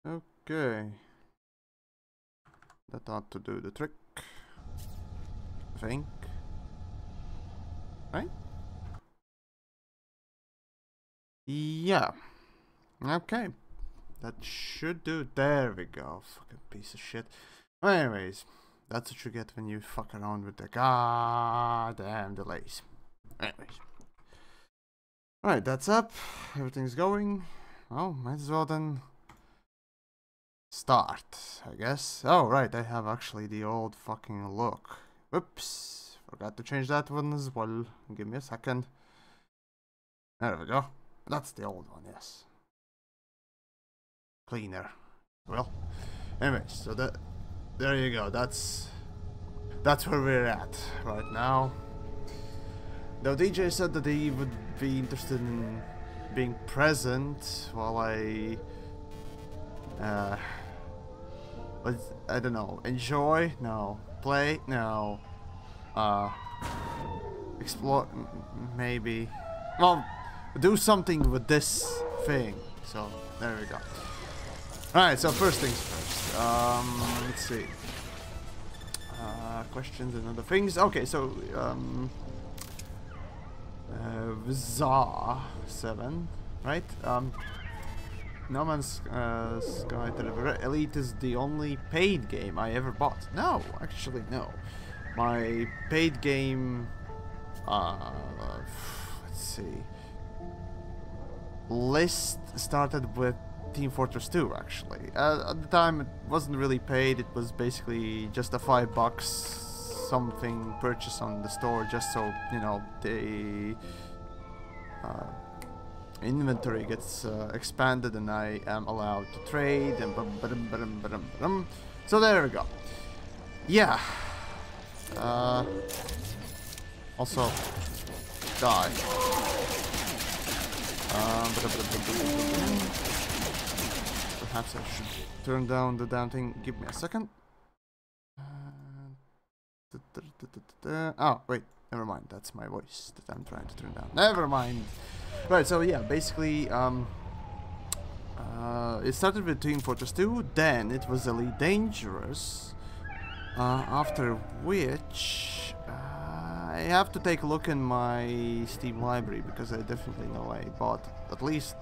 Okay. That ought to do the trick. I think. Right? Yeah. Okay. That should do. There we go. Fucking piece of shit. Anyways, that's what you get when you fuck around with the goddamn delays. Anyways. Alright, that's up. Everything's going. Oh, might as well then start, I guess. Oh, right, I have actually the old fucking look. Whoops. Forgot to change that one as well. Give me a second. There we go. That's the old one, yes. Cleaner. Well, anyways, so there you go. That's where we're at right now. Though DJ said that he would be interested in being present while I don't know, enjoy? No. Play? No. Explore? Maybe. Well, do something with this thing. So, there we go. Alright, so first things first. Let's see. Questions and other things. Okay, so, ZA 7, right? No Man's Sky Elite is the only paid game I ever bought. No, actually, no. My paid game, let's see, list started with Team Fortress 2, actually. At the time, it wasn't really paid. It was basically just a $5 something purchase on the store, just so, you know, the inventory gets expanded and I am allowed to trade and so there we go. Yeah. Also die. Perhaps I should turn down the damn thing. Give me a second. Oh, wait. Never mind. That's my voice that I'm trying to turn down. Never mind. Right, so yeah, basically, it started with Team Fortress 2, then it was Elite Dangerous, after which, I have to take a look in my Steam library, because I definitely know I bought at least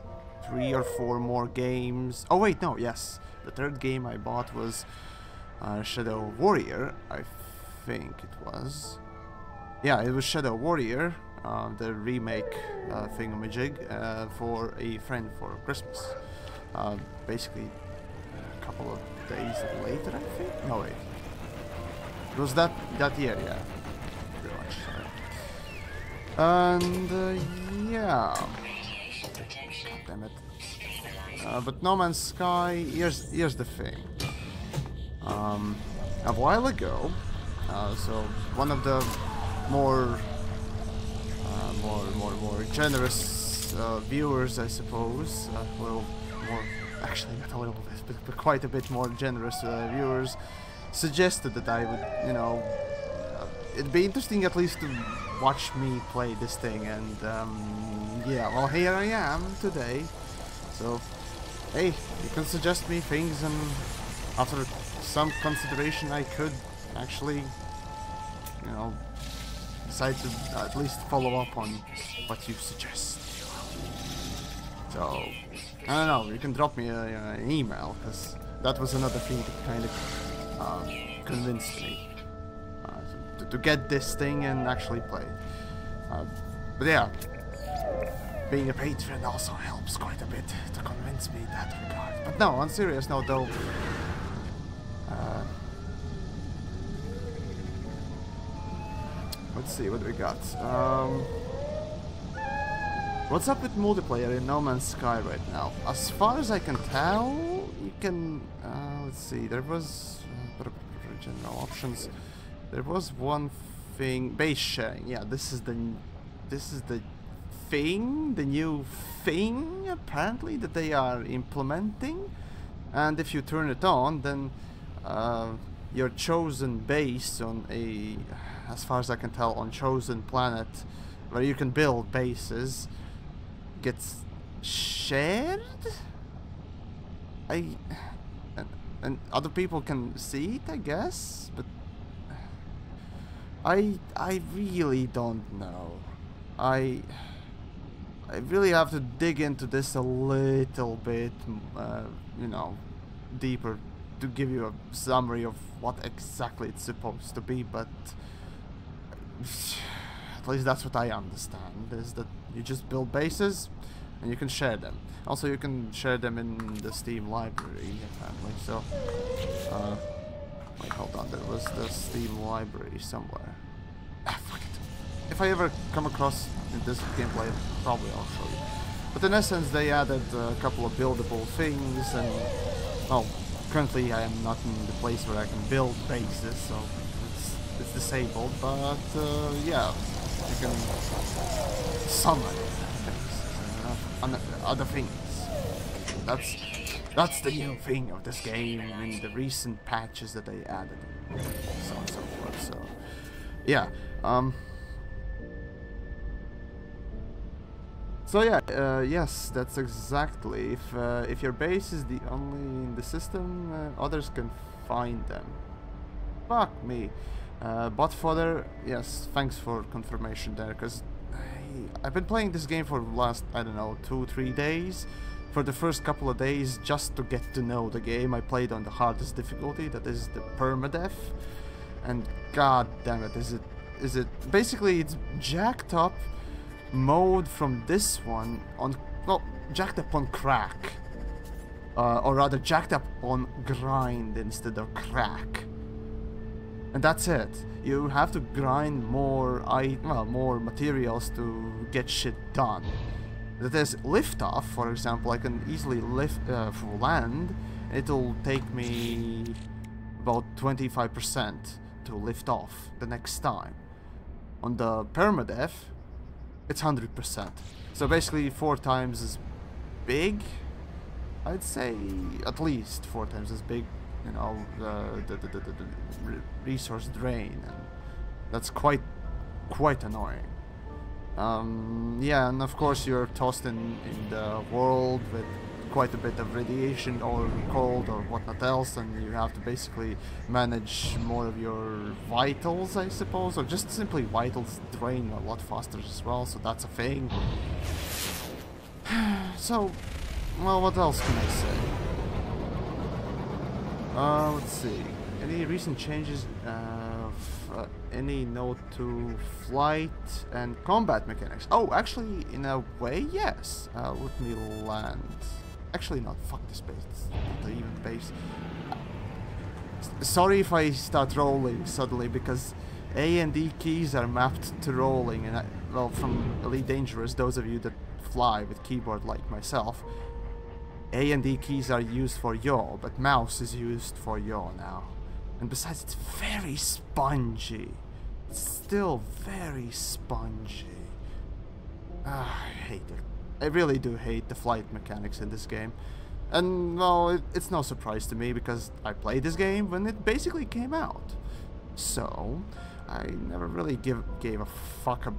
3 or 4 more games. Oh wait, no, yes, the third game I bought was Shadow Warrior, I think it was. Yeah, it was Shadow Warrior. The remake thingamajig for a friend for Christmas. Basically, a couple of days later, I think. No wait, it was that year, yeah, pretty much. And yeah, God damn it. But No Man's Sky. Here's the thing. A while ago, so one of the more generous viewers, I suppose, well, more, actually not a little bit, but quite a bit more generous viewers suggested that I would, you know, it'd be interesting at least to watch me play this thing, and yeah, well, here I am today. So, hey, you can suggest me things, and after some consideration I could actually, you know, decide to at least follow up on what you suggest. So, I don't know, you can drop me an email, because that was another thing that kind of convinced me to get this thing and actually play. But yeah, being a patron also helps quite a bit to convince me in that regard. But no, on serious note though, let's see what we got. What's up with multiplayer in No Man's Sky right now? As far as I can tell, you can. Let's see. There was general options. There was one thing. Base sharing. Yeah, this is the thing, the new thing apparently that they are implementing. And if you turn it on, then your chosen base on a, as far as I can tell, on chosen planet where you can build bases gets shared. and other people can see it, I guess, but I really don't know. I really have to dig into this a little bit, you know, deeper to give you a summary of what exactly it's supposed to be, but at least that's what I understand, is that you just build bases and you can share them. Also, you can share them in the Steam library, apparently, so... wait, hold on, there was the Steam library somewhere. Ah, fuck it. If I ever come across in this gameplay, probably I'll show you. But in essence, they added a couple of buildable things, and... well, currently I am not in the place where I can build bases, so it's disabled, but yeah, you can summon things, other things. That's the new thing of this game in the recent patches that they added, so on and so forth. So yeah, so yeah, yes, that's exactly. If your base is the only in the system, others can find them. Fuck me. Bot fodder, yes, thanks for confirmation there, because I've been playing this game for the last, I don't know, 2-3 days. For the first couple of days, just to get to know the game, I played on the hardest difficulty, that is the permadeath. And god damn it, is it basically it's jacked up mode from this one on, well, jacked up on crack. Or rather jacked up on grind instead of crack. And that's it. You have to grind more, more materials to get shit done. That is, lift off, for example, I can easily land. It'll take me about 25% to lift off the next time. On the permadeath, it's 100%. So basically 4 times as big. I'd say at least 4 times as big. You know, the resource drain, and that's quite annoying. Yeah, and of course you're tossed in the world with quite a bit of radiation or cold or whatnot else, and you have to basically manage more of your vitals, I suppose, or just simply vitals drain a lot faster as well, so that's a thing. So, well, what else can I say? Let's see. Any recent changes? Any note to flight and combat mechanics? Oh, actually, in a way, yes. Let me land. Actually, not. Fuck this base. It's not even base. Sorry if I start rolling suddenly, because A and D keys are mapped to rolling, and well, from Elite Dangerous, those of you that fly with keyboard like myself, A and D keys are used for yaw, but mouse is used for yaw now. And besides, it's very spongy. It's still very spongy. I hate it. I really do hate the flight mechanics in this game. And, well, it's no surprise to me, because I played this game when it basically came out. So, I never really gave a fuck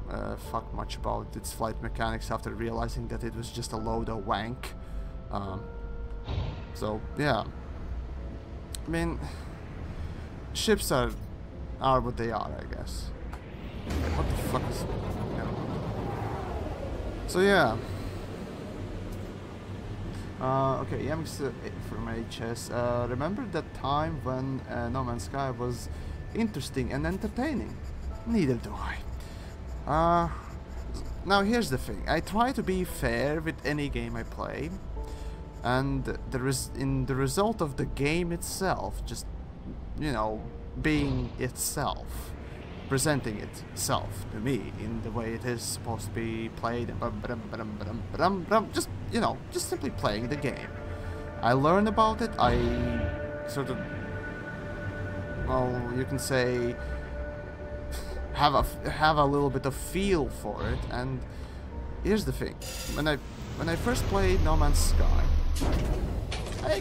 much about its flight mechanics after realizing that it was just a load of wank. So yeah, I mean, ships are what they are, I guess. What the fuck is? Yeah. So yeah. Okay, Yamix from HS. Remember that time when No Man's Sky was interesting and entertaining? Neither do I. Now here's the thing. I try to be fair with any game I play. And in the result of the game itself, just, you know, being itself, presenting itself to me in the way it is supposed to be played, just, you know, just simply playing the game. I learn about it, I sort of, well, you can say, have a little bit of feel for it, and here's the thing. When I first played No Man's Sky,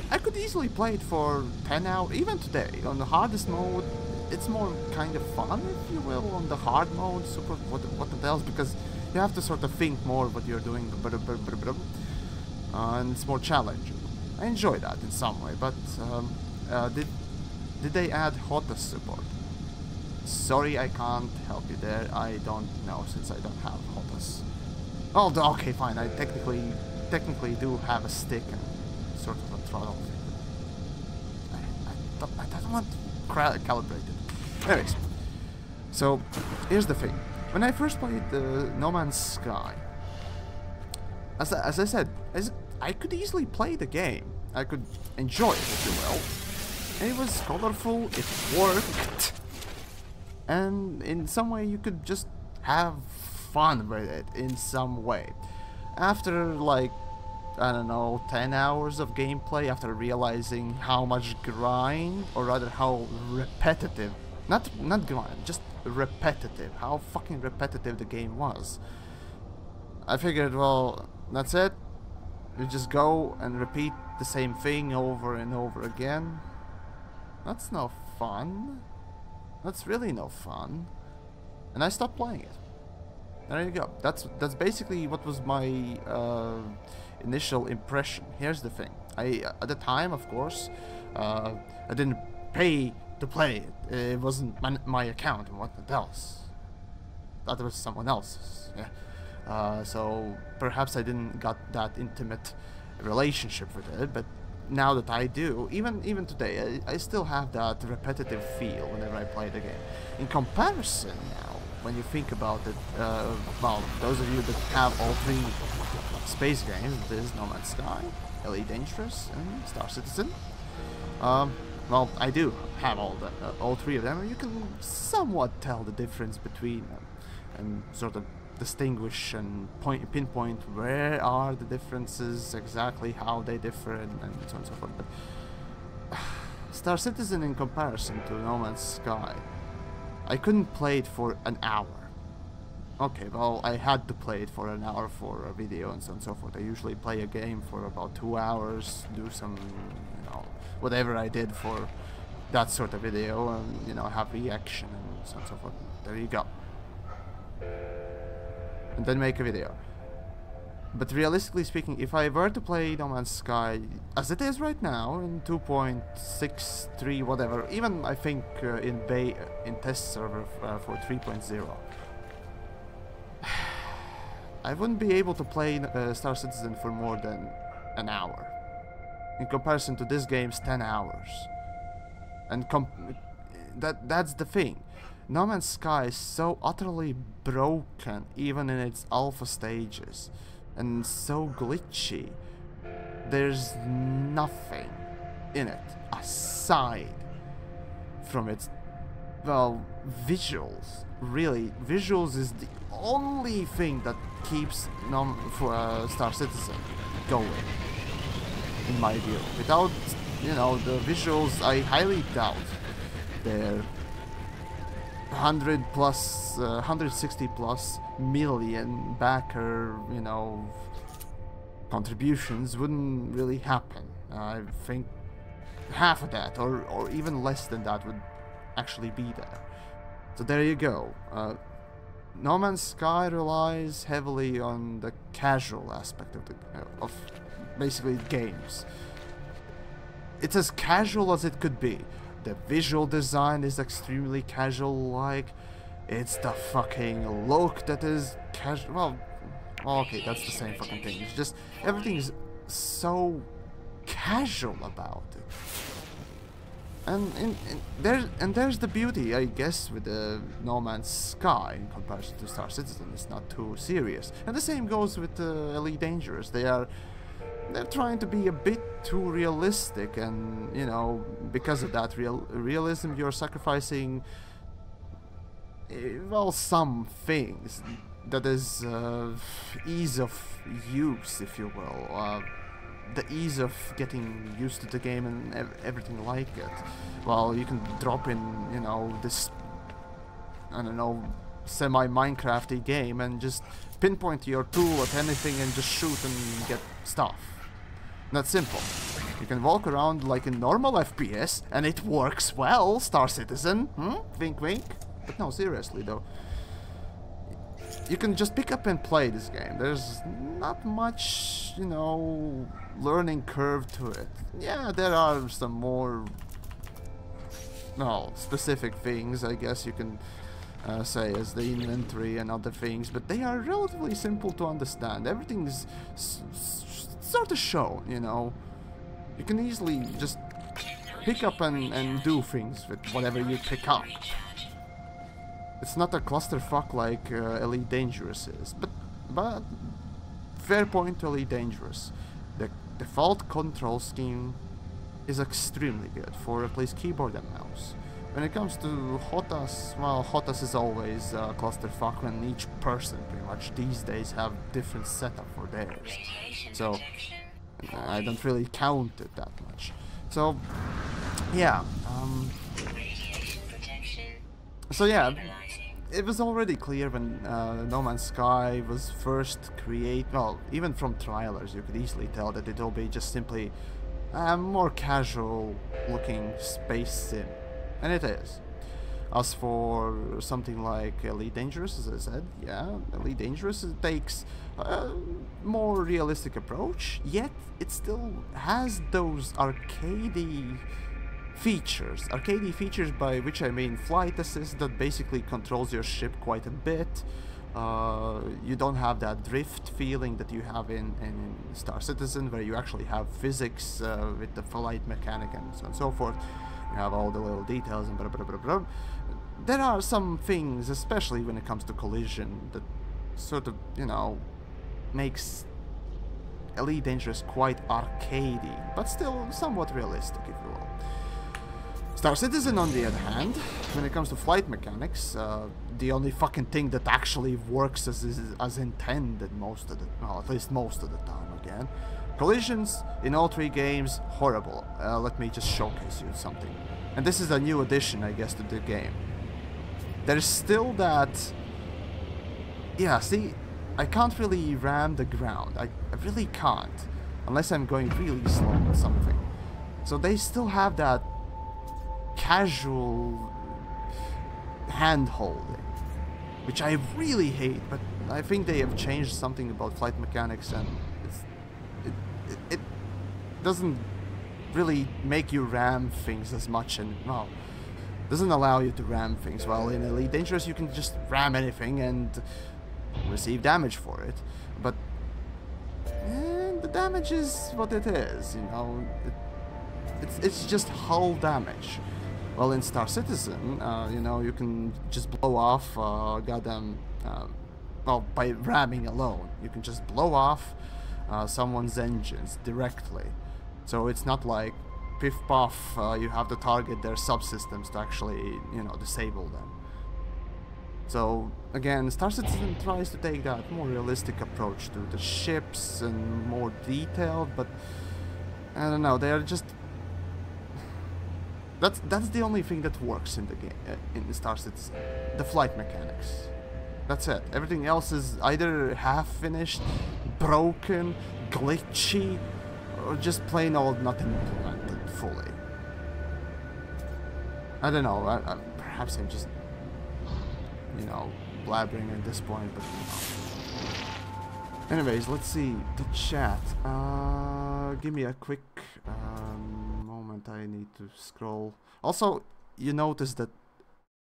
I could easily play it for 10 hours, even today. On the hardest mode, it's more kind of fun, if you will. On the hard mode, super what else, because you have to sort of think more what you're doing, and it's more challenging. I enjoy that in some way, but did they add HOTAS support? Sorry, I can't help you there. I don't know since I don't have HOTAS. Oh, okay, fine. I technically do have a stick and sort of a throttle thing. I don't want calibrated. Anyways, so here's the thing. When I first played No Man's Sky, as I said, I could easily play the game. I could enjoy it, if you will. And it was colorful, it worked, and in some way you could just have fun with it in some way. After, like, I don't know, 10 hours of gameplay, after realizing how much grind, or rather how repetitive, not grind, just repetitive, how fucking repetitive the game was, I figured, well, that's it. You just go and repeat the same thing over and over again. That's no fun. That's really no fun. And I stopped playing it. There you go. That's basically what was my initial impression. Here's the thing. At the time, of course, I didn't pay to play it. It wasn't my account and what else. That was someone else's. Yeah. So perhaps I didn't got that intimate relationship with it, but now that I do, even today, I still have that repetitive feel whenever I play the game. In comparison now, when you think about it, well, those of you that have all three space games, there's No Man's Sky, Elite Dangerous, and Star Citizen. Well, I do have all three of them, and you can somewhat tell the difference between them, and sort of distinguish and pinpoint where are the differences, exactly how they differ, and so on and so forth. But Star Citizen, in comparison to No Man's Sky, I couldn't play it for an hour. Okay, well, I had to play it for an hour for a video and so on and so forth. I usually play a game for about 2 hours, do some, you know, whatever I did for that sort of video, and, you know, have reaction and so on and so forth. There you go. And then make a video. But realistically speaking, if I were to play No Man's Sky as it is right now in 2.63 whatever, even I think in test server for 3.0, I wouldn't be able to play Star Citizen for more than an hour. In comparison to this game's 10 hours. And that's the thing. No Man's Sky is so utterly broken, even in its alpha stages, and so glitchy. There's nothing in it aside from its, well, visuals. Really, visuals is the only thing that keeps Star Citizen going, in my view. Without, you know, the visuals, I highly doubt their 160 plus million backer, you know, contributions wouldn't really happen. I think half of that, or even less than that, would actually be there. So there you go. No Man's Sky relies heavily on the casual aspect of basically games. It's as casual as it could be. The visual design is extremely casual-like. It's the fucking look that is casual. Well, okay, that's the same fucking thing. It's just everything is so casual about it. And there's the beauty, I guess, with the No Man's Sky in comparison to Star Citizen. It's not too serious. And the same goes with Elite Dangerous. They're trying to be a bit too realistic, and, you know, because of that realism, you're sacrificing, well, some things. That is ease of use, if you will. The ease of getting used to the game and everything like it. Well, you can drop in, you know, this, I don't know, semi-Minecrafty game and just pinpoint your tool at anything and just shoot and get stuff. That's simple. You can walk around like a normal FPS and it works well, Star Citizen. Wink wink. But no, seriously though. You can just pick up and play this game. There's not much, you know, learning curve to it. Yeah, there are some more well, specific things, I guess you can say, as the inventory and other things, but they are relatively simple to understand. Everything's sort of shown, you know. You can easily just pick up and do things with whatever you pick up. It's not a clusterfuck like Elite Dangerous is, but fair point to Elite Dangerous. The default control scheme is extremely good for at least keyboard and mouse. When it comes to HOTAS, well, HOTAS is always a clusterfuck, when each person pretty much these days have different setup for theirs. So I don't really count it that much. So yeah, it was already clear when No Man's Sky was first created. Well, even from trailers, you could easily tell that it'll be just simply a more casual looking space sim, and it is. As for something like Elite Dangerous, as I said, yeah, Elite Dangerous takes a more realistic approach, yet it still has those arcadey features. Arcadey features, by which I mean flight assist that basically controls your ship quite a bit. You don't have that drift feeling that you have in Star Citizen, where you actually have physics with the flight mechanic and so on and so forth. You have all the little details and blah blah blah blah. There are some things, especially when it comes to collision, that sort of, you know, makes Elite Dangerous quite arcadey, but still somewhat realistic, if you will. Star Citizen, on the other hand, when it comes to flight mechanics, the only fucking thing that actually works as intended most of the, well, at least most of the time again. Collisions in all three games, horrible. Let me just showcase you something. And this is a new addition, I guess, to the game. There's still that... Yeah, see, I can't really ram the ground. I really can't. Unless I'm going really slow on something. So they still have that casual hand-holding, which I really hate, but I think they have changed something about flight mechanics, and it doesn't really make you ram things as much, and, well, doesn't allow you to ram things. While in Elite Dangerous you can just ram anything and receive damage for it, but the damage is what it is, you know. It's just hull damage. Well, in Star Citizen, you know, you can just blow off goddamn, well, by ramming alone, you can just blow off someone's engines directly. So it's not like piff puff, you have to target their subsystems to actually, you know, disable them. So again, Star Citizen tries to take that more realistic approach to the ships and more detailed, but I don't know, they are just... That's the only thing that works in the game, in Star Citizen. The flight mechanics. That's it. Everything else is either half finished, broken, glitchy, or just plain old not implemented fully. I don't know. Perhaps I'm just, you know, blabbering at this point, but you know. Anyways, let's see the chat. Give me a quick moment. I need to scroll. Also, you notice that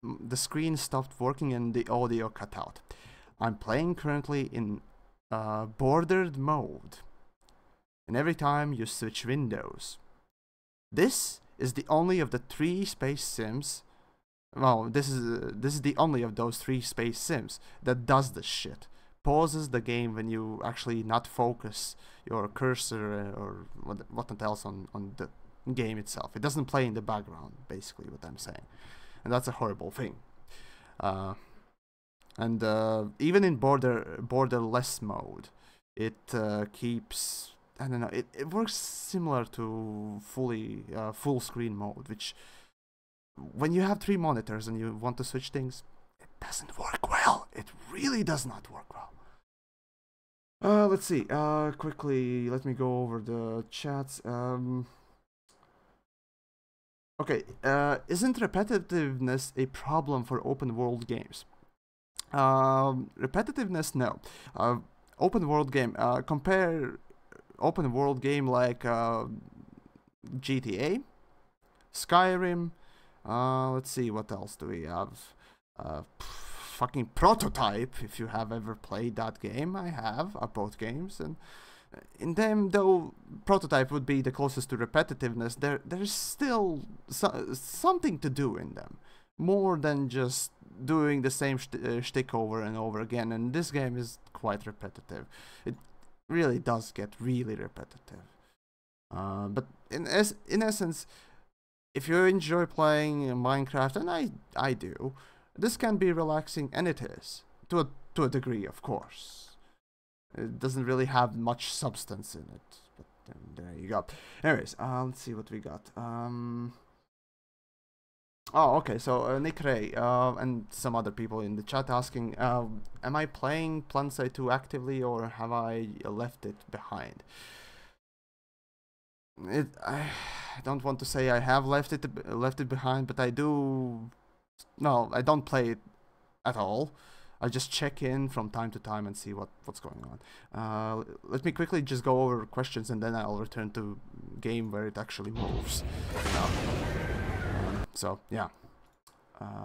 the screen stopped working and the audio cut out. I'm playing currently in bordered mode, and every time you switch windows, this is the only of the three space sims. Well, this is the only of those three space sims that does this shit. Pauses the game when you actually not focus your cursor or what else on the game itself. It doesn't play in the background, basically what I'm saying, and that's a horrible thing. And even in borderless mode, it keeps, I don't know, it works similar to full screen mode, which when you have three monitors and you want to switch things, it doesn't work well. It really does not work well. Let's see. Quickly, let me go over the chats. Okay. Isn't repetitiveness a problem for open world games? Repetitiveness, no. Open world game. Compare open world game like GTA, Skyrim, Let's see, what else do we have? Fucking Prototype, if you have ever played that game. I have, both games, and in them, though Prototype would be the closest to repetitiveness, there's still something to do in them, more than just doing the same shtick over and over again, and this game is quite repetitive. It really does get really repetitive. But in essence, if you enjoy playing Minecraft, and I do, this can be relaxing, and it is, to a degree, of course. It doesn't really have much substance in it, but there you go. Anyways, let's see what we got. Oh, okay, so Nick Ray and some other people in the chat asking, am I playing PlanetSide 2 actively, or have I left it behind? I don't want to say I have left it behind, but I do. No, I don't play it at all. I just check in from time to time and see what's going on. Let me quickly just go over questions, and then I'll return to game where it actually moves. So yeah,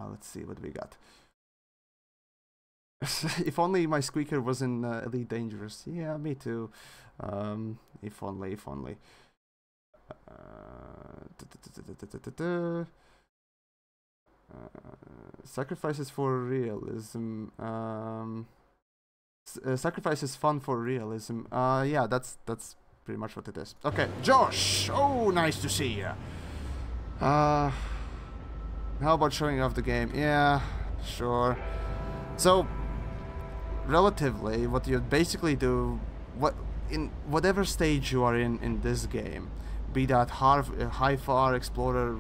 let's see what we got. If only my squeaker was in Elite Dangerous. Yeah, me too. If only. Sacrifices for realism. Sacrifices fun for realism. Yeah, that's pretty much what it is. Okay, Josh. Oh, nice to see you. How about showing off the game? Yeah, sure. So, relatively, what you basically do, in whatever stage you are in this game, be that high-far explorer,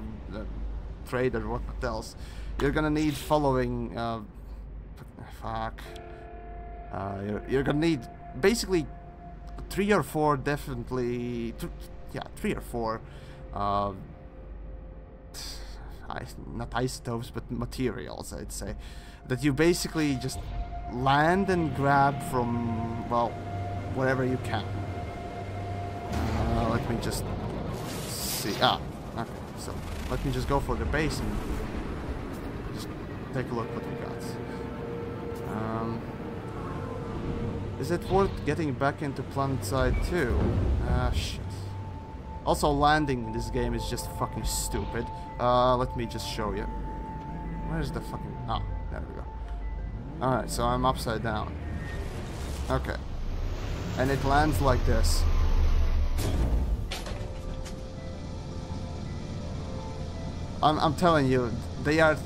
trader, what else, you're gonna need following. You're gonna need basically 3 or 4, definitely. Yeah, 3 or 4. Not isotopes, but materials, I'd say, that you basically just land and grab from, well, wherever you can. Let me just see. Okay, so let me just go for the base and just take a look what we got. Is it worth getting back into PlanetSide 2? Shit. Also, landing in this game is just fucking stupid. Let me just show you. Where's the fucking... Oh, there we go. Alright, so I'm upside down. Okay. And it lands like this. I'm telling you, they are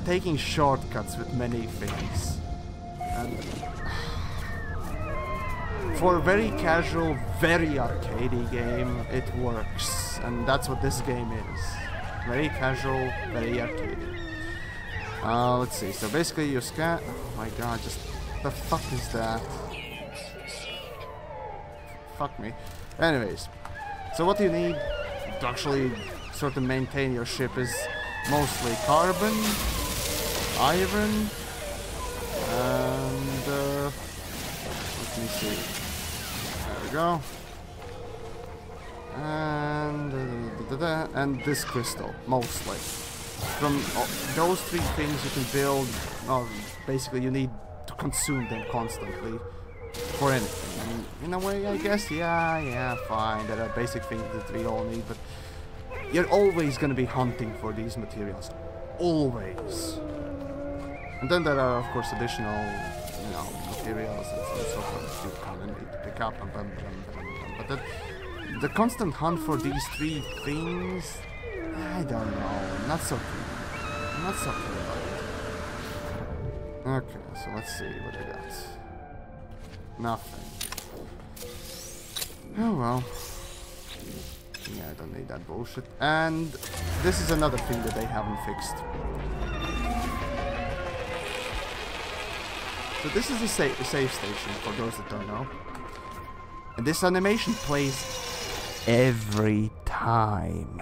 taking shortcuts with many things. And for a very casual, very arcadey game, it works. And that's what this game is. Very casual, very arcadey. Let's see. So basically you scan... Oh my god, just... The fuck is that? Fuck me. Anyways. So what you need to actually sort of maintain your ship is mostly carbon, iron, and... let me see. There we go. And this crystal, mostly. From those 3 things you can build, basically you need to consume them constantly for anything. And in a way, I guess, yeah, fine, there are basic things that we all need, but you're always gonna be hunting for these materials. Always. And then there are, of course, additional, materials and so forth that you kind of need to pick up, but the constant hunt for these 3 things, I don't know, not so keen. Not so keen about it. Okay, so let's see what we got. Nothing. Oh well. Yeah, I don't need that bullshit. And this is another thing that they haven't fixed. So this is a safe station, for those that don't know. And this animation plays every time.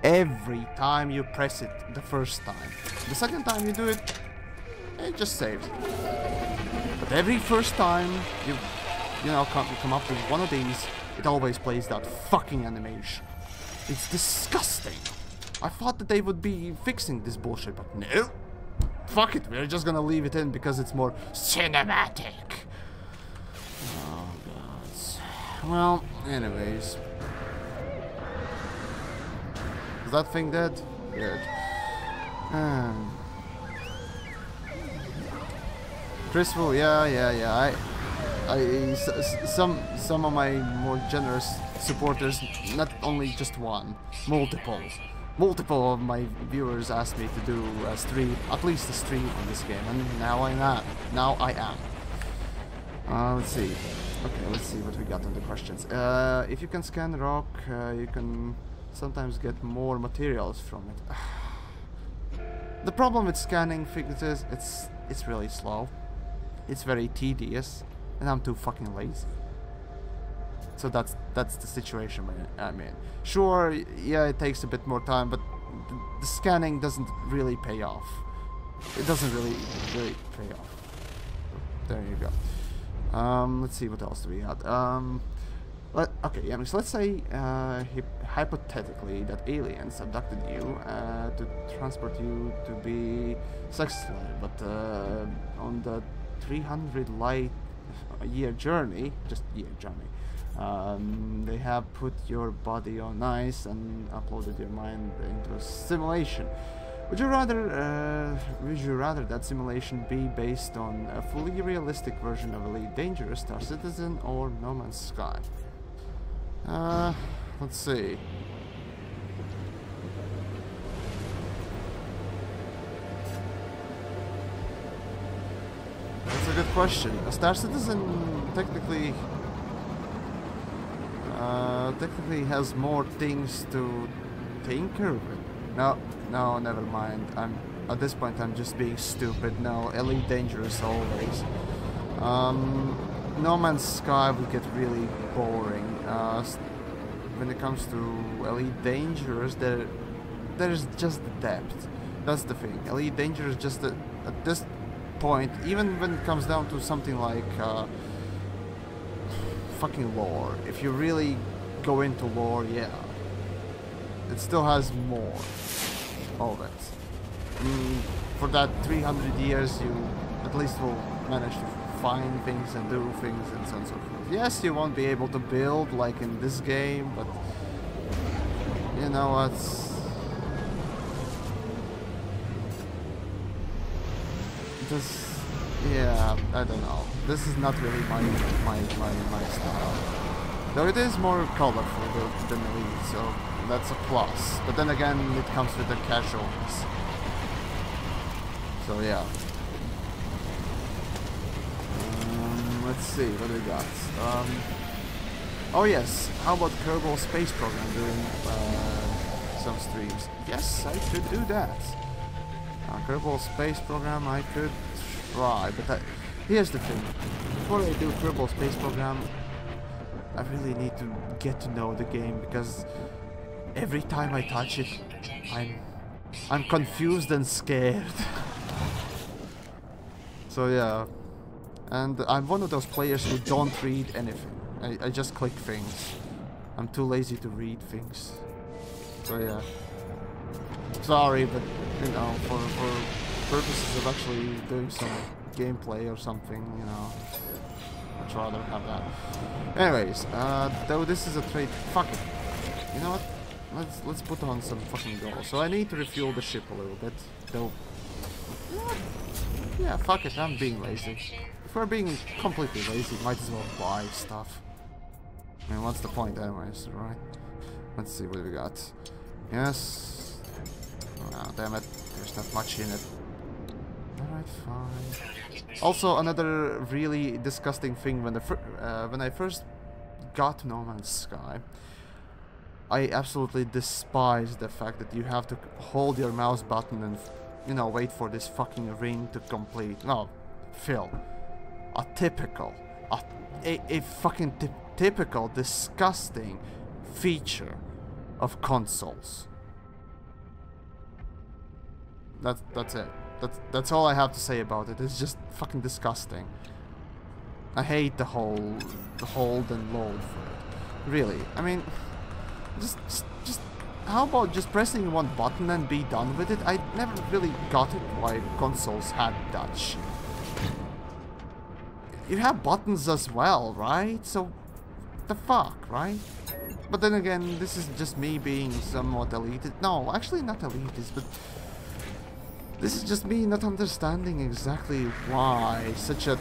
Every time you press it the first time. The second time you do it, it just saves. But every first time you come up with one of these, it always plays that fucking animation. It's disgusting. I thought that they would be fixing this bullshit, but no. Fuck it, we're just gonna leave it in because it's more cinematic. Oh, God. Well, anyways. Is that thing dead? Good. Crystal, yeah. Some of my more generous supporters, not only just one, multiple of my viewers asked me to do a stream, at least a stream on this game, and now I am. Let's see. Okay, let's see what we got on the questions. If you can scan rock, you can sometimes get more materials from it. The problem with scanning things is it's really slow. It's very tedious, and I'm too fucking lazy. So that's the situation I'm in. Sure, yeah, it takes a bit more time, but the scanning doesn't really pay off. It doesn't really pay off. There you go. Let's see, what else do we got? Okay, yeah, so let's say hypothetically that aliens abducted you to transport you to be sex slave, but on the 300 light year journey, they have put your body on ice and uploaded your mind into a simulation. Would you rather that simulation be based on a fully realistic version of Elite Dangerous, Star Citizen, or No Man's Sky? Let's see. That's a good question. A Star Citizen technically has more things to tinker with. No, never mind. At this point I'm just being stupid. No, Elite Dangerous always. No Man's Sky will get really boring. When it comes to Elite Dangerous, there's just the depth. That's the thing. Elite Dangerous just at this point, even when it comes down to something like fucking lore. If you really go into lore, yeah, it still has more of it. For that 300 years, you at least will manage to find things and do things and so on and so forth. Yes, you won't be able to build like in this game, but you know what's... yeah, I don't know. This is not really my style. Though it is more colorful than Elite, so that's a plus. But then again, it comes with the casualness. So yeah. Let's see, what do we got? Oh yes, how about Kerbal Space Program doing some streams? Yes, I could do that. Kerbal Space Program, I could try, but here's the thing. Before I do Kerbal Space Program, I really need to get to know the game, because every time I touch it, I'm confused and scared. So yeah. And I'm one of those players who don't read anything. I just click things. I'm too lazy to read things. So yeah. Sorry, but you know, for purposes of actually doing some gameplay or something, you know, I'd rather have that. Anyways, though this is a trade, fuck it. You know what? Let's put on some fucking goals. So I need to refuel the ship a little bit. Though, yeah, fuck it. I'm being lazy. If we're being completely lazy, might as well buy stuff. I mean, what's the point anyways, right? Let's see what we got. Yes. Oh, damn it. There's not much in it. Alright, fine. Also, another really disgusting thing when I first got No Man's Sky, I absolutely despise the fact that you have to hold your mouse button and, you know, wait for this fucking ring to complete. No, fill. A fucking typical, disgusting feature of consoles. That's it. That's all I have to say about it. It's just fucking disgusting. I hate the hold and load for it. Really. I mean, just how about just pressing one button and be done with it? I never really got it why consoles had that shit. You have buttons as well, right? So, the fuck, right? But then again, this is just me being somewhat elitist. No, actually not elitist, but this is just me not understanding exactly why such a...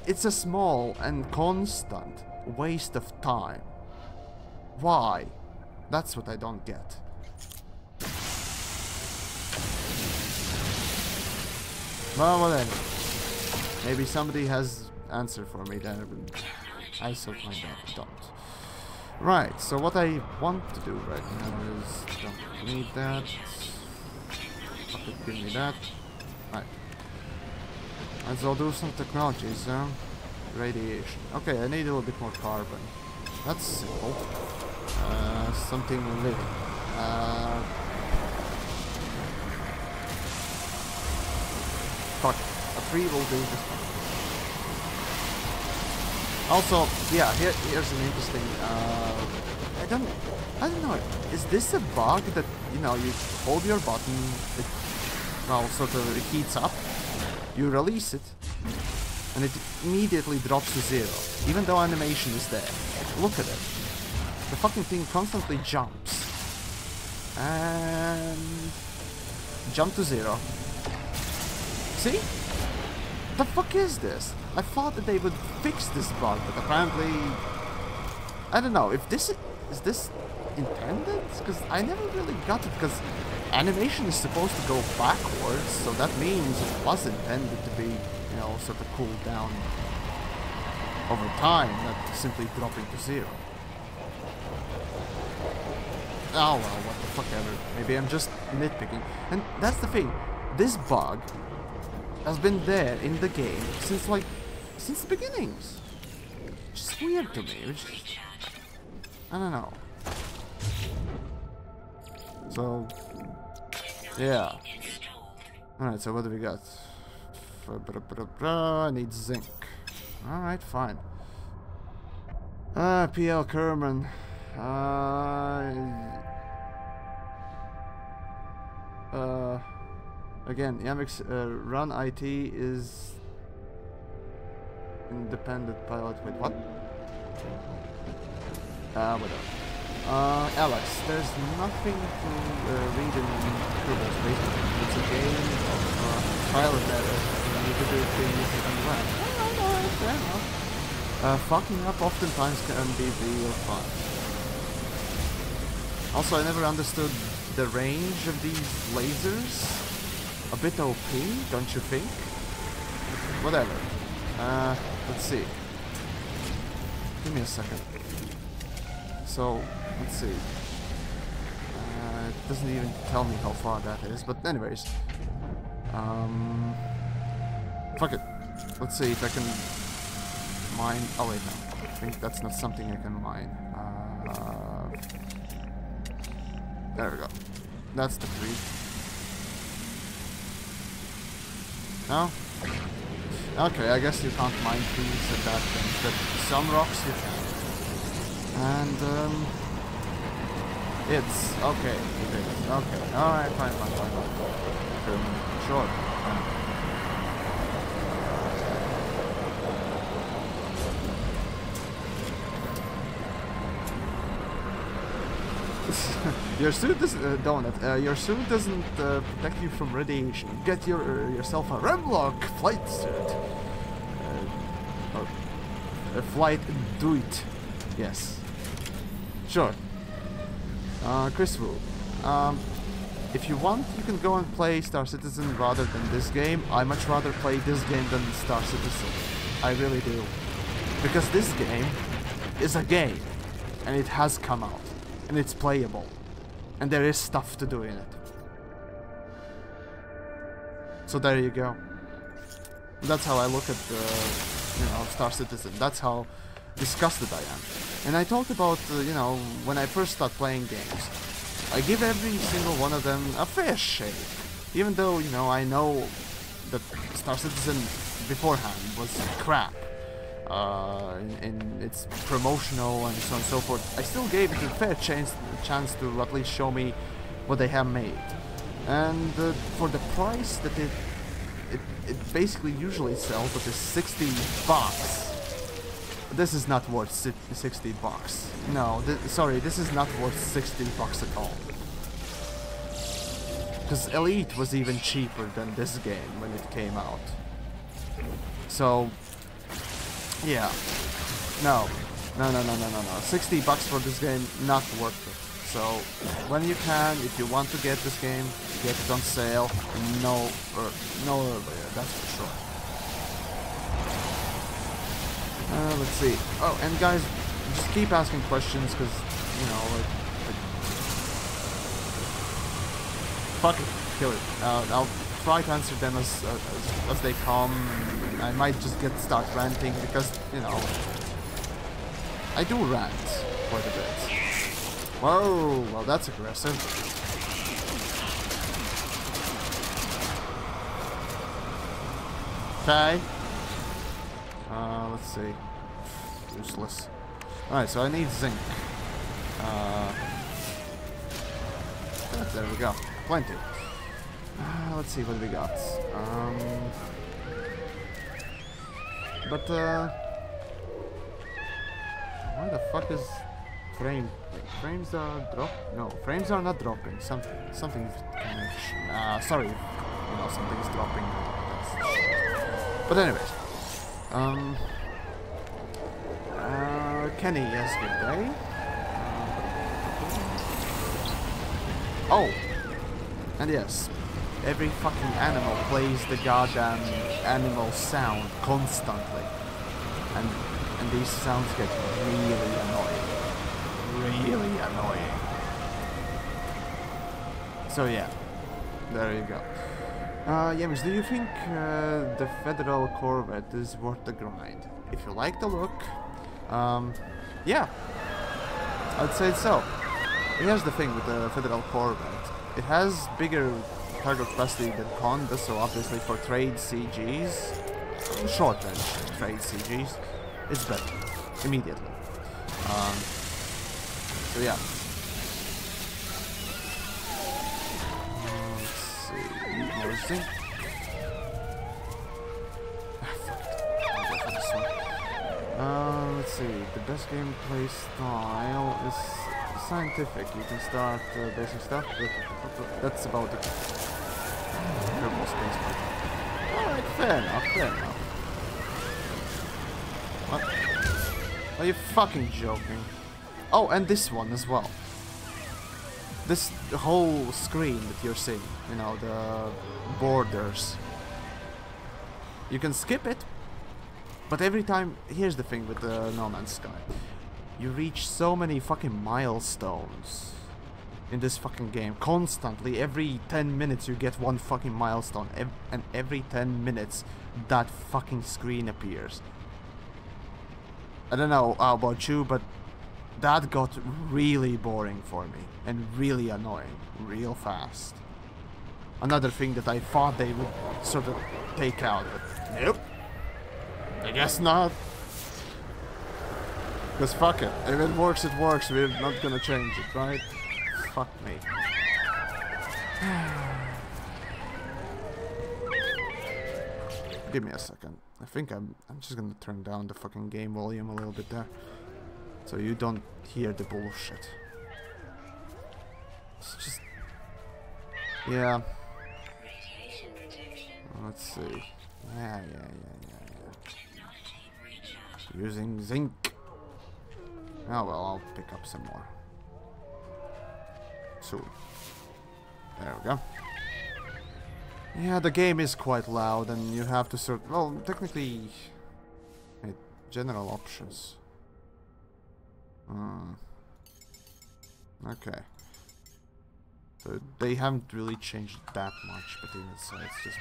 It's a small and constant waste of time. Why? That's what I don't get. Well, whatever. Maybe somebody has answer for me there, but I so find out don't. Right, so what I want to do right now is don't need that. Okay, give me that. Right. Let's all do some technologies, radiation. Okay, I need a little bit more carbon. That's simple. Something living. Fuck. A tree will do just fine. Also, yeah, here's an interesting, I don't know, is this a bug that, you know, you hold your button, it, well, sort of heats up, you release it, and it immediately drops to 0, even though animation is there. Look at it. The fucking thing constantly jumps. And... jump to 0. See? The fuck is this? I thought that they would fix this bug, but apparently... I don't know, if this is this intended? Because I never really got it, because animation is supposed to go backwards, so that means it was intended to be, you know, sort of cooled down over time, not simply dropping to 0. Oh well, what the fuck ever. Maybe I'm just nitpicking. And that's the thing, this bug has been there in the game since the beginnings. Which is weird to me. I don't know. So, yeah. Alright, so what do we got? I need zinc. Alright, fine. PL Kerman. Again, Yamix run IT is independent pilot. Wait, what? Whatever. Alex, there's nothing to read in Turbo's basement. It's a game of trial and error. You need to do things and learn. Alright, fair enough. Fucking up oftentimes can be real fun. Also, I never understood the range of these lasers. A bit OP, don't you think? Whatever. Let's see. Give me a second. So, let's see. It doesn't even tell me how far that is, but anyways. Fuck it. Let's see if I can mine. Oh wait, no. I think that's not something I can mine. There we go. That's the tree. No? Okay, I guess you can't mine trees at that thing, but some rocks you can. And, it's... okay, it is. Okay, alright, fine. Sure. Your suit doesn't, Donut, your suit doesn't protect you from radiation. Get yourself a Remlock flight suit. Or a flight do it. Yes. Sure. Chris Wu. If you want, you can go and play Star Citizen rather than this game. I much rather play this game than Star Citizen. I really do. Because this game is a game. And it has come out. And it's playable. And there is stuff to do in it. So there you go. That's how I look at Star Citizen. That's how disgusted I am. And I talked about, when I first start playing games, I give every single one of them a fair shake. Even though, I know that Star Citizen beforehand was crap. in its promotional and so on and so forth, I still gave it a fair chance to at least show me what they have made. And for the price that it basically usually sells, which is 60 bucks, this is not worth 60 bucks. No, sorry, this is not worth 60 bucks at all. Because Elite was even cheaper than this game when it came out. So, yeah. No. 60 bucks for this game, not worth it. So, when you can, if you want to get this game, get it on sale. No earlier, that's for sure. Let's see. Oh, and guys, just keep asking questions, because, you know, like fuck it, kill it. I'll try to answer them as they come. I might just start ranting, because, you know, I do rant quite a bit. Whoa, well that's aggressive. Okay. Let's see. Useless. Alright, so I need zinc. There we go. Plenty. Let's see what we got. Why the fuck is frames are no, frames are not dropping. Something connection. Sorry, you know, something is dropping. But anyways, Kenny, yes, good day. Oh, and yes, every fucking animal plays the goddamn animal sound constantly, and these sounds get really annoying. Really annoying. So yeah, there you go. Yamis, do you think the Federal Corvette is worth the grind? If you like the look, yeah, I'd say so. Here's the thing with the Federal Corvette. It has bigger cargo capacity than Conda, so obviously for trade CGs, short-range trade CGs, it's better, immediately. So yeah. Let's see, more zinc. Fuck it. I'll go for this one. Let's see, the best gameplay style is scientific. You can start basic stuff, but that's about it. Kerbal Space Program. Alright, fair enough, fair enough. What? Are you fucking joking? Oh, and this one as well. This whole screen that you're seeing, you know, the borders. You can skip it, but every time, here's the thing with the No Man's Sky. You reach so many fucking milestones in this fucking game. Constantly, every 10 minutes you get one fucking milestone. And every 10 minutes that fucking screen appears. I don't know how about you, but that got really boring for me. And really annoying. Real fast. Another thing that I thought they would sort of take out, but nope. I guess not. Because fuck it. If it works, it works. We're not gonna change it, right? Fuck me. Give me a second. I think I'm just gonna turn down the fucking game volume a little bit there. So you don't hear the bullshit. It's just... yeah. Let's see. Yeah. Using zinc. Oh well, I'll pick up some more. Soon. There we go. Yeah, the game is quite loud and you have to sort... well, technically... wait, general options. Okay. So they haven't really changed that much, but even so, it's just...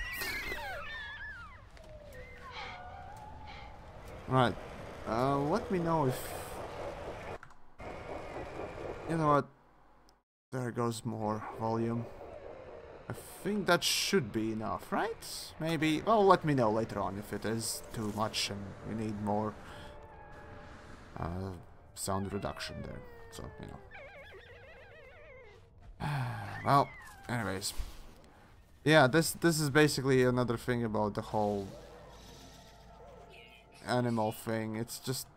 Alright. Let me know if... you know what? There goes more volume. I think that should be enough, right? Maybe. Well, let me know later on if it is too much and we need more sound reduction there. So, you know. Well, anyways. Yeah, this is basically another thing about the whole animal thing. It's just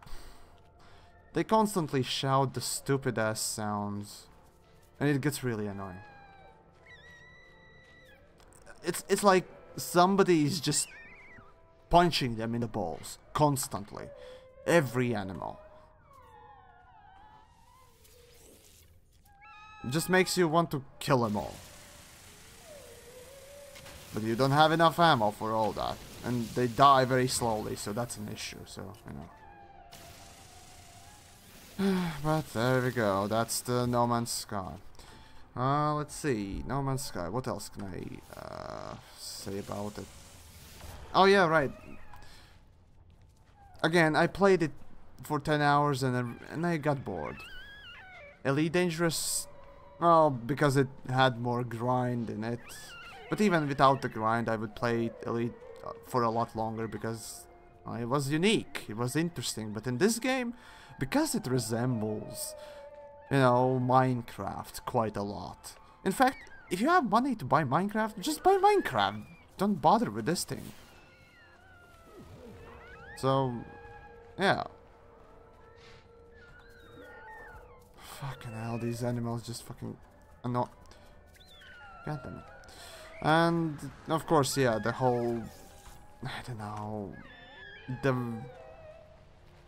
they constantly shout the stupid ass sounds and it gets really annoying. It's like somebody's just punching them in the balls constantly. Every animal. It just makes you want to kill them all. But you don't have enough ammo for all that. And they die very slowly, so that's an issue, so, you know. But there we go, that's the No Man's Sky. Let's see, No Man's Sky, what else can I say about it? Oh yeah, right. Again, I played it for 10 hours and I got bored. Elite Dangerous, well, because it had more grind in it. But even without the grind, I would play Elite for a lot longer because it was unique, it was interesting. But in this game, because it resembles, you know, Minecraft quite a lot. In fact, if you have money to buy Minecraft, just buy Minecraft. Don't bother with this thing. So, yeah. Fucking hell, these animals just fucking annoy. God damn it. And, of course, yeah, the whole, I don't know, the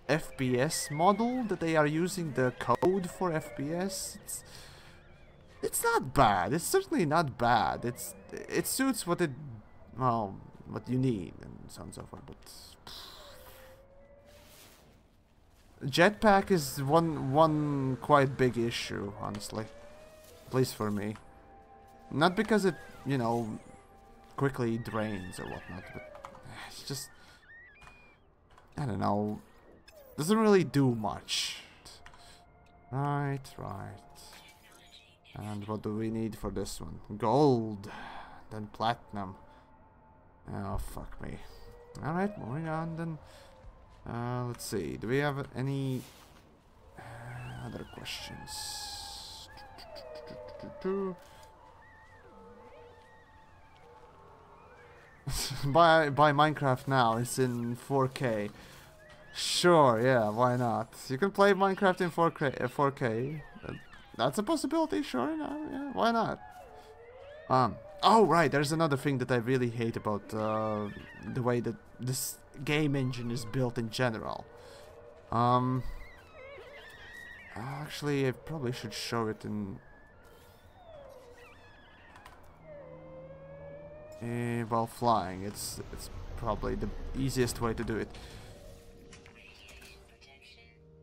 FPS model that they are using, the code for FPS, it's not bad. It's certainly not bad. It suits what it, well, what you need and so on and so forth. But jetpack is one quite big issue, honestly, at least for me. Not because it, you know, quickly drains or whatnot, but it's just, I don't know, doesn't really do much. Right. And what do we need for this one? Gold, then platinum. Oh, fuck me. Alright, moving on then. Let's see, do we have any other questions? Buy Minecraft now, it's in 4K. Sure, yeah, why not? You can play Minecraft in 4K. That's a possibility, sure, no, yeah, why not? Oh right, there's another thing that I really hate about the way that this game engine is built in general. Actually, I probably should show it in while flying. It's probably the easiest way to do it.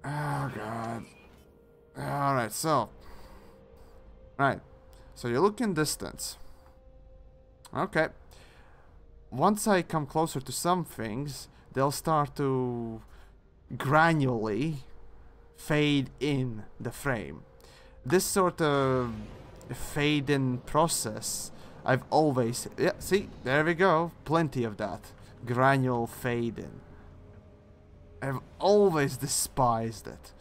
Oh god. Alright, so you look in distance. Okay. Once I come closer to some things, they'll start to gradually fade in the frame. This sort of fade in process I've always, yeah, see, there we go, plenty of that, granular fade in. I've always despised it.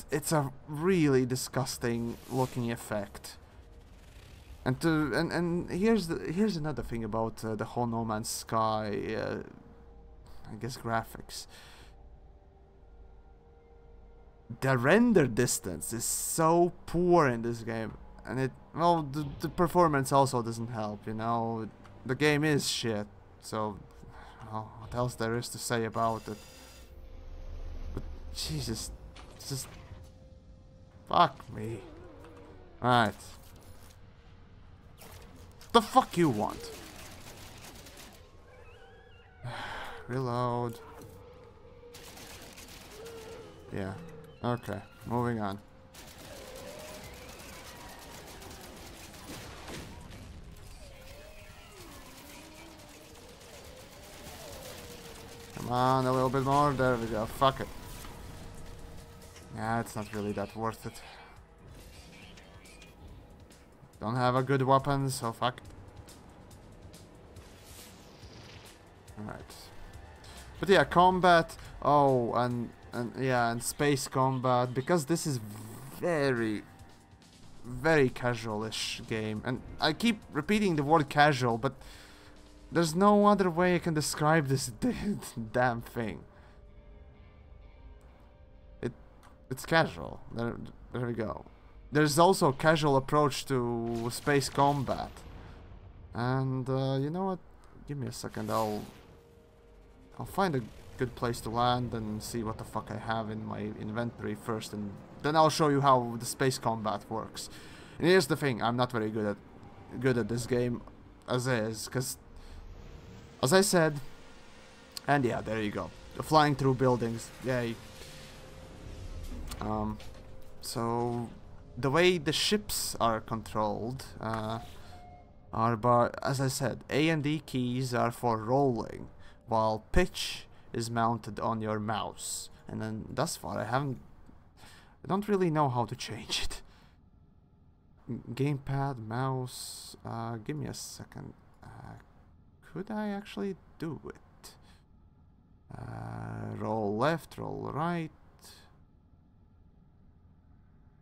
It's a really disgusting looking effect. And here's another thing about the whole No Man's Sky, I guess graphics. The render distance is so poor in this game. And well, the performance also doesn't help, you know. The game is shit, so well, what else there is to say about it? But Jesus, just fuck me. Alright. The fuck you want? Reload. Yeah. Okay. Moving on. Come on, a little bit more. There we go. Fuck it. Yeah, it's not really that worth it. Don't have a good weapon, so fuck. Alright. But yeah, combat. Oh, and yeah, and space combat. Because this is very casual-ish game. And I keep repeating the word casual, but there's no other way I can describe this damn thing. It's casual. There we go. There's also a casual approach to space combat. And you know what? Give me a second. I'll find a good place to land and see what the fuck I have in my inventory first, and then I'll show you how the space combat works. And here's the thing: I'm not very good at this game as is, because as I said, and yeah, there you go, flying through buildings, yay. So the way the ships are controlled are by, as I said, A and D keys are for rolling, while pitch is mounted on your mouse. And then thus far I don't really know how to change it. Gamepad, mouse, give me a second. Could I actually do it? Roll left, roll right.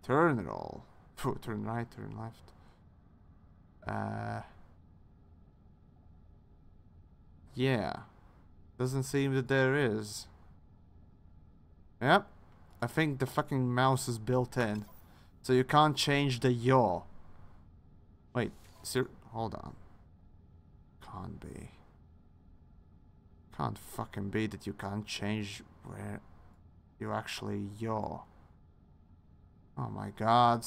Turn roll. Turn right, turn left. Yeah. Doesn't seem that there is. Yep. I think the fucking mouse is built in. So you can't change the yaw. Wait, hold on. Can't be. Can't fucking be that you can't change where you actually yaw. Oh my god.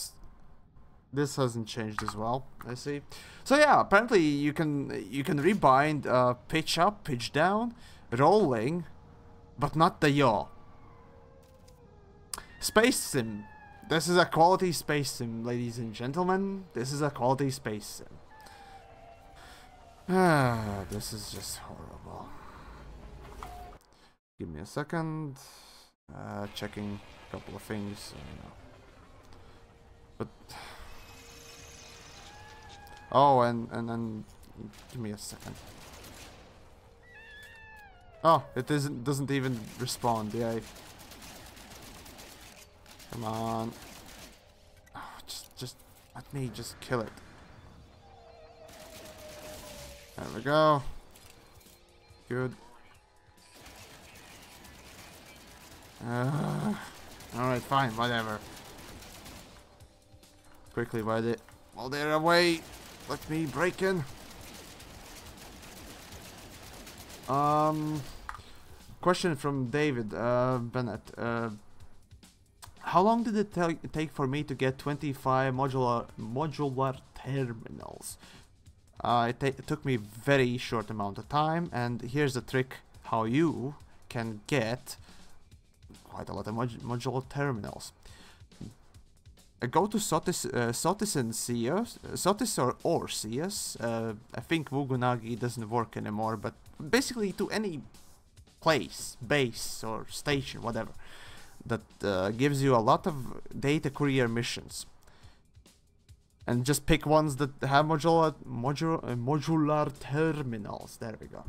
This hasn't changed as well, I see. So yeah, apparently you can rebind pitch up, pitch down, rolling, but not the yaw. Space sim. This is a quality space sim, ladies and gentlemen. This is a quality space sim. This is just horrible. Give me a second. Checking a couple of things. But oh, and then give me a second. Oh, it doesn't even respond. Yay! Come on. Oh, just let me just kill it. There we go. Good. Alright, fine, whatever. Quickly, while they're away, let me break in. Question from David Bennett. How long did it take for me to get 25 modular terminals? It took me very short amount of time, and here's the trick how you can get quite a lot of modular terminals. Go to Sotis and CS, Sotis or CS. I think Wugunagi doesn't work anymore, but basically to any place, base or station, whatever, that gives you a lot of data courier missions. And just pick ones that have modular terminals. There we go.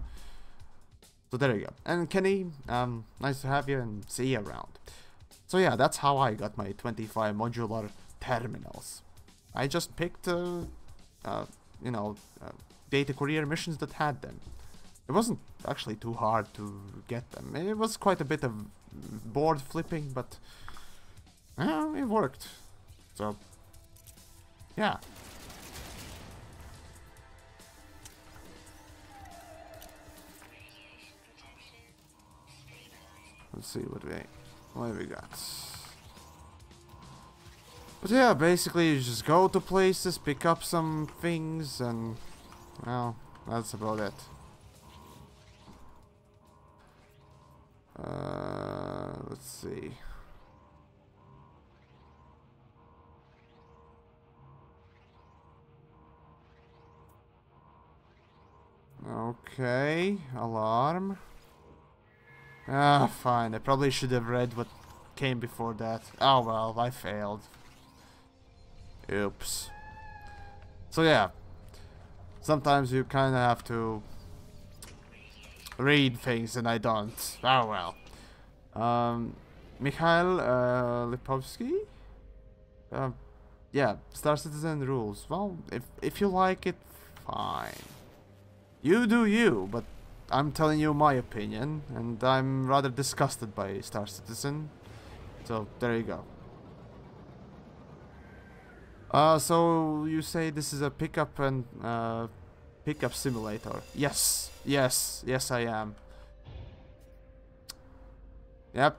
So there you go. And Kenny, nice to have you and see you around. So yeah, that's how I got my 25 modular terminals. I just picked, you know, data courier missions that had them. It wasn't actually too hard to get them. It was quite a bit of board flipping, but it worked. So yeah. Let's see what we got. But yeah, basically you just go to places, pick up some things, and well, that's about it. Let's see. Okay, alarm. Ah, fine. I probably should have read what came before that. Oh well, I failed. Oops. So yeah, sometimes you kind of have to read things and I don't. Oh well. Mikhail Lipovsky? Yeah, Star Citizen rules. Well, if you like it, fine. You do you, but I'm telling you my opinion, and I'm rather disgusted by Star Citizen. So, there you go. So you say this is a pickup and pickup simulator. Yes, yes, yes I am. Yep.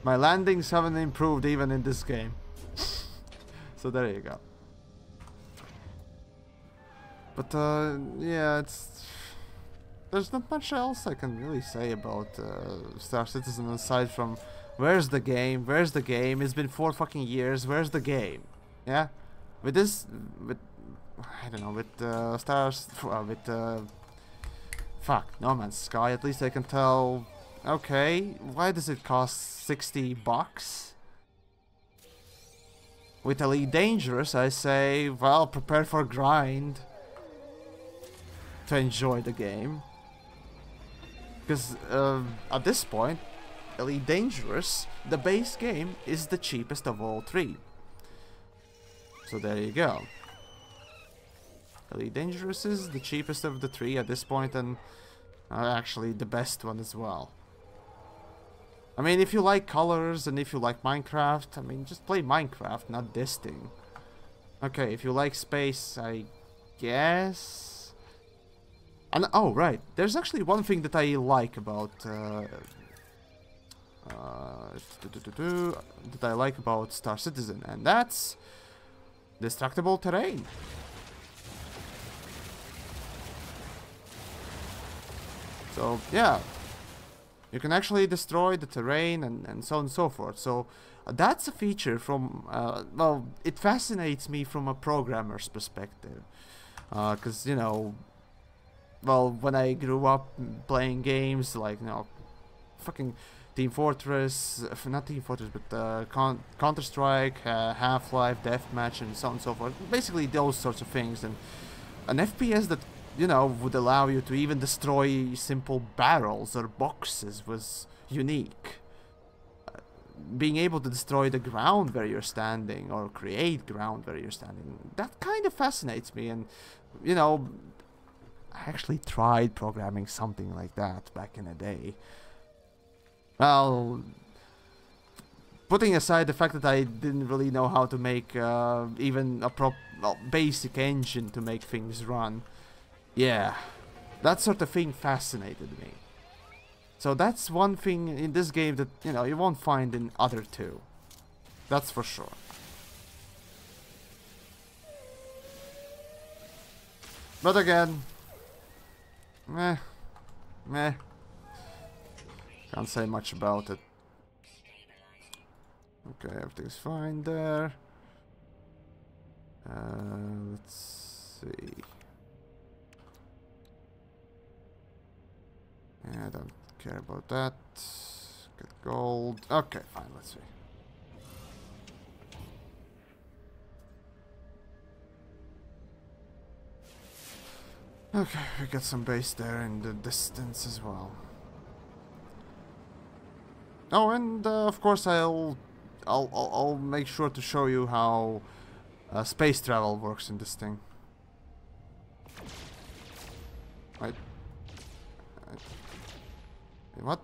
My landings haven't improved even in this game. So there you go. But yeah, there's not much else I can really say about Star Citizen aside from where's the game? Where's the game? It's been 4 fucking years. Where's the game? Yeah, with this, with I don't know, with Stars, with fuck, No Man's Sky. At least I can tell. Okay, why does it cost $60? With Elite Dangerous, I say, well, prepare for grind to enjoy the game. Because at this point, Elite Dangerous, the base game, is the cheapest of all 3. So there you go. Elite Dangerous is the cheapest of the 3 at this point, and actually the best one as well. I mean, if you like colors and if you like Minecraft, I mean, just play Minecraft, not this thing. Okay, if you like space, I guess. And oh, right, there's actually one thing that I like about Star Citizen, and that's destructible terrain. So yeah, you can actually destroy the terrain and so on and so forth. So that's a feature from well, it fascinates me from a programmer's perspective, because you know, well, when I grew up playing games like, you know, fucking Team Fortress, not Team Fortress, but Counter-Strike, Half-Life, Deathmatch, and so on and so forth. Basically those sorts of things, and an FPS that, you know, would allow you to even destroy simple barrels or boxes was unique. Being able to destroy the ground where you're standing, or create ground where you're standing, that kind of fascinates me, and, you know, I actually tried programming something like that back in the day. Well, putting aside the fact that I didn't really know how to make even a basic engine to make things run. Yeah, that sort of thing fascinated me. So that's one thing in this game that, you know, you won't find in other 2. That's for sure. But again, meh. Can't say much about it. Okay, everything's fine there. Let's see. Yeah, I don't care about that. Get gold. Okay, fine, let's see. Okay, we got some base there in the distance as well. Oh, and of course I'll make sure to show you how space travel works in this thing. Wait. What?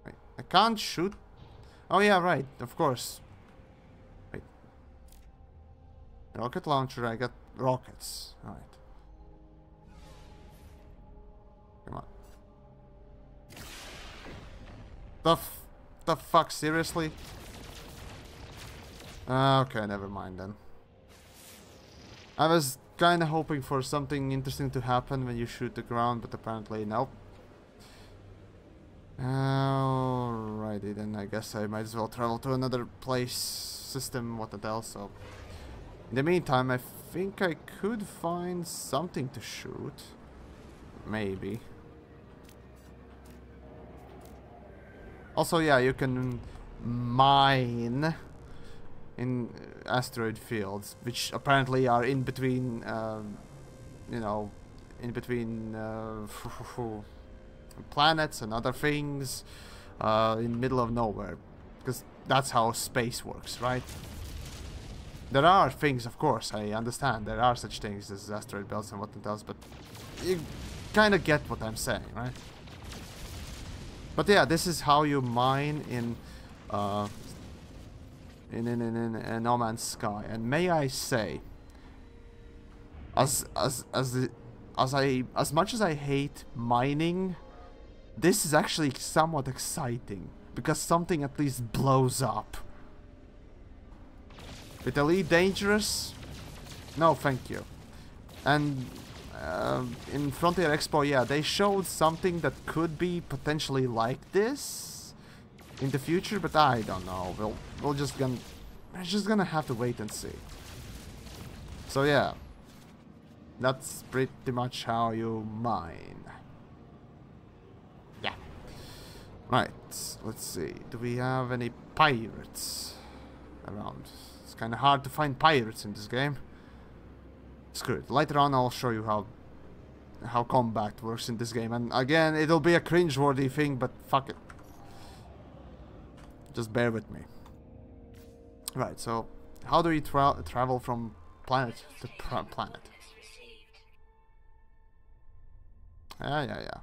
Wait, I can't shoot? Oh yeah, right, of course. Wait. Rocket launcher, I got rockets. Alright. Come on. The fuck, seriously? Okay, never mind then. I was kinda hoping for something interesting to happen when you shoot the ground, but apparently nope. Alrighty then, I guess I might as well travel to another place, system, what the hell, so... In the meantime, I think I could find something to shoot. Maybe. Also, yeah, you can mine in asteroid fields, which apparently are in between, you know, in between planets and other things, in the middle of nowhere, because that's how space works, right? There are things, of course, I understand, there are such things as asteroid belts and whatnot else, but you kind of get what I'm saying, right? But yeah, this is how you mine in No Man's Sky, and may I say, as much as I hate mining, this is actually somewhat exciting because something at least blows up. With Elite Dangerous, no, thank you. And in Frontier Expo, yeah, they showed something that could be potentially like this in the future, but I don't know. We're just gonna have to wait and see. So yeah, that's pretty much how you mine. Yeah. Right. Let's see. Do we have any pirates around? It's kind of hard to find pirates in this game. Screw it. Later on, I'll show you how combat works in this game, and again, it'll be a cringe-worthy thing, but fuck it. Just bear with me. Right, so how do we travel from planet to planet? Yeah.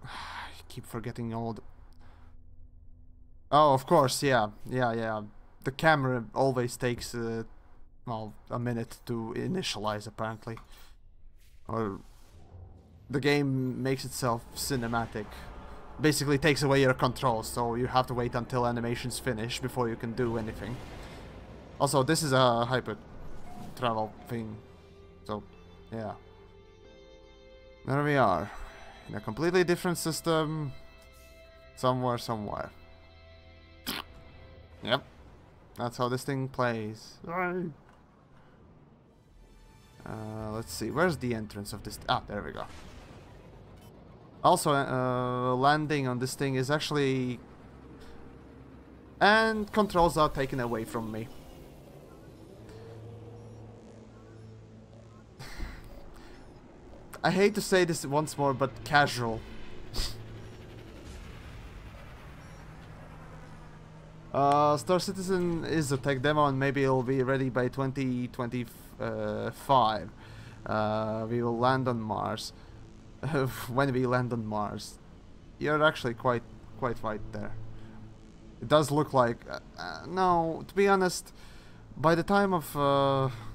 I keep forgetting all the... Oh, of course, yeah. The camera always takes, well, a minute to initialize, apparently. Or the game makes itself cinematic. Basically takes away your controls, so you have to wait until animations finish before you can do anything. Also, this is a hyper travel thing, so yeah. There we are, in a completely different system, somewhere. Yep, that's how this thing plays. Let's see, where's the entrance of this? Ah, there we go. Also, landing on this thing is actually... And controls are taken away from me. I hate to say this once more, but casual. Star Citizen is a tech demo and maybe it'll be ready by 2025. We will land on Mars. When we land on Mars. You're actually quite right there. It does look like... no, to be honest, by the time of...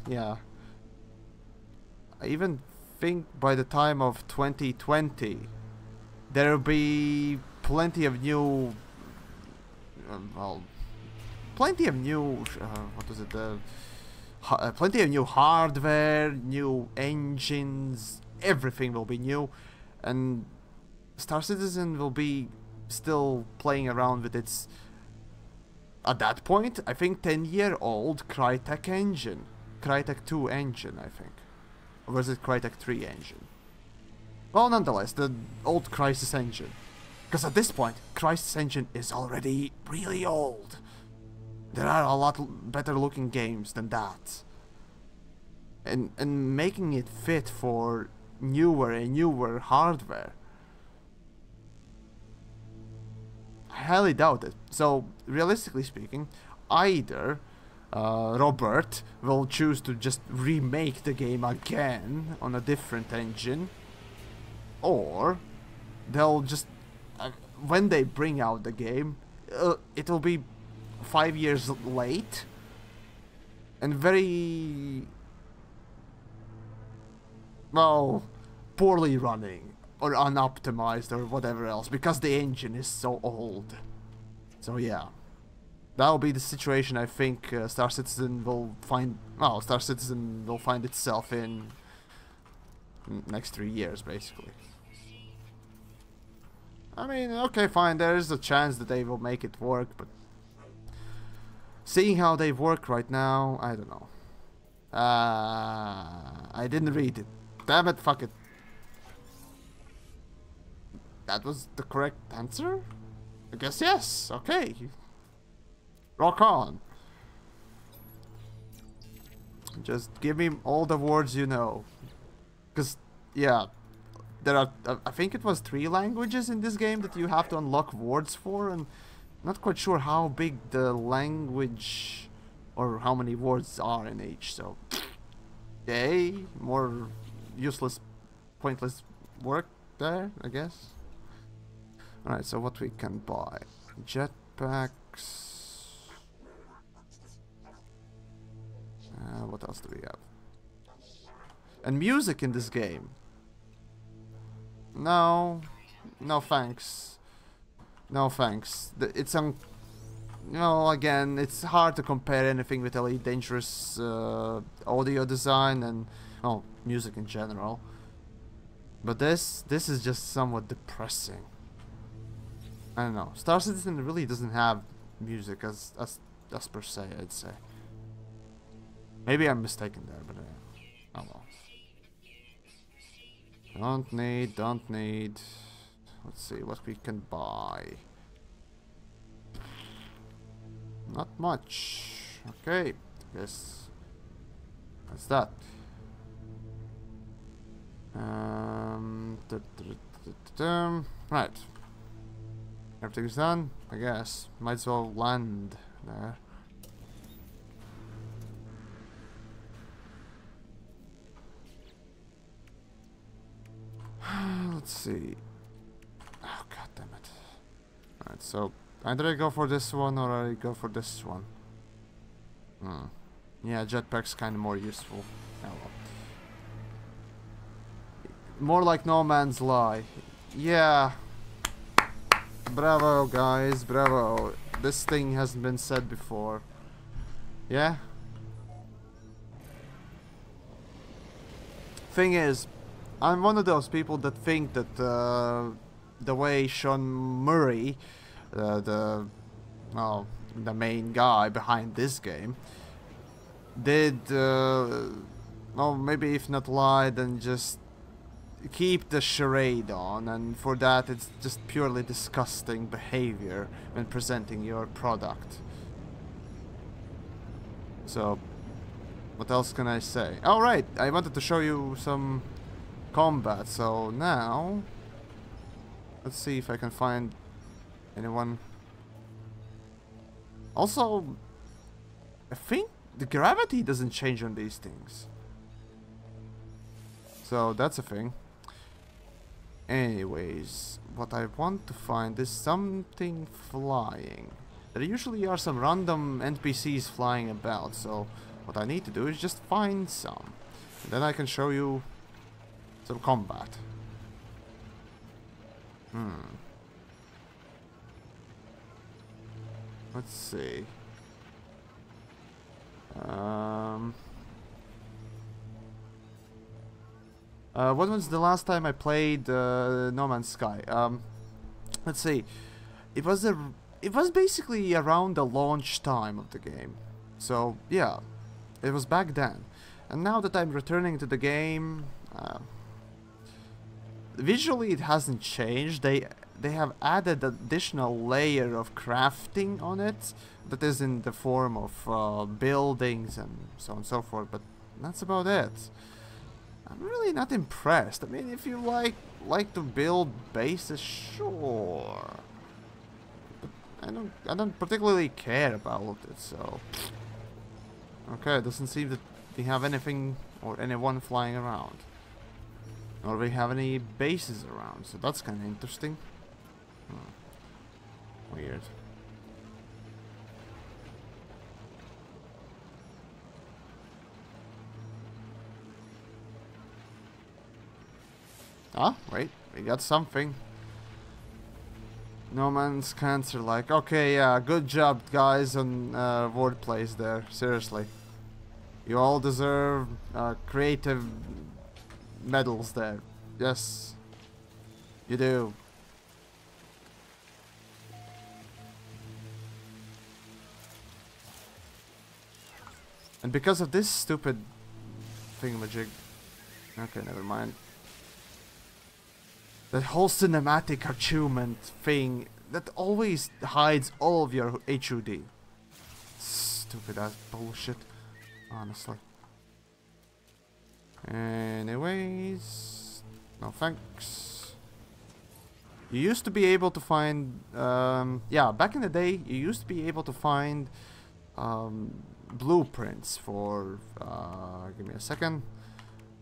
yeah. I even think by the time of 2020, there'll be plenty of new... well, plenty of new... what was it? Plenty of new hardware, new engines... Everything will be new, and Star Citizen will be still playing around with its, at that point, I think 10-year-old Crytek engine. Crytek 2 engine, I think. Or was it Crytek 3 engine? Well, nonetheless, the old Crysis engine. Because at this point, Crysis engine is already really old. There are a lot better looking games than that. And making it fit for newer and newer hardware, I highly doubt it. So realistically speaking, either Robert will choose to just remake the game again on a different engine, or they'll just when they bring out the game, it'll be 5 years late and very, well, poorly running or unoptimized or whatever else because the engine is so old. So yeah, that'll be the situation I think Star Citizen will find. Well, Star Citizen will find itself in next 3 years, basically. I mean, okay, fine. There is a chance that they will make it work, but seeing how they work right now, I don't know. I didn't read it. Damn it, fuck it. That was the correct answer? I guess yes, okay. Rock on. Just give me all the words you know. Because, yeah, there are, I think it was 3 languages in this game that you have to unlock words for, and not quite sure how big the language or how many words are in each, so... Yay, more useless, pointless work there, I guess. Alright, so what we can buy? Jetpacks... what else do we have? And music in this game. No. No thanks. No thanks. It's no, again, it's hard to compare anything with Elite Dangerous audio design and, well, music in general. But this is just somewhat depressing. I don't know. Star Citizen really doesn't have music as per se, I'd say. Maybe I'm mistaken there, but oh well. Don't need. Let's see what we can buy. Not much. Okay, guess that's that. Right. Everything's done, I guess. Might as well land there. Let's see. Oh, god damn it. Alright, so either I go for this one or I go for this one. Yeah, jetpack's kinda more useful. Oh well. More like No Man's Lie. Yeah. Bravo, guys, bravo. This thing hasn't been said before. Yeah? Thing is, I'm one of those people that think that the way Sean Murray, the main guy behind this game, did, well, maybe if not lie, then just keep the charade on, and for that it's just purely disgusting behavior when presenting your product. So, what else can I say? Oh right, I wanted to show you some combat, so now let's see if I can find anyone. Also, I think the gravity doesn't change on these things, so that's a thing. Anyways, what I want to find is something flying. There usually are some random NPCs flying about, so what I need to do is just find some, and then I can show you some combat. Let's see. When was the last time I played No Man's Sky? Let's see. It was basically around the launch time of the game. So yeah, it was back then. And now that I'm returning to the game, visually it hasn't changed. They have added additional layer of crafting on it that is in the form of buildings and so on and so forth, but that's about it. I'm really not impressed. I mean, if you like to build bases, sure, but I don't particularly care about it. So okay, it doesn't seem that we have anything or anyone flying around, or we have any bases around. So that's kind of interesting. Weird. Ah, wait, we got something. No Man's Cancer, like, okay, yeah, good job, guys, on word plays there, seriously. You all deserve creative medals there. Yes, you do. And because of this stupid thingamajig, okay, never mind. That whole cinematic achievement thing that always hides all of your HUD. stupid ass bullshit. Honestly. Anyways, no thanks. You used to be able to find, yeah, back in the day, you used to be able to find blueprints for, give me a second,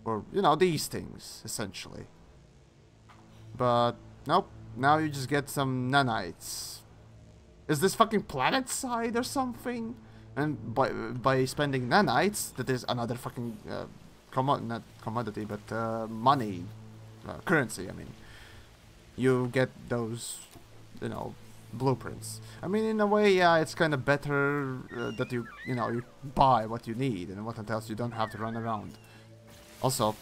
for, you know, these things, essentially. But, nope, now you just get some nanites. Is this fucking planet side or something? And by spending nanites, that is another fucking, not commodity, but money, currency, I mean. You get those, you know, blueprints. I mean, in a way, yeah, it's kind of better that you know, you buy what you need and what else you don't have to run around. Also,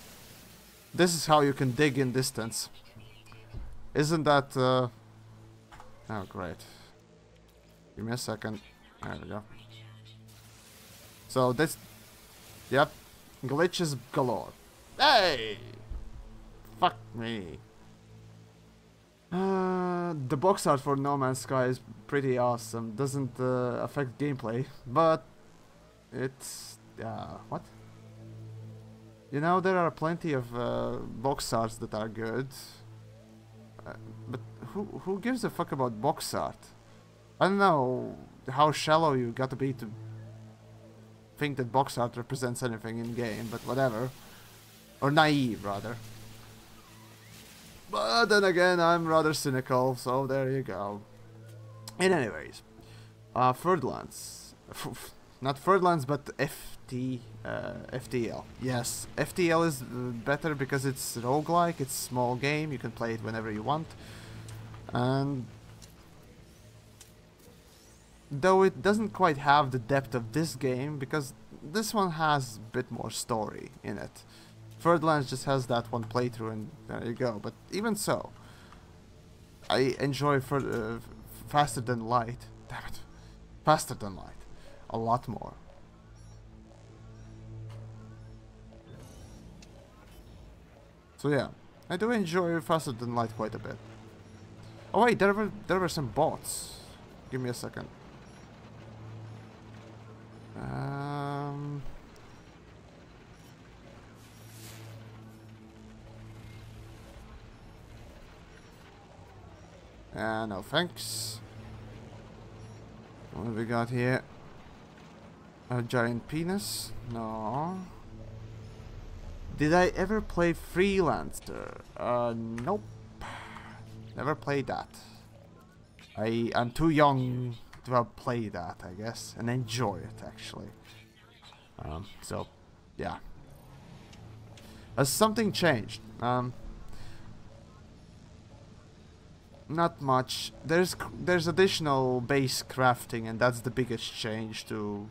this is how you can dig in distance. Isn't that, oh, great. Give me a second. There we go. So this, yep, glitches galore. Hey! Fuck me. The box art for No Man's Sky is pretty awesome. Doesn't affect gameplay, but it's what? You know, there are plenty of box arts that are good, but who gives a fuck about box art? I don't know how shallow you got to be to think that box art represents anything in game, but whatever, or naive rather. But then again, I'm rather cynical, so there you go. In anyways, Ferdlands. Not Ferdlands, but FTL. Yes, FTL is better because it's roguelike, it's a small game, you can play it whenever you want. And though it doesn't quite have the depth of this game, because this one has a bit more story in it. Ferdlands just has that one playthrough and there you go, but even so, I enjoy Faster Than Light, damn it, Faster Than Light, a lot more. So yeah, I do enjoy Faster Than Light quite a bit. Oh wait, there were some bots. Give me a second. No thanks. What have we got here? A giant penis? No. Did I ever play Freelancer? Nope. Never played that. I'm too young to have played that, I guess, and enjoy it actually. So, yeah. Has something changed? Not much. There's additional base crafting, and that's the biggest change to.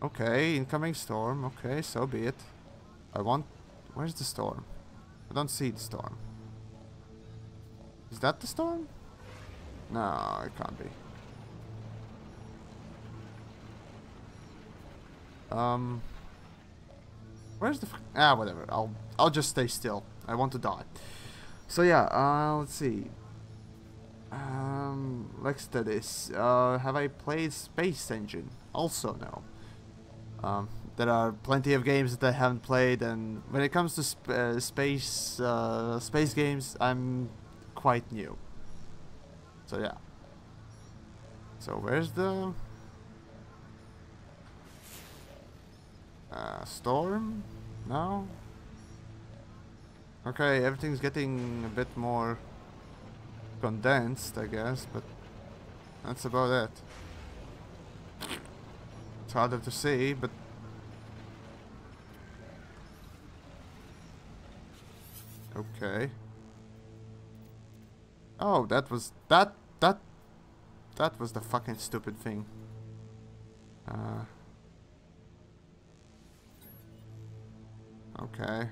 Okay, incoming storm. Okay, so be it. Where's the storm? I don't see the storm. Is that the storm? No, it can't be. Where's the whatever. I'll just stay still. I want to die. So yeah, let's see. Next to this, have I played Space Engine? Also no. There are plenty of games that I haven't played, and when it comes to space games, I'm quite new. So yeah. So where's the storm? No? Okay, everything's getting a bit more condensed, I guess, but that's about it. It's harder to see, but okay. Oh, that was the fucking stupid thing. Okay.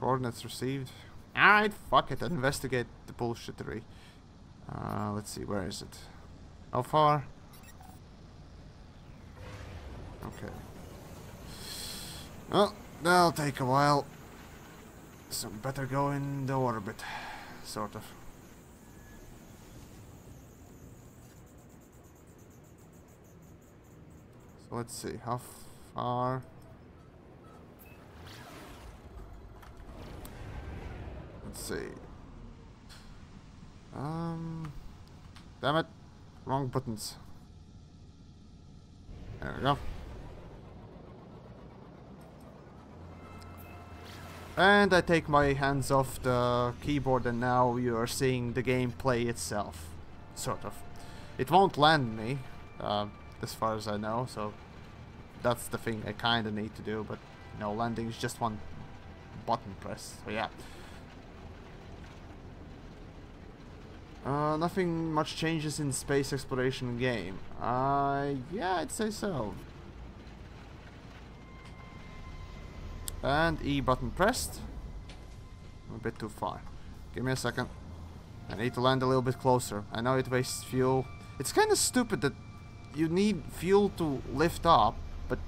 Coordinates received. Alright, fuck it, investigate the bullshittery. Let's see, where is it? How far? Okay. Well, that'll take a while. So better go in the orbit, sort of. So let's see, how far... Let's see. Damn it. Wrong buttons. There we go. And I take my hands off the keyboard and now you are seeing the gameplay itself. Sort of. It won't land me, as far as I know, so that's the thing I kinda need to do, but you know, landing is just one button press, so yeah. Nothing much changes in space exploration game. Yeah, I'd say so. And E button pressed. I'm a bit too far. Give me a second. I need to land a little bit closer. I know it wastes fuel. It's kind of stupid that you need fuel to lift up, but...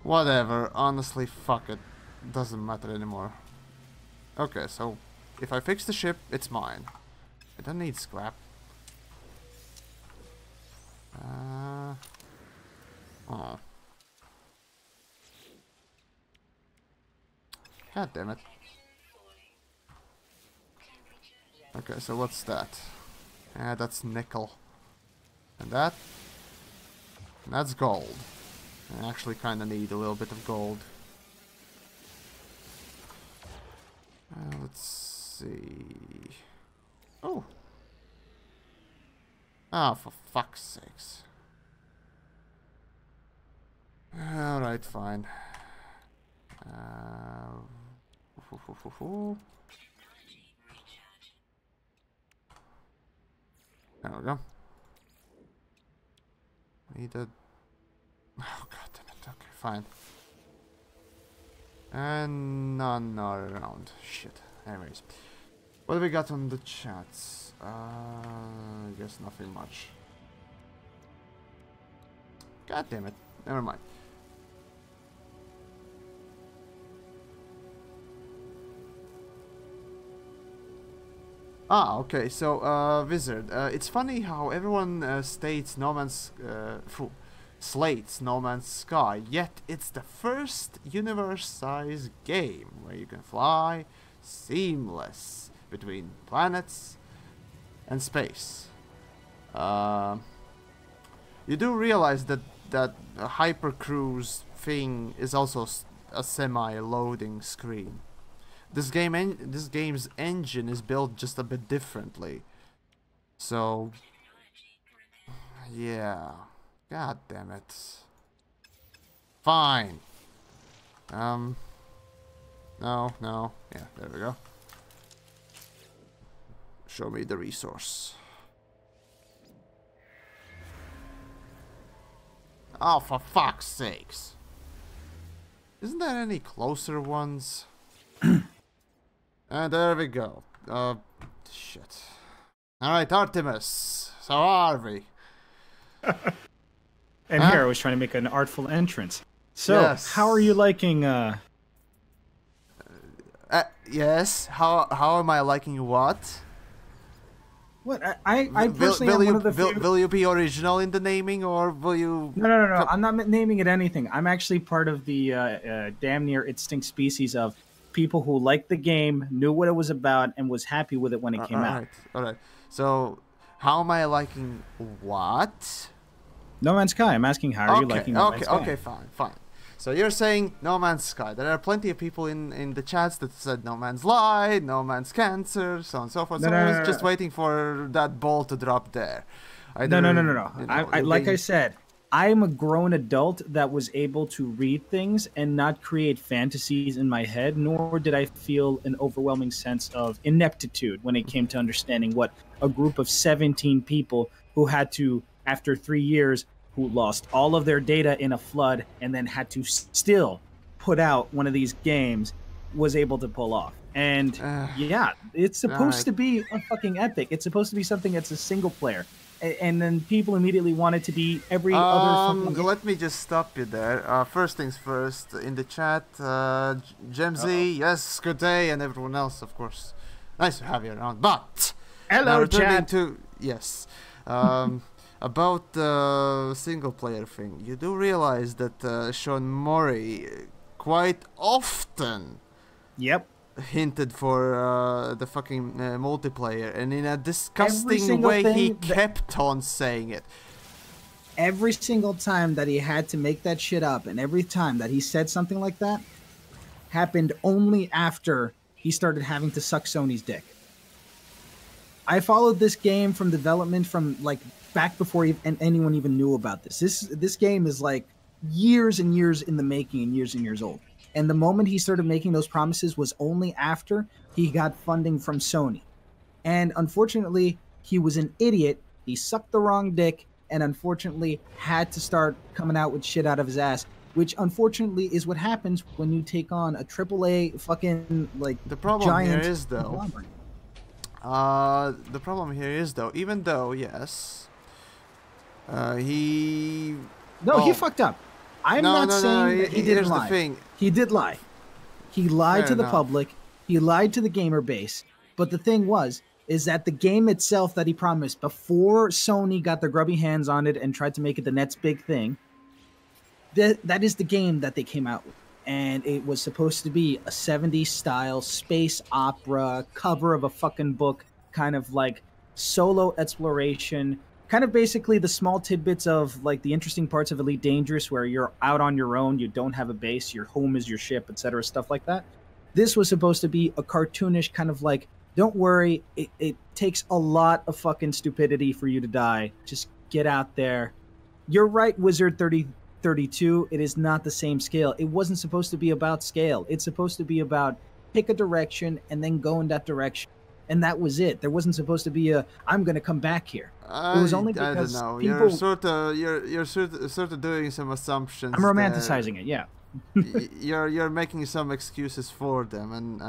whatever. Honestly, fuck it. Doesn't matter anymore. Okay, so... if I fix the ship, it's mine. I don't need scrap. Oh. God damn it. Okay, so what's that? That's nickel. And that? And that's gold. I actually kinda need a little bit of gold. Let's see. Oh. Ah, for fuck's sakes. Alright, fine. There we go. Need a... oh, god damn it. Okay, fine. And none are around. Shit. Anyways. What do we got on the chats? I guess nothing much. God damn it. Never mind. Ah, okay, so, Wizard, it's funny how everyone states slates No Man's Sky, yet it's the first universe-size game where you can fly seamless between planets and space. You do realize that a hypercruise thing is also a semi-loading screen. This game's engine is built just a bit differently. So, yeah. God damn it. Fine. No. Yeah, there we go. Show me the resource. Oh, for fuck's sakes. Isn't there any closer ones? And there we go. Shit. Alright, Artemis. So are we? And here I was trying to make an artful entrance. So, yes. How are you liking, yes? How am I liking what? What? I personally am one of the few... Will you be original in the naming, or will you... No. I'm not naming it anything. I'm actually part of the damn near extinct species of people who liked the game, knew what it was about, and was happy with it when it came out. Alright. So, how am I liking what? No Man's Sky. I'm asking how are you liking No Man's Sky? Okay, fine. So you're saying No Man's Sky. There are plenty of people in the chats that said No Man's Light, No Man's Cancer, so on and so forth. So I was just waiting for that ball to drop there. No. Like I said, I'm a grown adult that was able to read things and not create fantasies in my head, nor did I feel an overwhelming sense of ineptitude when it came to understanding what a group of 17 people who had to, after 3 years, who lost all of their data in a flood and then had to still put out one of these games, was able to pull off. And yeah, it's supposed to be a fucking epic. It's supposed to be something that's a single player. and then people immediately wanted to be every other fucking game. Let me just stop you there. First things first, in the chat, Gemzy, yes, good day, and everyone else, of course. Nice to have you around, but... Hello, chat. Yes. About the single-player thing, you do realize that Sean Murray quite often... Yep. hinted for the fucking multiplayer, and in a disgusting way he kept on saying it. Every single time that he had to make that shit up, and every time that he said something like that, happened only after he started having to suck Sony's dick. I followed this game from development from like back before anyone even knew about this. This game is like years and years in the making and years old. And the moment he started making those promises was only after he got funding from Sony. And unfortunately, he was an idiot. He sucked the wrong dick and unfortunately had to start coming out with shit out of his ass, which unfortunately is what happens when you take on a AAA fucking like the problem giant here is though. The problem here is though, even though yes, he fucked up. I'm not saying that he didn't lie. He did lie. He lied to the public. He lied to the gamer base. But the thing is that the game itself that he promised before Sony got their grubby hands on it and tried to make it the next big thing, that is the game that they came out with. And it was supposed to be a 70s style space opera cover of a fucking book, kind of like solo exploration, kind of basically the small tidbits of like the interesting parts of Elite Dangerous where you're out on your own, you don't have a base, your home is your ship, etc., stuff like that. This was supposed to be a cartoonish kind of like, don't worry, it takes a lot of fucking stupidity for you to die. Just get out there. You're right, Wizard 3032, it is not the same scale. It wasn't supposed to be about scale. It's supposed to be about pick a direction and then go in that direction. And that was it. There wasn't supposed to be a I'm going to come back here. It was only because I don't know. people... You're sort of doing some assumptions. I'm romanticizing it, yeah. you're making some excuses for them, and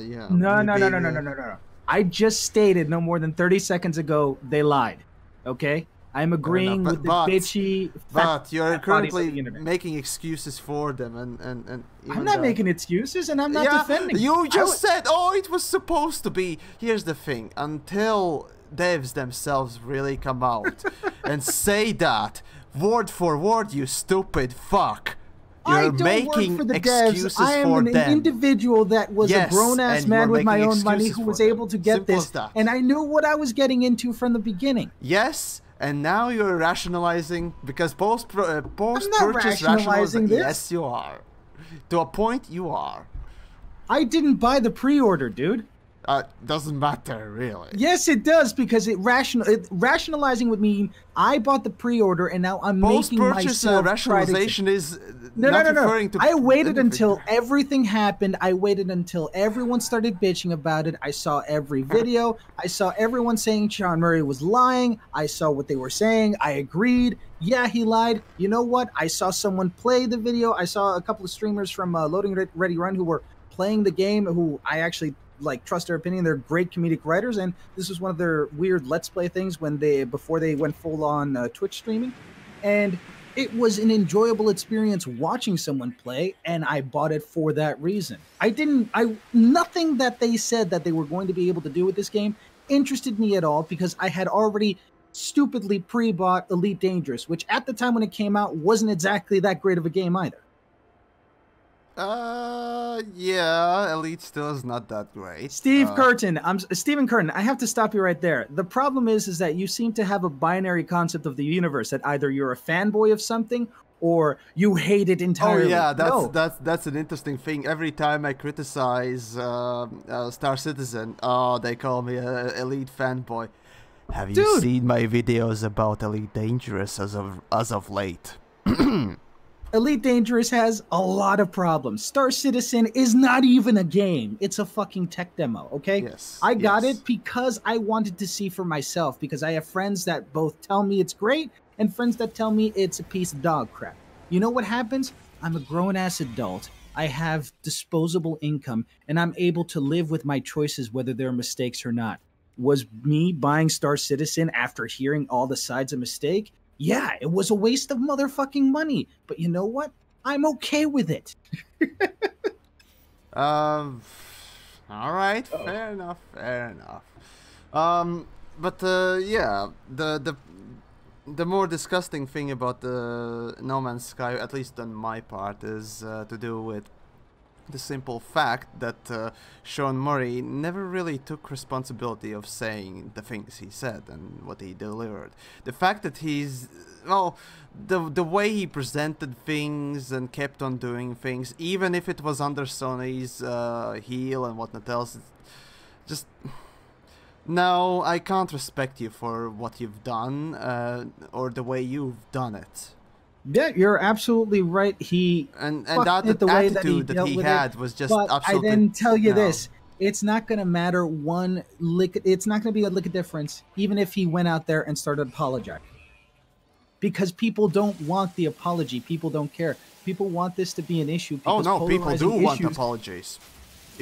yeah. No. I just stated no more than 30 seconds ago they lied. Okay? I'm agreeing with the bitchy... But you're currently making excuses for them, and I'm not making excuses, and I'm not defending. You just said, oh, it was supposed to be. Here's the thing. Until devs themselves really come out and say that, word for word, you stupid fuck. You're making for the excuses devs. I am for an them. individual that was a grown-ass man with my own money who was able to get this, and I knew what I was getting into from the beginning. Yes. And now you're rationalizing because post-purchase rationalizing this. Yes, you are. To a point, you are. I didn't buy the pre-order, dude. Doesn't matter, really. Yes, it does, because rationalizing would mean I bought the pre-order and now I'm making myself... Post-purchase rationalization is No. To I waited until everything happened. I waited until everyone started bitching about it. I saw every video. I saw everyone saying Sean Murray was lying. I saw what they were saying. I agreed. Yeah, he lied. You know what? I saw someone play the video. I saw a couple of streamers from Loading Ready Run who were playing the game, who I actually... trust their opinion. They're great comedic writers, and this was one of their weird Let's Play things before they went full on Twitch streaming, and it was an enjoyable experience watching someone play, and I bought it for that reason. Nothing that they said that they were going to be able to do with this game interested me at all, because I had already stupidly pre-bought Elite Dangerous, which at the time when it came out wasn't exactly that great of a game either. Yeah, Elite still is not that great. Stephen Curtin, I have to stop you right there. The problem is that you seem to have a binary concept of the universe, that either you're a fanboy of something or you hate it entirely. Oh yeah, that's an interesting thing. Every time I criticize Star Citizen, they call me a Elite fanboy. Have you seen my videos about Elite Dangerous as of late? Elite Dangerous has a lot of problems. Star Citizen is not even a game. It's a fucking tech demo, okay? Yes. I got it because I wanted to see for myself, because I have friends that both tell me it's great and friends that tell me it's a piece of dog crap. You know what happens? I'm a grown-ass adult. I have disposable income, and I'm able to live with my choices whether they're mistakes or not. Was me buying Star Citizen after hearing all the sides a mistake? Yeah, it was a waste of motherfucking money. But you know what? I'm okay with it. All right, fair enough, fair enough. But yeah, the more disgusting thing about the No Man's Sky, at least on my part, is to do with the simple fact that Sean Murray never really took responsibility of saying the things he said and what he delivered. The fact that he's, well, the way he presented things and kept on doing things, even if it was under Sony's heel and whatnot else, just... No, I can't respect you for what you've done, or the way you've done it. Yeah, you're absolutely right. And that the way attitude that he had was just absolutely... I then tell you this, it's not going to matter one lick. It's not going to be a lick of difference, even if he went out there and started apologizing. Because people don't want the apology. People don't care. People want this to be an issue. Oh no, people do want apologies.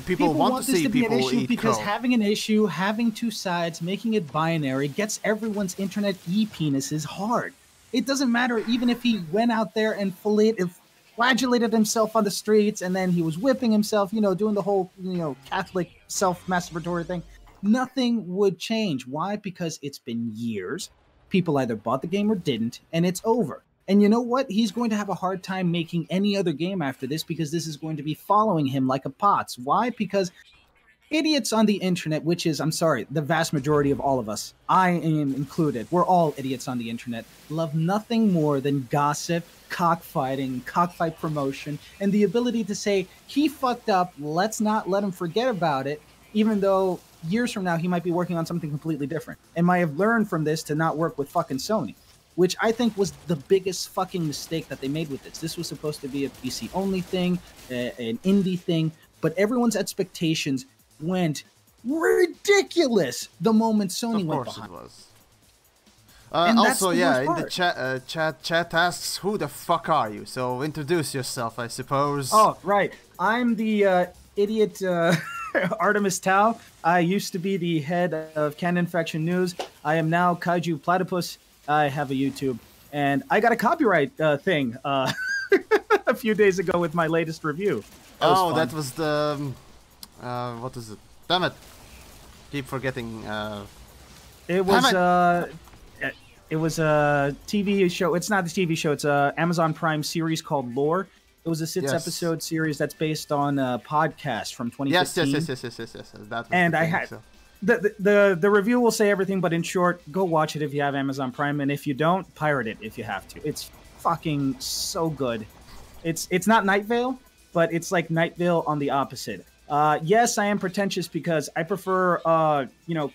People want to see this to be an people issue eat because crow. having an issue, having two sides, making it binary gets everyone's internet e-penises hard. It doesn't matter even if he went out there and flagellated himself on the streets and then he was whipping himself, you know, doing the whole, you know, Catholic self-masturbatory thing. Nothing would change. Why? Because it's been years. People either bought the game or didn't, and it's over. And you know what? He's going to have a hard time making any other game after this because this is going to be following him like a POTS. Why? Because idiots on the internet, which is, I'm sorry, the vast majority of all of us, I am included, we're all idiots on the internet, love nothing more than gossip, cockfighting, cockfight promotion, and the ability to say, he fucked up, let's not let him forget about it, even though years from now he might be working on something completely different, and might have learned from this to not work with fucking Sony, which I think was the biggest fucking mistake that they made with this. This was supposed to be a PC-only thing, an indie thing, but everyone's expectations went ridiculous the moment Sony went behind. Of course it was. Also, yeah, in the chat asks, who the fuck are you? So introduce yourself, I suppose. Oh, right. I'm the idiot Artemis Tau. I used to be the head of Canon Infection News. I am now Kaiju Platypus. I have a YouTube. And I got a copyright thing a few days ago with my latest review. That was the... what is it? Damn it! Keep forgetting. It was a TV show. It's not a TV show. It's a Amazon Prime series called Lore. It was a 6-episode series that's based on a podcast from 2015. Yes. That was and I had the review will say everything, but in short, go watch it if you have Amazon Prime, and if you don't, pirate it if you have to. It's fucking so good. It's not Night Vale, but it's like Night Vale on the opposite. Yes, I am pretentious because I prefer,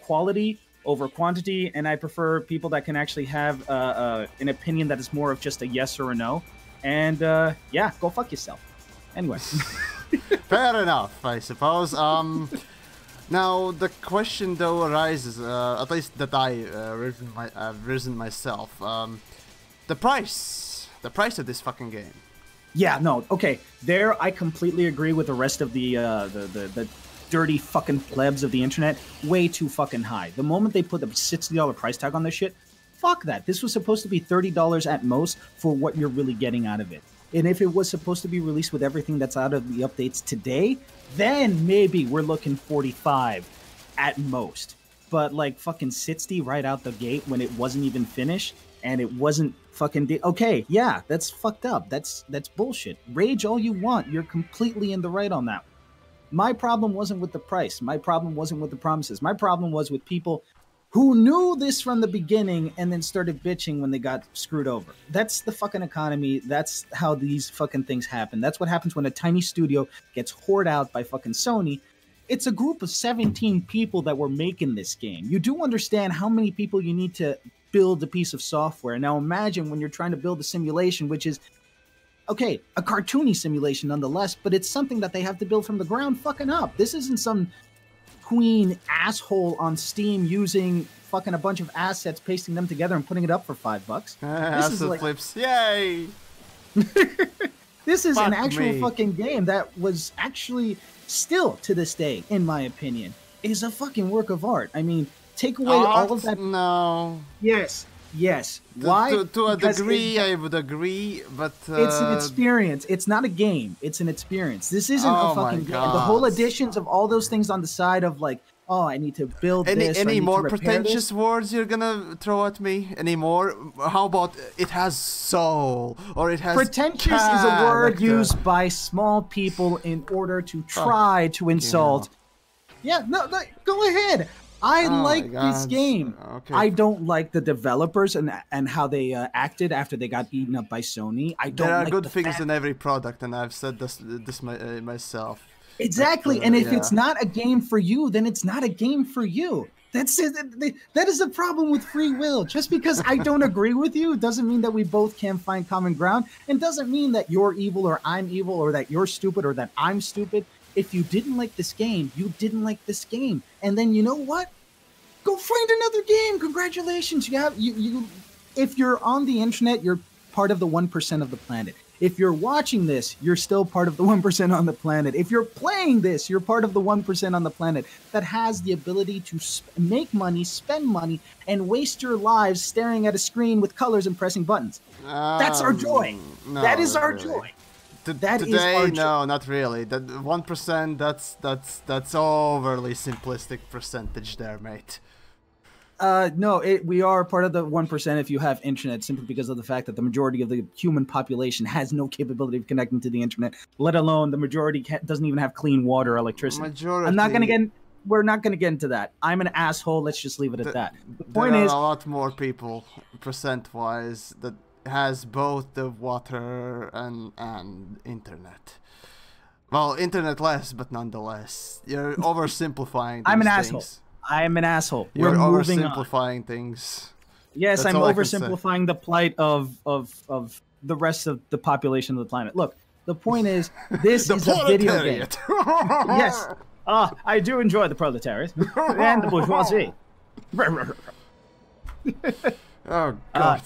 quality over quantity, and I prefer people that can actually have an opinion that is more of just a yes or a no. And yeah, go fuck yourself. Anyway. Fair enough, I suppose. Now the question though arises, at least that I've risen myself. The price of this fucking game. Yeah, no, okay. There, I completely agree with the rest of the dirty fucking plebs of the internet. Way too fucking high. The moment they put the $60 price tag on this shit, fuck that. This was supposed to be $30 at most for what you're really getting out of it. And if it was supposed to be released with everything that's out of the updates today, then maybe we're looking 45 at most. But like fucking 60 right out the gate when it wasn't even finished and it wasn't fucking okay, yeah, that's fucked up. That's bullshit. Rage all you want. You're completely in the right on that. My problem wasn't with the price. My problem wasn't with the promises. My problem was with people who knew this from the beginning and then started bitching when they got screwed over. That's the fucking economy. That's how these fucking things happen. That's what happens when a tiny studio gets whored out by fucking Sony. It's a group of 17 people that were making this game. You do understand how many people you need to build a piece of software. Now imagine when you're trying to build a simulation, which is, okay, a cartoony simulation nonetheless, but it's something that they have to build from the ground fucking up. This isn't some queen asshole on Steam using fucking a bunch of assets, pasting them together and putting it up for $5. This is like flips, yay! This is an actual fucking game that was actually still to this day, in my opinion, is a fucking work of art. I mean, take away all of that. No. Yes. Why? To a degree, I would agree, but it's an experience. It's not a game. It's an experience. This isn't a fucking game. The whole additions of all those things on the side of like, oh, I need to build this. Any more pretentious words you're gonna throw at me? Any more? How about it has soul, or it has pretentious is a word used by small people in order to try to insult. Yeah, no, go ahead. I like this game. Okay. I don't like the developers and how they acted after they got eaten up by Sony. I don't. There are good things in every product, and I've said this myself. Exactly, and if it's not a game for you, then it's not a game for you. That's it. That is the problem with free will. Just because I don't agree with you doesn't mean that we both can't find common ground, and doesn't mean that you're evil or I'm evil or that you're stupid or that I'm stupid. If you didn't like this game, you didn't like this game. And then you know what? Go find another game. Congratulations. You if you're on the internet, you're part of the 1% of the planet. If you're watching this, you're still part of the 1% on the planet. If you're playing this, you're part of the 1% on the planet that has the ability to make money, spend money, and waste your lives staring at a screen with colors and pressing buttons. That's our joy. No, that is our joy. Today, no, not really. That 1%, that's overly simplistic percentage there, mate. No, we are part of the 1% if you have internet, simply because of the fact that the majority of the human population has no capability of connecting to the internet, let alone the majority doesn't even have clean water or electricity. I'm not gonna get. We're not gonna get into that. I'm an asshole. Let's just leave it at that. The point is, there are a lot more people, percent-wise, that has both the water and internet. Well, internet less, but nonetheless, you're oversimplifying. I'm an things. Asshole. I'm an asshole. You're oversimplifying things. Yes, that's I'm oversimplifying the plight of the rest of the population of the planet. Look, the point is, this is a video game. Yes. I do enjoy the proletariat and the bourgeoisie. Oh, God.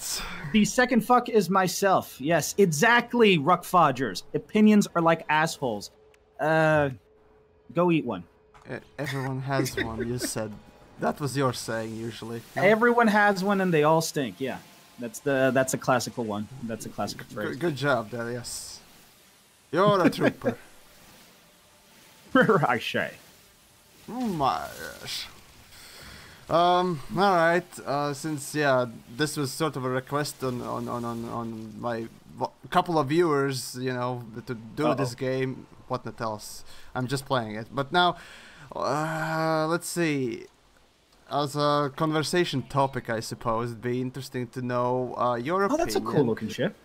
The second fuck is myself. Yes, exactly, Ruckfodgers. Opinions are like assholes. Go eat one. Everyone has one, you said. That was your saying, usually. No? Everyone has one and they all stink, yeah. That's a classical one. That's a classical phrase. Good job there, yes. You're a trooper. I say. My gosh. Alright, since, this was sort of a request on my couple of viewers, you know, to do this game, what not else. I'm just playing it. But now, let's see. As a conversation topic, I suppose, it'd be interesting to know your opinion. Oh, that's a cool looking ship.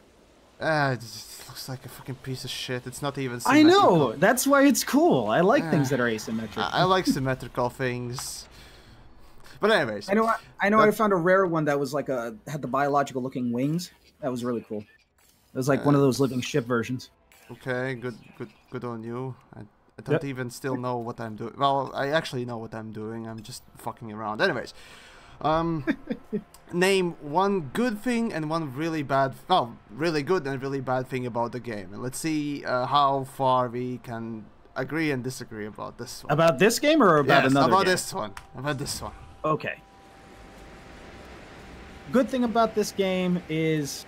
It just looks like a fucking piece of shit. It's not even symmetrical. I know! That's why it's cool. I like things that are asymmetrical. I like symmetrical things. But anyways. I know I found a rare one that was like had the biological looking wings. That was really cool. It was like one of those living ship versions. Okay, good on you. I don't even still know what I'm doing. Well, I actually know what I'm doing. I'm just fucking around. Anyways, name one good thing and one really bad. Well, really good and really bad thing about the game, and let's see how far we can agree and disagree about this one. About this game or about another about game? this one. About this one. Okay. Good thing about this game is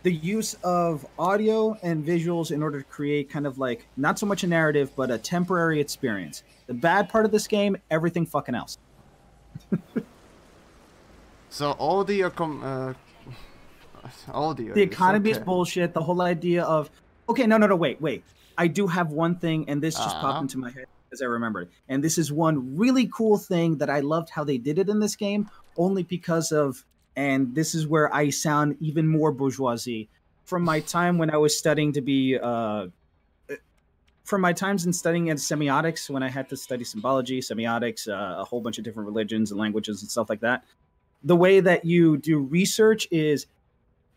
the use of audio and visuals in order to create kind of like, not so much a narrative, but a temporary experience. The bad part of this game, everything fucking else. So audio, the economy is bullshit. The whole idea of, okay, no, wait. I do have one thing, and this just popped into my head as I remembered. And this is one really cool thing that I loved how they did it in this game, only because of, and this is where I sound even more bourgeoisie. From my time when I was studying to be, from my times in studying in semiotics, when I had to study symbology, semiotics, a whole bunch of different religions and languages and stuff like that, the way that you do research is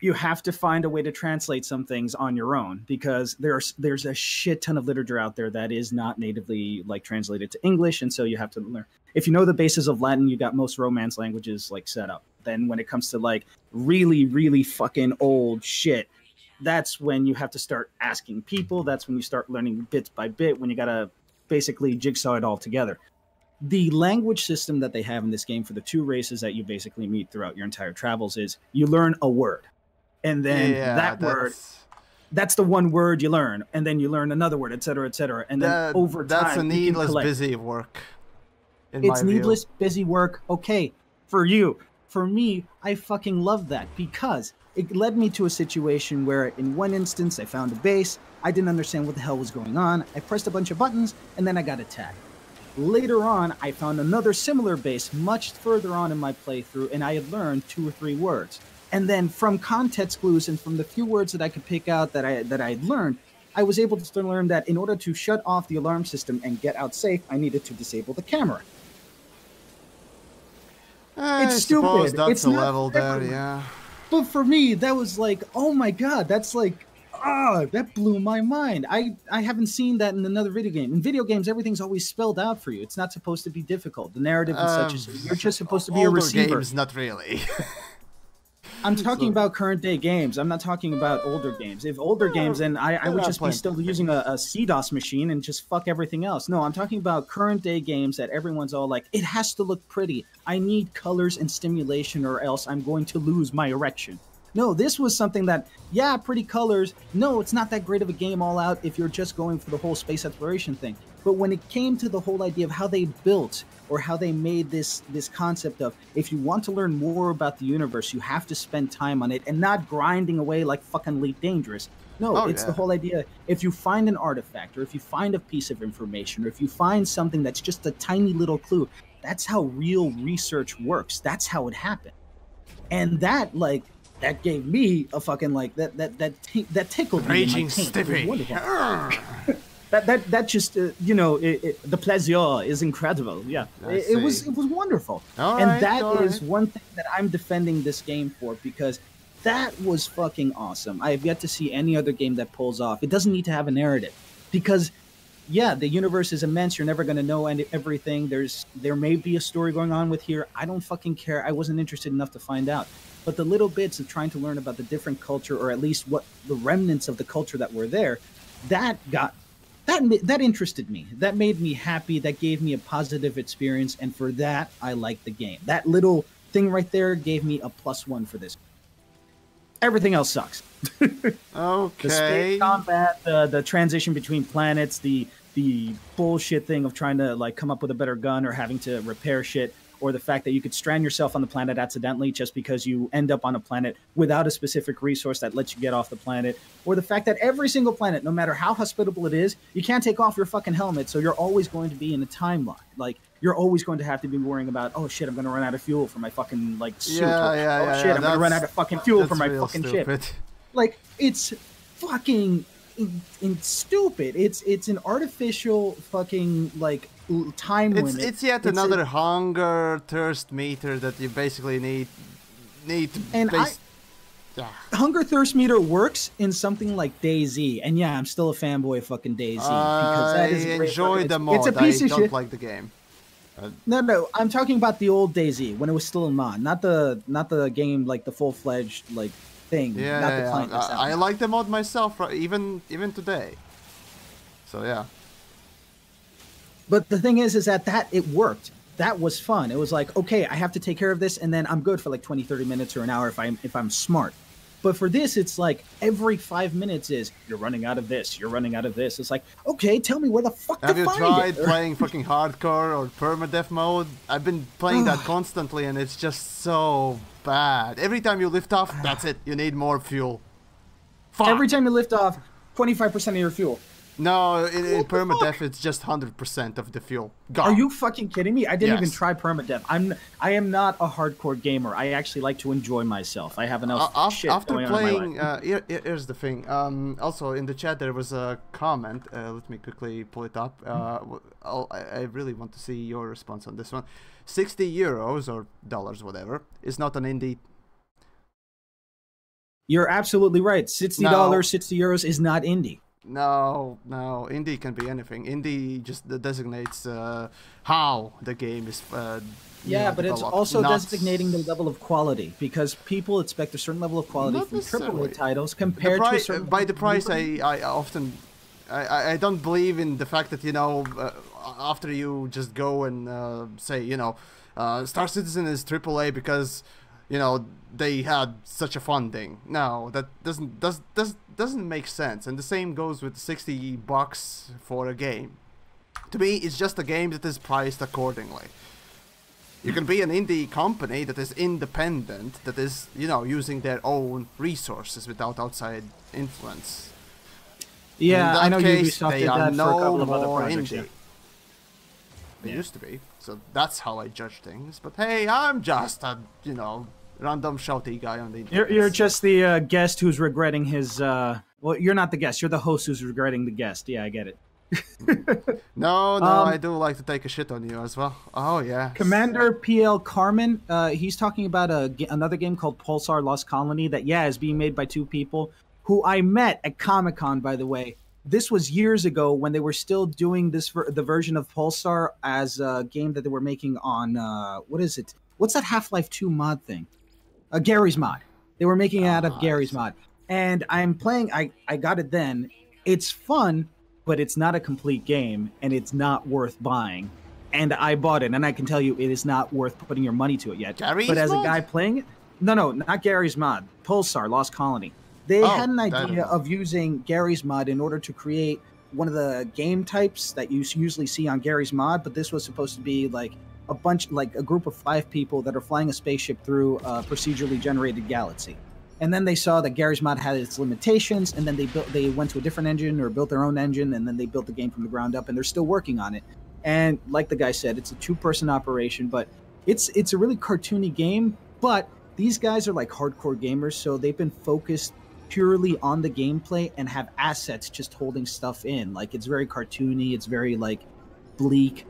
you have to find a way to translate some things on your own, because there's a shit ton of literature out there that is not natively like translated to English, and so you have to learn. If you know the basis of Latin, you got most Romance languages like set up. Then when it comes to like really, really fucking old shit, that's when you have to start asking people. That's when you start learning bits by bit, when you gotta basically jigsaw it all together. the language system that they have in this game for the 2 races that you basically meet throughout your entire travels is you learn a word, and then that word, that's the one word you learn, and then you learn another word, etc., etc., and then over time that's a needless busy work. It's needless busy work. Okay, for you. For me, I fucking love that because it led me to a situation where in one instance I found a base, I didn't understand what the hell was going on, I pressed a bunch of buttons, and then I got attacked. Later on, I found another similar base much further on in my playthrough, and I had learned 2 or 3 words. And then from context clues and from the few words that I could pick out that I had learned, I was able to learn that in order to shut off the alarm system and get out safe, I needed to disable the camera. It's stupid. That's a level there, yeah. But for me, that was like, oh my god, that's like, that blew my mind. I haven't seen that in another video game. In video games, everything's always spelled out for you. It's not supposed to be difficult. The narrative and such is you're just supposed to be a receiver. Games, not really. I'm talking about current day games. I'm not talking about older games. If older games, then I would just be still using a CDOS machine and just fuck everything else. No, I'm talking about current day games that everyone's all like, it has to look pretty. I need colors and stimulation or else I'm going to lose my erection. No, this was something that, yeah, pretty colors. No, it's not that great of a game all out if you're just going for the whole space exploration thing. But when it came to the whole idea of how they built or how they made this concept of if you want to learn more about the universe, you have to spend time on it and not grinding away like fucking Elite Dangerous. No, it's the whole idea. If you find an artifact or if you find a piece of information or if you find something that's just a tiny little clue, that's how real research works. That's how it happened. And that, like, that gave me a fucking, like, that tickled me. Raging stiffy. That just the pleasure is incredible. Yeah, it was wonderful. And that is one thing that I'm defending this game for, because that was fucking awesome. I have yet to see any other game that pulls off. It doesn't need to have a narrative, because yeah, the universe is immense. You're never going to know everything. There may be a story going on with here. I don't fucking care. I wasn't interested enough to find out. But the little bits of trying to learn about the different culture, or at least what the remnants of the culture that were there, that interested me. That made me happy. That gave me a positive experience. And for that, I liked the game. That little thing right there gave me a +1 for this. Everything else sucks. Okay. The space combat, the transition between planets, the bullshit thing of trying to like come up with a better gun or having to repair shit, or the fact that you could strand yourself on the planet accidentally just because you end up on a planet without a specific resource that lets you get off the planet, or the fact that every single planet, no matter how hospitable it is, you can't take off your fucking helmet, so you're always going to be in a timeline. Like, you're always going to have to be worrying about, oh shit, I'm going to run out of fuel for my fucking, like, suit. I'm going to run out of fucking fuel for my fucking ship. Like, it's fucking stupid. It's an artificial fucking, like, time limit. It's yet another hunger thirst meter that you basically need to. And hunger thirst meter works in something like DayZ, and yeah, I'm still a fanboy of fucking DayZ because that is great. Enjoy the mod. It's a piece of shit. I don't like the game. No, I'm talking about the old DayZ when it was still in mod, not the game like the full-fledged like thing. Yeah, I like the mod myself, even today. So yeah. But the thing is that it worked. That was fun. It was like, okay, I have to take care of this, and then I'm good for like 20, 30 minutes or an hour if I'm smart. But for this, it's like every 5 minutes is, you're running out of this, you're running out of this. It's like, okay, tell me where the fuck to find it. Have you tried playing fucking hardcore or permadeath mode? I've been playing that constantly, and it's just so bad. Every time you lift off, that's it. You need more fuel. Fuck. Every time you lift off, 25% of your fuel. No, in permadeath, it's just 100% of the fuel. Are you fucking kidding me? I didn't even try permadeath. I am not a hardcore gamer. I actually like to enjoy myself. I have enough shit going on in my life. Here's the thing. Also, in the chat, there was a comment. Let me quickly pull it up. I really want to see your response on this one. 60 euros or dollars, whatever, is not an indie. You're absolutely right. $60, 60 euros is not indie. No, indie can be anything. Indie just designates how the game is yeah, but it's also designating the level of quality, because people expect a certain level of quality from AAA titles compared to a certain... By the price, I often... I don't believe in the fact that, after you just go and say, you know, Star Citizen is AAA because, you know, they had such a funding. No, that doesn't make sense. And the same goes with $60 for a game. To me, it's just a game that is priced accordingly. You can be an indie company that is independent, that is, you know, using their own resources without outside influence. Yeah, I know case, Ubisoft they did are that for a couple of other more projects. indie. They used to be, so that's how I judge things. But hey, I'm just a, you know, random shouty guy on the internet. You're just the guest who's regretting his. Well, you're not the guest. You're the host who's regretting the guest. Yeah, I get it. No, I do like to take a shit on you as well. Oh yeah. Commander PL Carmen, he's talking about another game called Pulsar Lost Colony that is being made by two people who I met at Comic-Con, by the way. This was years ago when they were still doing this the version of Pulsar as a game that they were making on what is it? What's that Half-Life 2 mod thing? Gary's mod. They were making it out of Gary's mod. And I'm playing I got it then. It's fun, but it's not a complete game, and it's not worth buying. And I bought it, and I can tell you it is not worth putting your money to it yet. Gary's but as mod? a guy playing it, no, not Gary's mod. Pulsar, Lost Colony. They had an idea of using Gary's mod in order to create one of the game types that you usually see on Gary's mod, but this was supposed to be like a group of 5 people that are flying a spaceship through a procedurally generated galaxy. And then they saw that Gary's mod had its limitations, and then they went to a different engine or built their own engine, and then they built the game from the ground up, and they're still working on it. And like the guy said, it's a 2-person operation, but it's a really cartoony game. But these guys are like hardcore gamers, so they've been focused purely on the gameplay and have assets just holding stuff in. Like, it's very cartoony, it's very like bleak.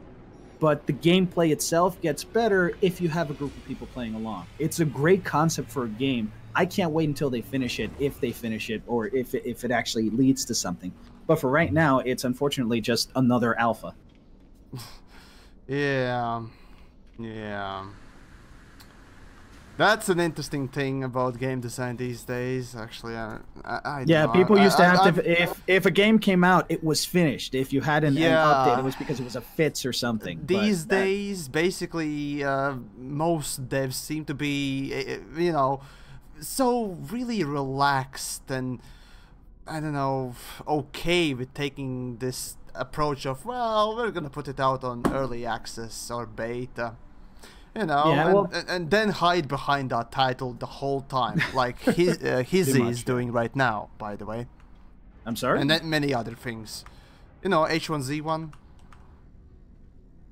But the gameplay itself gets better if you have a group of people playing along. It's a great concept for a game. I can't wait until they finish it, if they finish it, or if it actually leads to something. But for right now, it's unfortunately just another alpha. Yeah. That's an interesting thing about game design these days. Actually, people used to have to. If a game came out, it was finished. If you had an update, it was because it was a fix or something. These days, basically, most devs seem to be, you know, so really relaxed and, I don't know, okay with taking this approach of, well, we're gonna put it out on early access or beta. You know, and then hide behind that title the whole time, like Hizzy is doing right now, by the way. I'm sorry? And then many other things. You know, H1Z1.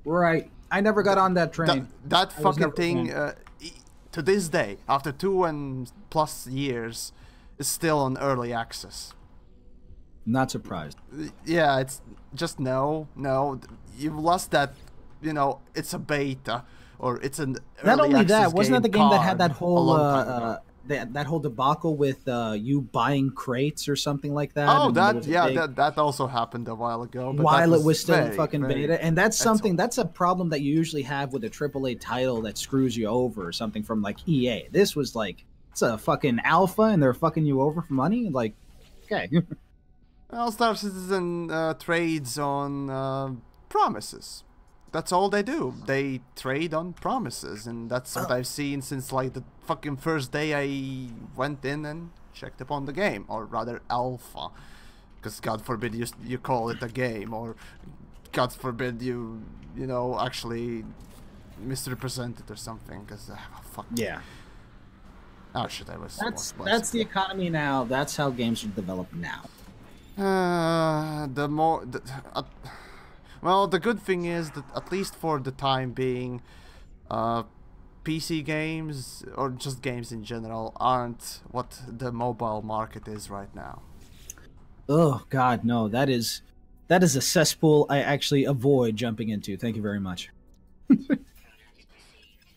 Right. I never got on that train. That fucking thing, to this day, after 2+ years, is still on early access. Not surprised. Yeah, it's just no. You've lost that, you know, it's a beta. Or it's an not only that, wasn't that the game that had that whole that whole debacle with you buying crates or something like that? Oh, that also happened a while ago. But while it was still in fucking beta, and that's a problem that you usually have with a AAA title that screws you over or something from like EA. This was like, it's a fucking alpha and they're fucking you over for money. Like, okay. Well, Star Citizen trades on promises. That's all they do. They trade on promises, and that's what I've seen since like the fucking first day I went in and checked upon the game, or rather alpha, because God forbid you call it a game, or God forbid you know, actually misrepresent it or something, because fuck. Yeah. Oh shit, I was. That's the economy now. That's how games are developed now. Well, the good thing is that, at least for the time being, PC games, or just games in general, aren't what the mobile market is right now. Oh, God, no. That is a cesspool I actually avoid jumping into. Thank you very much.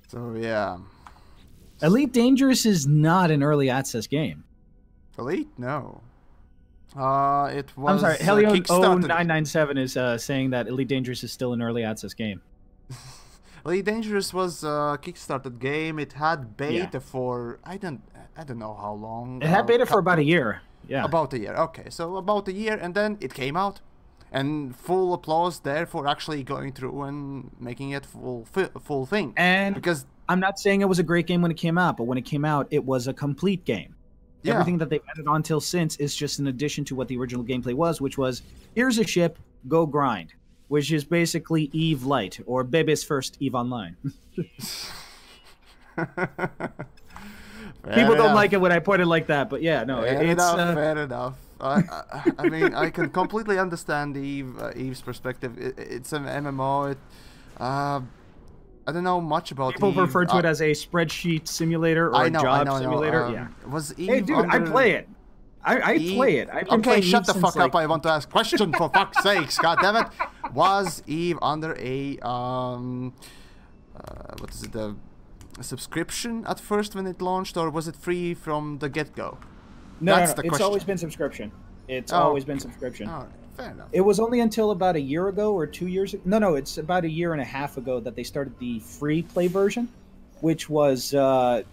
So, yeah. Elite Dangerous is not an early access game. Elite? No. It was. I'm sorry, Helion0997 is saying that Elite Dangerous is still an early access game. Elite Dangerous was a Kickstarted game. It had beta for I don't know how long. It had beta for about a year. Yeah. About a year. Okay, so about a year, and then it came out, And full applause there for actually going through and making it full thing. And because I'm not saying it was a great game when it came out, but when it came out, it was a complete game. Yeah. Everything that they've added on till since is just an addition to what the original gameplay was, which was, here's a ship, go grind, which is basically EVE Light, or Bebe's first EVE Online. People don't like it when I put it like that, but yeah, no, fair enough. I mean, I can completely understand Eve's perspective. It's an MMO. I don't know much about People refer to it as a spreadsheet simulator or a job simulator. Yeah. Was Eve hey, dude, I play it. I play it. Okay, shut the fuck up. I want to ask a question for fuck's sakes. God damn it. Was Eve under a what is it, a subscription at first when it launched, or was it free from the get-go? No, it's always been subscription. It's always been subscription. All right, fair enough. It was only until about a year ago or 2 years ago. No, it's about a year and a half ago that they started the free play version, which was the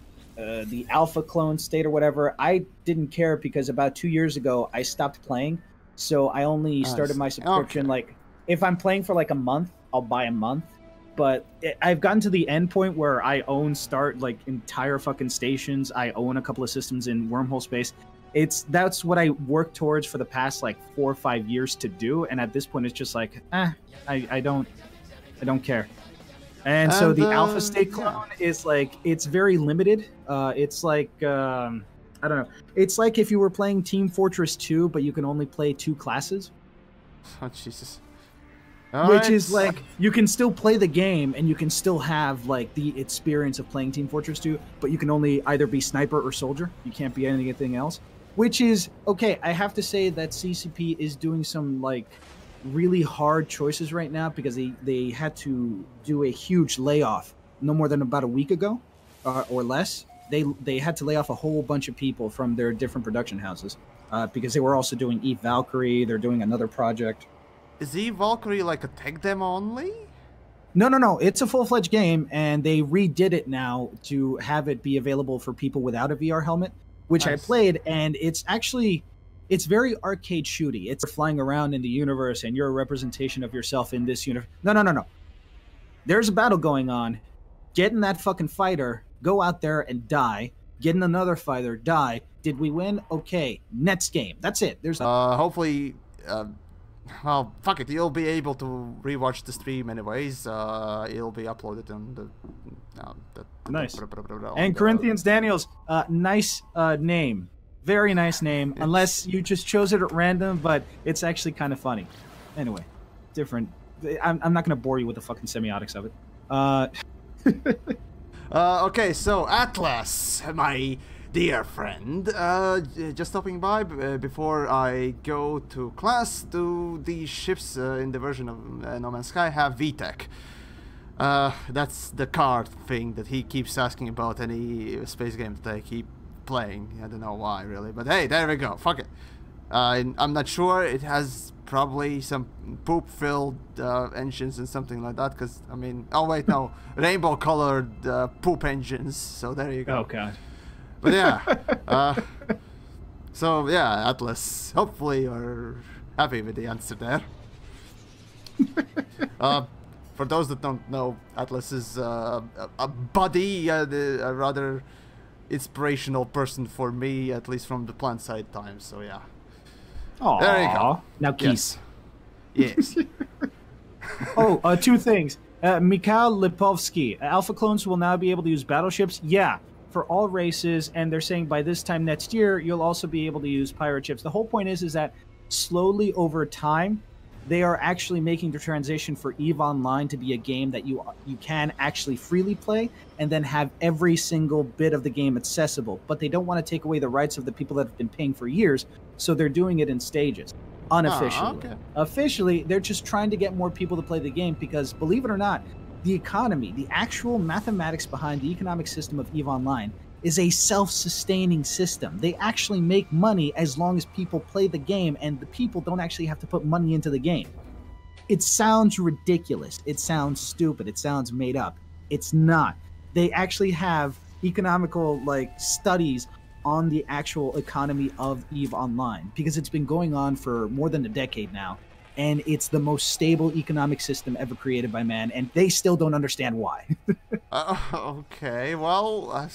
alpha clone state or whatever. I didn't care because about 2 years ago I stopped playing, so I only started my subscription. Okay. Like, if I'm playing for like a month, I'll buy a month. But I've gotten to the end point where I own entire fucking stations. I own a couple of systems in wormhole space. That's what I worked towards for the past like 4 or 5 years to do, and at this point it's just like, I don't care. And so the alpha state clone is like, it's very limited. It's like I don't know. It's like if you were playing Team Fortress 2, but you can only play 2 classes. Oh Jesus. Which is like, you can still play the game and you can still have like the experience of playing Team Fortress 2, but you can only either be sniper or soldier. You can't be anything else. Which is okay. I have to say that CCP is doing some like really hard choices right now, because they had to do a huge layoff no more than about a week ago or less. They had to lay off a whole bunch of people from their different production houses because they were also doing Eve Valkyrie. They're doing another project. Is Eve Valkyrie like a tech demo only? No. It's a full-fledged game, and they redid it now to have it be available for people without a VR helmet, which nice. I played, and it's very arcade shooty. It's flying around in the universe, and you're a representation of yourself in this universe. No. There's a battle going on. Get in that fucking fighter, go out there and die. Get in another fighter, die. Did we win? Okay. Next game. That's it. There's hopefully... well, fuck it. You'll be able to rewatch the stream anyways. It'll be uploaded on the... nice. And Corinthians Daniels, nice name. Very nice name. Unless you just chose it at random, but it's actually kind of funny. Anyway, different. I'm not going to bore you with the fucking semiotics of it. Okay, so Atlas, my dear friend, just stopping by before I go to class. Do these ships in the version of No Man's Sky have VTech? That's the card thing that he keeps asking about any space game that I keep playing. I don't know why, really, but hey, there we go. Fuck it. I'm not sure. It has probably some poop-filled engines and something like that, because, I mean... Oh, wait, no. Rainbow-colored poop engines, so there you go. Oh, God. But yeah, so yeah, Atlas, hopefully you're happy with the answer there. For those that don't know, Atlas is a buddy, a rather inspirational person for me, at least from the plant side times, so yeah. Aww. There you go. Now Keith. Yes. Oh, 2 things. Mikhail Lipovsky, Alpha clones will now be able to use battleships. Yeah. For all races, and they're saying by this time next year you'll also be able to use pirate ships. The whole point is that slowly over time they are actually making the transition for EVE Online to be a game that you can actually freely play and then have every single bit of the game accessible. But they don't want to take away the rights of the people that have been paying for years, so they're doing it in stages. Unofficially. Okay. Officially, they're just trying to get more people to play the game because, believe it or not, the economy, the actual mathematics behind the economic system of EVE Online is a self-sustaining system. They actually make money as long as people play the game, and the people don't actually have to put money into the game. It sounds ridiculous. It sounds stupid. It sounds made up. It's not. They actually have economical studies on the actual economy of EVE Online, because it's been going on for more than a decade now. and it's the most stable economic system ever created by man, and they still don't understand why. Okay, well,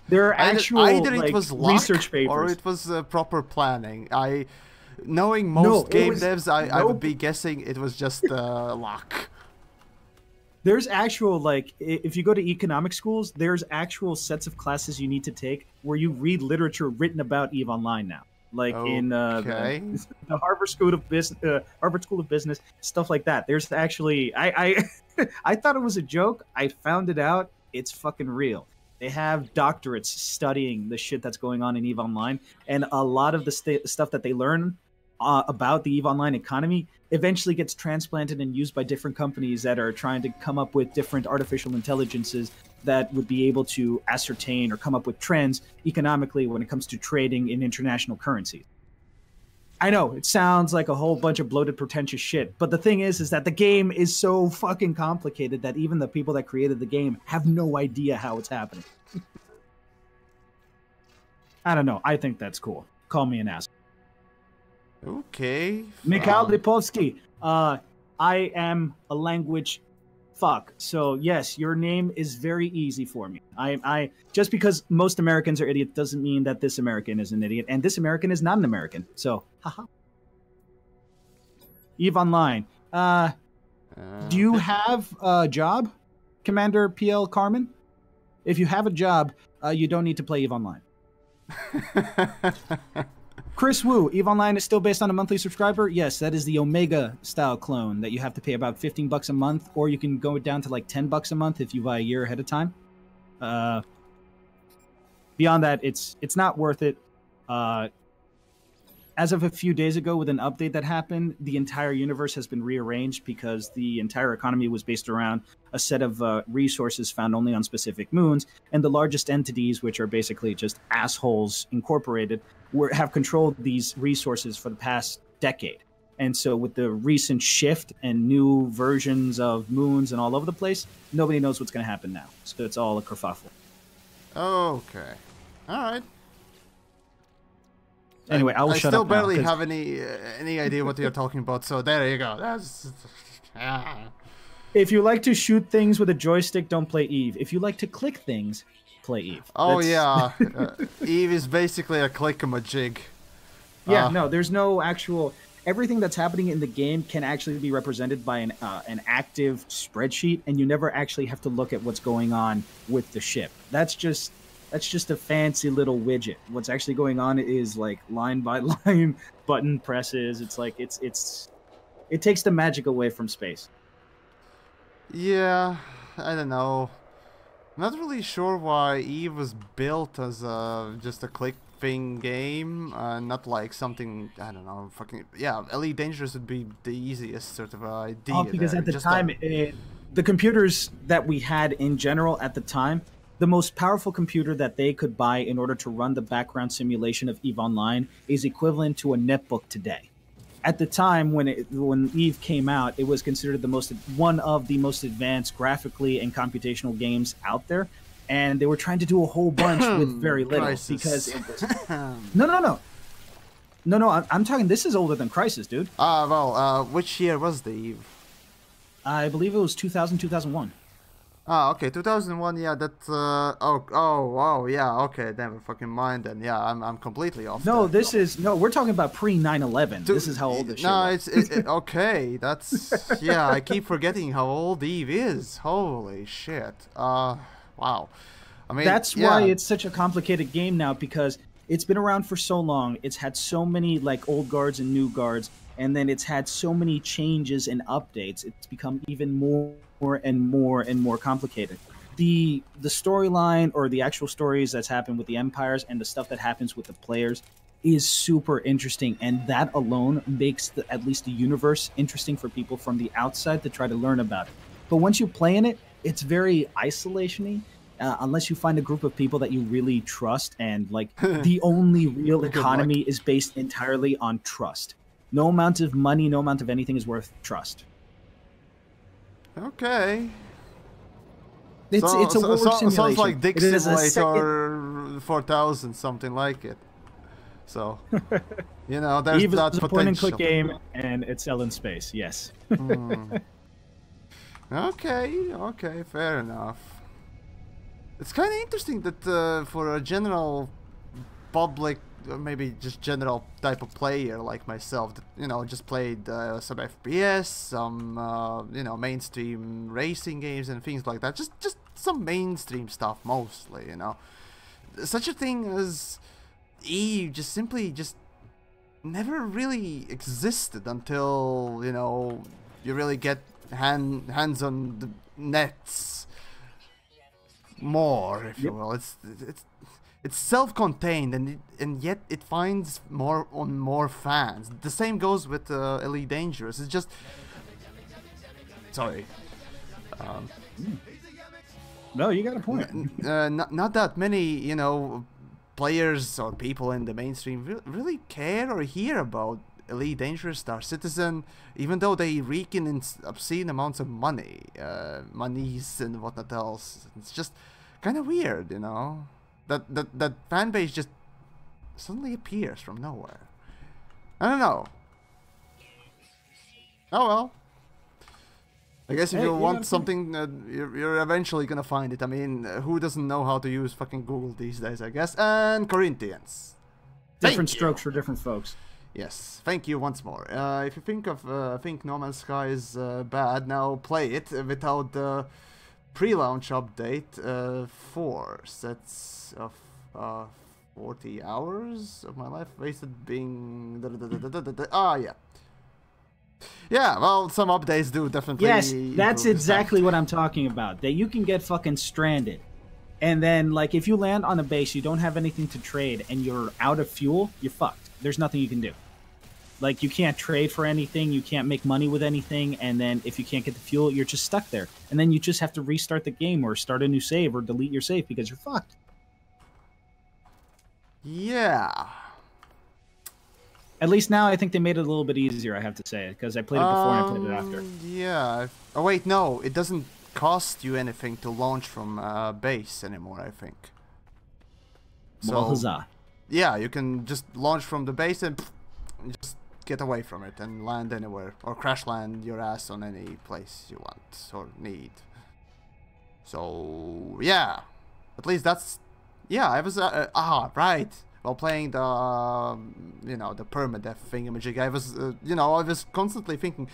there are actual either like, it was luck research papers, or it was proper planning. Knowing most game devs, I would be guessing it was just luck. There's actual, like, if you go to economic schools, there's actual sets of classes you need to take where you read literature written about EVE Online now. Like in the Harvard School of Business, stuff like that. There's actually, I thought it was a joke. I found it out. It's fucking real. They have doctorates studying the shit that's going on in EVE Online, and a lot of the stuff that they learn about the EVE Online economy eventually gets transplanted and used by different companies that are trying to come up with different artificial intelligences that would be able to ascertain or come up with trends economically when it comes to trading in international currencies. I know, it sounds like a whole bunch of bloated, pretentious shit, but the thing is that the game is so fucking complicated that even the people that created the game have no idea how it's happening. I don't know. I think that's cool. Call me an ass. Okay. Mikhail Lipovsky, I am a language fuck. So yes, your name is very easy for me. I just because most Americans are idiots doesn't mean that this American is an idiot, and this American is not an American. So, haha. EVE Online. Do you have a job, Commander PL Carmen? If you have a job, you don't need to play EVE Online. Chris Wu, EVE Online is still based on a monthly subscriber? Yes, that is the Omega style clone that you have to pay about $15 a month, or you can go down to like $10 a month if you buy a year ahead of time. Beyond that, it's not worth it. As of a few days ago, with an update that happened, the entire universe has been rearranged because the entire economy was based around a set of resources found only on specific moons, and the largest entities, which are basically just assholes incorporated, have controlled these resources for the past decade. And so with the recent shift and new versions of moons and all over the place, nobody knows what's going to happen now. So it's all a kerfuffle. Okay. All right. Anyway, I will shut up now. I still barely have any idea what you're talking about, so there you go. That's... If you like to shoot things with a joystick, don't play EVE. If you like to click things, play EVE. Oh, yeah. EVE is basically a click-a-majig. Yeah, no, there's no actual... Everything that's happening in the game can actually be represented by an active spreadsheet, and you never actually have to look at what's going on with the ship. That's just a fancy little widget. What's actually going on is like line by line button presses. It's like it takes the magic away from space. Yeah, I don't know. Not really sure why EVE was built as just a click thing game, not like something, I don't know, fucking, yeah, Elite Dangerous would be the easiest sort of idea. Oh, because at the time, the computers that we had in general at the time, the most powerful computer that they could buy in order to run the background simulation of EVE Online is equivalent to a netbook today. At the time when EVE came out, it was considered one of the most advanced graphically and computational games out there, and they were trying to do a whole bunch with very little. Crisis. Because it was no. I'm talking. This is older than Crisis, dude. Which year was the EVE? I believe it was 2001. Ah, okay, 2001, yeah, that, yeah, okay, never fucking mind then, yeah, I'm completely off. No, we're talking about pre-9/11, this is how old this shit was. Okay, that's, yeah, I keep forgetting how old EVE is, holy shit, wow, I mean, that's why it's such a complicated game now, because it's been around for so long, it's had so many, like, old guards and new guards, and then it's had so many changes and updates, it's become even more and more complicated. The storyline, or the actual stories that's happened with the empires and the stuff that happens with the players, is super interesting, and that alone makes at least the universe interesting for people from the outside to try to learn about it. But once you play in it, it's very isolation-y, unless you find a group of people that you really trust, and like the only real economy is based entirely on trust. No amount of money, no amount of anything is worth trust. Okay. It's a war simulation. Sounds like Dick Simulator 4000, something like it. So, you know, there's Eve that is a potential. point-and-click game, and it's set in space. Yes. Okay, fair enough. It's kind of interesting that for a general public, or maybe just general type of player like myself, that, you know, just played some FPS, some you know, mainstream racing games and things like that. Just some mainstream stuff mostly, you know. Such a thing as Eve just simply never really existed until, you know, you really get hands on the nets more, if you will. It's self-contained, and yet it finds more fans. The same goes with Elite Dangerous. It's just sorry. No, you got a point. Not that many, you know, players or people in the mainstream really care or hear about Elite Dangerous, Star Citizen, even though they rake in obscene amounts of monies and whatnot else. It's just kind of weird, you know, that fan base just suddenly appears from nowhere. I don't know. Oh well. I guess if you want something, you're eventually gonna find it. I mean, who doesn't know how to use fucking Google these days, I guess? And Corinthians. Different strokes for different folks. Yes, thank you once more. If you think No Man's Sky is bad, now play it without the pre-launch update. 4 sets of 40 hours of my life wasted being... yeah. Yeah, well, some updates do definitely... Yes, that's exactly what I'm talking about. That you can get fucking stranded. And then, like, if you land on a base, you don't have anything to trade, and you're out of fuel, you're fucked. There's nothing you can do. Like, you can't trade for anything, you can't make money with anything, and then if you can't get the fuel, you're just stuck there. And then you just have to restart the game, or start a new save, or delete your save, because you're fucked. Yeah. At least now, I think they made it a little bit easier, I have to say, because I played it before and I played it after. Yeah. Oh, wait, no. It doesn't cost you anything to launch from base anymore, I think. Well, huzzah. Yeah, you can just launch from the base and just get away from it and land anywhere. Or crash land your ass on any place you want or need. So, yeah. At least that's... Yeah, I was... right. While playing the, you know, the permadeath thingamajig, I was, you know, I was constantly thinking,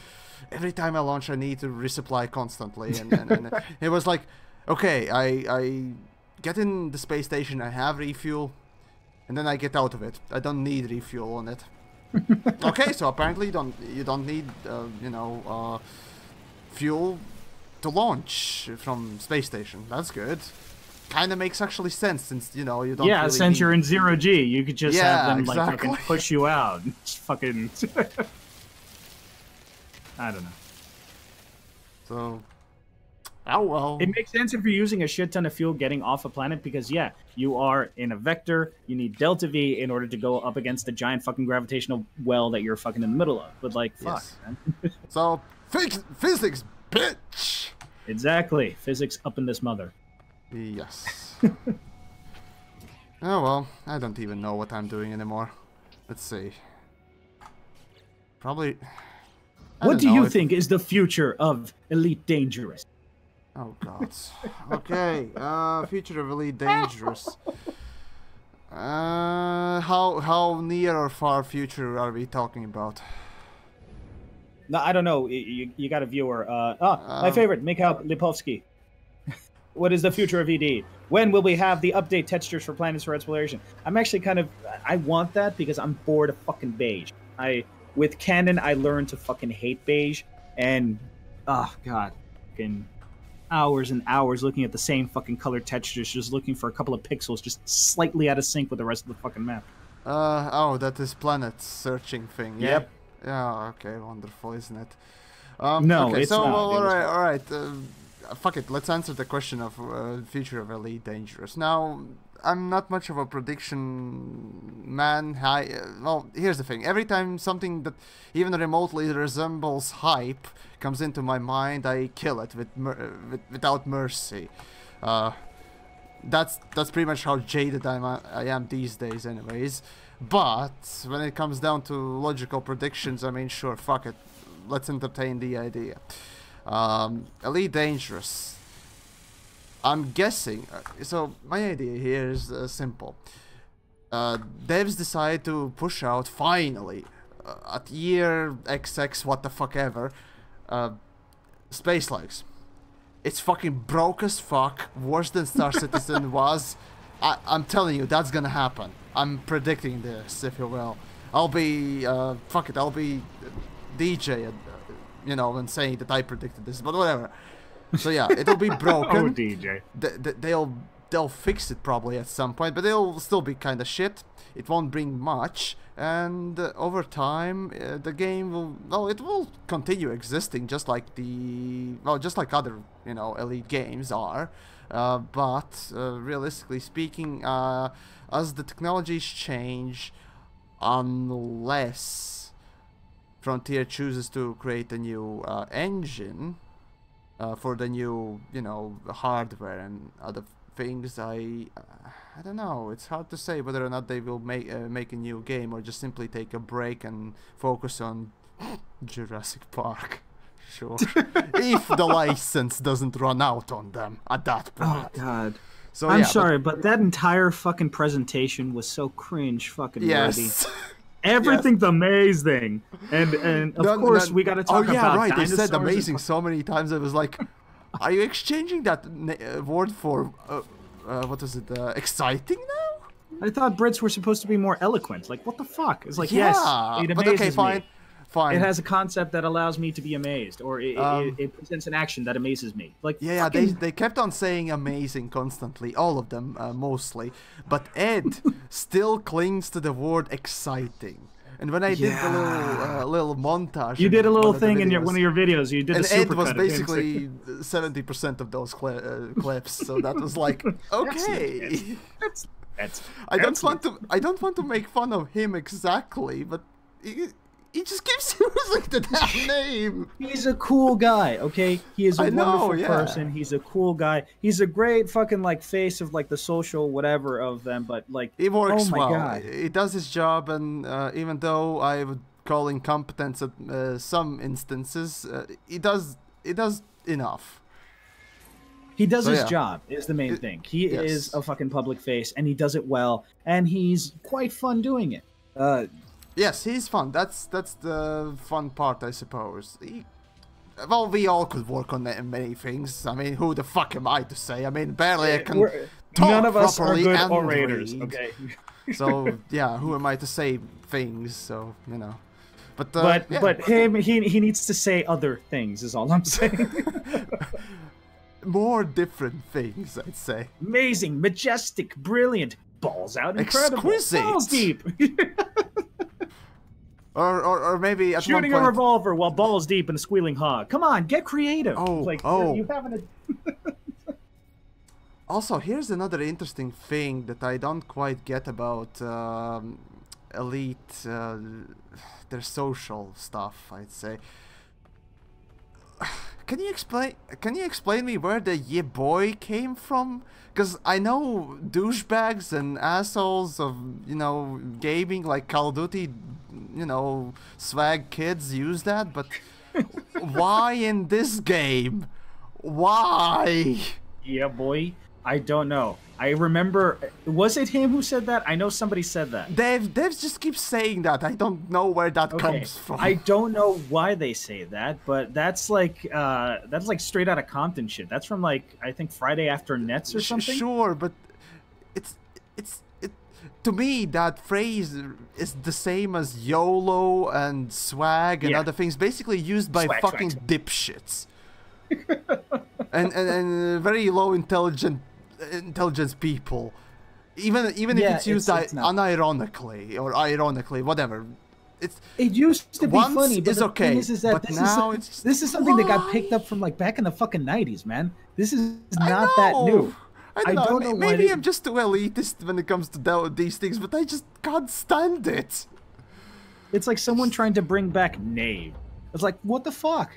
every time I launch, I need to resupply constantly, and it was like, okay, I get in the space station, I have refuel, and then I get out of it. I don't need refuel on it. Okay, so apparently you don't need, you know, fuel to launch from space station. That's good. Kind of makes actually sense, since, you know, you don't really since need... you're in 0G, you could just have them exactly. like fucking push you out. Just fucking I don't know. So, oh well. It makes sense if you're using a shit ton of fuel getting off a planet, because yeah, you are in a vector, you need delta V in order to go up against the giant fucking gravitational well that you're fucking in the middle of. But like, fuck, yes. man. So, physics, bitch! Exactly. Physics up in this mother. Yes. Oh well, I don't even know what I'm doing anymore. Let's see. Probably... What do you think is the future of Elite Dangerous? Oh god. Okay, future of Elite Dangerous. How near or far future are we talking about? No, I don't know. You got a viewer. My favorite, Mikhail Lipovsky. What is the future of ED? When will we have the update textures for planets for exploration? I'm actually kind of... I want that because I'm bored of fucking beige. With canon, I learned to fucking hate beige. And... oh, God. Fucking hours and hours looking at the same fucking color textures, just looking for a couple of pixels just slightly out of sync with the rest of the fucking map. Oh, that is planet searching thing. Yeah? Yep. Yeah, okay, wonderful, isn't it? No, okay, it's so, not. Alright. Fuck it, let's answer the question of future of Elite Dangerous. Now, I'm not much of a prediction man. Well, here's the thing. Every time something that even remotely resembles hype comes into my mind, I kill it without mercy. That's pretty much how jaded I am these days anyways. But when it comes down to logical predictions, I mean, sure, fuck it. Let's entertain the idea. Elite Dangerous. I'm guessing... so, my idea here is simple. Devs decide to push out, finally, at year XX, what the fuck ever, Space Legs. It's fucking broke as fuck, worse than Star Citizen was. I'm telling you, that's gonna happen. I'm predicting this, if you will. I'll be, fuck it, I'll be DJ, you know, and saying that I predicted this, but whatever. So yeah, it'll be broken. Oh, DJ. They'll fix it probably at some point, but it'll still be kind of shit. It won't bring much, and over time, the game will, well, it will continue existing just like just like other, you know, Elite games are. But realistically speaking, as the technologies change, unless Frontier chooses to create a new engine for the new, you know, hardware and other things, I don't know. It's hard to say whether or not they will make a new game or just simply take a break and focus on Jurassic Park. Sure. If the license doesn't run out on them at that point. Oh God. So I'm sorry, but that entire fucking presentation was so cringe fucking ready. Everything's amazing. And of course we gotta talk about right. They dinosaurs. said amazing so many times. I was like, are you exchanging that word for what is it? Exciting now? I thought Brits were supposed to be more eloquent. Like, what the fuck? It's like, yes, it amazes but okay, fine. me. Fine. It has a concept that allows me to be amazed, or it presents an action that amazes me. Like, yeah, they kept on saying amazing constantly, all of them mostly, but Ed still clings to the word exciting. And when I did the little montage, you did a little thing in one of your videos. You did, and Ed was basically 70% of those clips. So that was like, okay. I don't want to make fun of him exactly, but. He just keeps using the damn name. He's a cool guy, okay? He is a wonderful person. He's a cool guy. He's a great fucking like face of like the social whatever of them, but like he works oh my well. God. He does his job, and even though I would call incompetence at some instances, he does enough. He does his job is the main thing. He is a fucking public face, and he does it well, and he's quite fun doing it. Yes, he's fun. That's the fun part, I suppose. Well, we all could work on many things. I mean, who the fuck am I to say? I mean, barely I can talk none of us are properly good and orators, read. okay? So, yeah, who am I to say things? So, you know. But him, he needs to say other things, is all I'm saying. More different things, I'd say. Amazing, majestic, brilliant, balls out, incredible, exquisite, balls deep. Or maybe at shooting one point... a revolver while balls deep in a squealing hog. Come on, get creative. You haven't. Also, here's another interesting thing that I don't quite get about Elite, their social stuff, I'd say. Can you explain me where the "yeah boy" came from? Because I know douchebags and assholes of, you know, gaming like Call of Duty, you know, swag kids use that, but why in this game? Why? Yeah, boy. I don't know. I remember, was it him who said that? I know somebody said that. Dev just keeps saying that. I don't know where that comes from. I don't know why they say that, but that's like straight out of Compton shit. That's from like I think Friday After Nets or something. Sure, but it's to me that phrase is the same as YOLO and swag and other things, basically used by fucking dipshits and very low intelligence people, even if it's used unironically or ironically, whatever. It used to be funny, but the thing is that this is something that got picked up from like back in the fucking 90s, man. This is not that new. I don't know. Maybe I'm just too elitist when it comes to these things, but I just can't stand it. It's like someone trying to bring back Knave. It's like, what the fuck?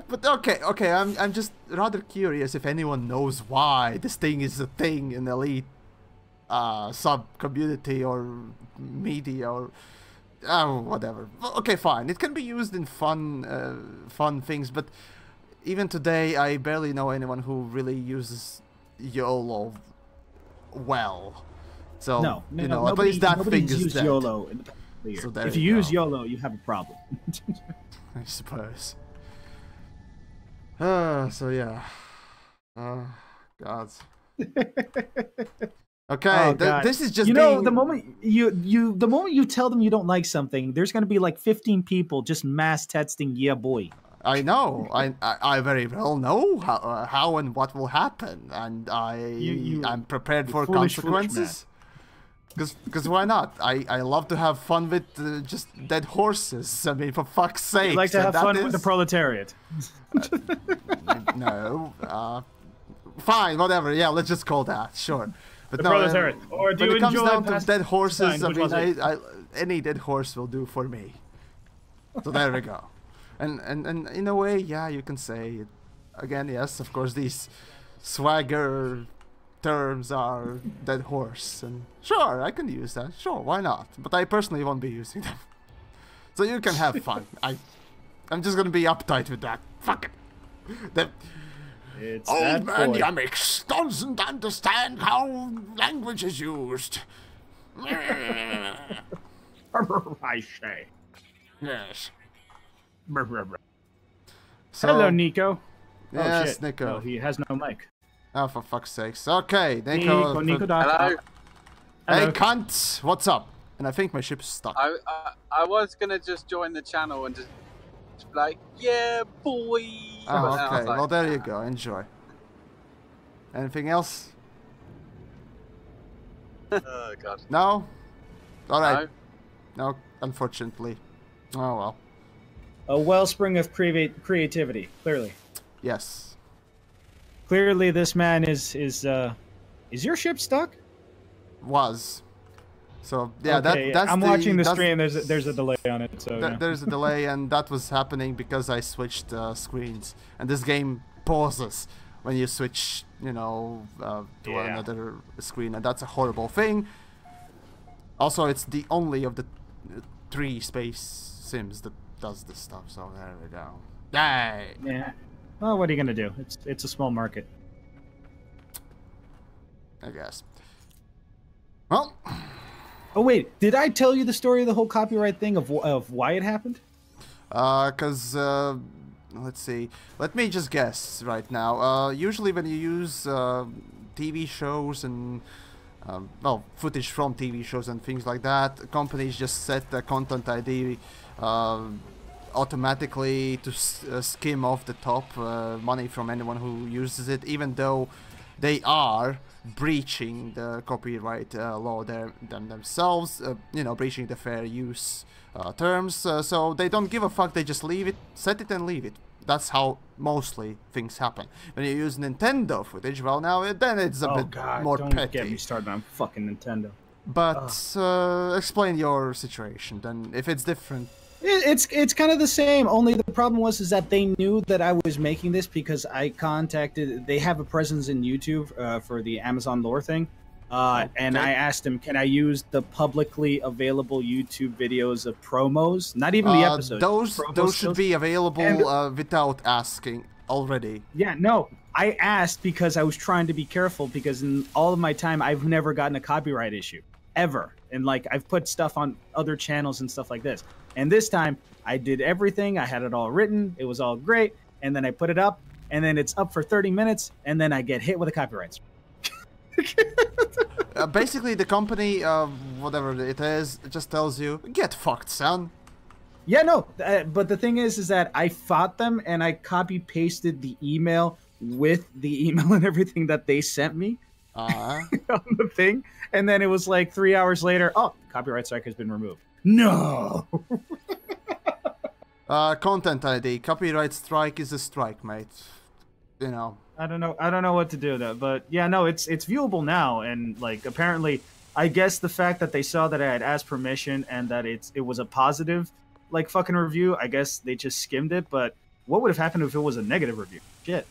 But okay, I'm just rather curious if anyone knows why this thing is a thing in Elite. sub community or media or whatever. Okay, fine. It can be used in fun things, but even today, I barely know anyone who really uses YOLO well. So No, you know, at least that thing is dead. YOLO in the past year. So there if you use YOLO, you have a problem. I suppose. So yeah. God. Okay, this is just the moment you tell them you don't like something, there's going to be like 15 people just mass texting, yeah boy. I know. I very well know how and what will happen, and I'm prepared for consequences. Because why not? I love to have fun with just dead horses. I mean, for fuck's sake. You like to have fun with the proletariat. No. Fine, whatever. Yeah, let's just call that. Sure. But the proletariat. Or do when you it comes down to dead horses, I mean, any dead horse will do for me. So there we go. And in a way, yeah, you can say it. Again, yes, of course, these swagger terms are dead horse, and sure, I can use that. Sure, why not? But I personally won't be using them. So you can have fun. I'm just gonna be uptight with that. Fuck it. It's old man Yamix doesn't understand how language is used. I say. Yes. So, hello, Nico. Yes, oh, shit. Nico. No, he has no mic. Oh, for fuck's sakes. Okay, Nico. Nico. Hello. Hey, cunt. What's up? And I think my ship's stuck. I was gonna just join the channel and just be like, yeah, boy. Oh, okay. Like, well, there you go. Enjoy. Anything else? Oh, God. No? Alright. No, unfortunately. Oh, well. A wellspring of creativity, clearly. Yes. Clearly, this man is your ship stuck? Was. So yeah, okay, that's I'm watching the stream. There's a delay on it. So yeah. There's a delay, and that was happening because I switched screens, and this game pauses when you switch, you know, to another screen, and that's a horrible thing. Also, it's the only of the 3 space sims that does this stuff. So there we go. Yay! Yeah. Well, what are you gonna do? It's a small market. I guess. Well. Oh wait, did I tell you the story of the whole copyright thing of why it happened? Cause let's see. Let me just guess right now. Usually when you use TV shows and well, footage from TV shows and things like that, companies just set the content ID automatically to skim off the top money from anyone who uses it, even though they are breaching the copyright law themselves, you know, breaching the fair use terms, so they don't give a fuck, they just leave it, set it and leave it. That's how mostly things happen. When you use Nintendo footage, well now, then it's a bit more petty. Don't get me started on fucking Nintendo. But explain your situation then, if it's different. It's kind of the same, only the problem was that they knew that I was making this because I contacted, they have a presence in YouTube for the Amazon lore thing, and I asked them, can I use the publicly available YouTube videos of promos? Not even the episodes. Those should be available without asking already. Yeah, no, I asked because I was trying to be careful, because in all of my time, I've never gotten a copyright issue, ever. And like, I've put stuff on other channels and stuff like this. And this time, I did everything. I had it all written. It was all great. And then I put it up. And then it's up for 30 minutes. And then I get hit with a copyright. Basically, the company, whatever it is, just tells you, get fucked, son. Yeah, no. But the thing is that I fought them. And I copy-pasted the email with the email and everything that they sent me. On the thing. And then it was like 3 hours later, oh, copyright strike has been removed. No. Content ID. Copyright strike is a strike, mate. You know. I don't know what to do though. But yeah, no, it's viewable now, and like apparently, I guess the fact that they saw that I had asked permission and that it was a positive, like fucking review. I guess they just skimmed it. But what would have happened if it was a negative review? Shit.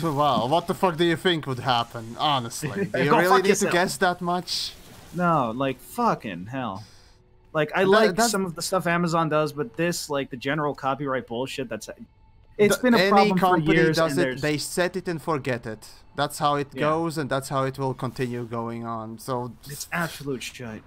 Well, what the fuck do you think would happen, honestly? Do you Go really fuck need yourself. to guess that much? No, like, fucking hell. Like, I some of the stuff Amazon does, but this, like, the general copyright bullshit, it's been a problem for years. Does it, they set it and forget it. That's how it goes, and that's how it will continue going on. So it's absolute shit.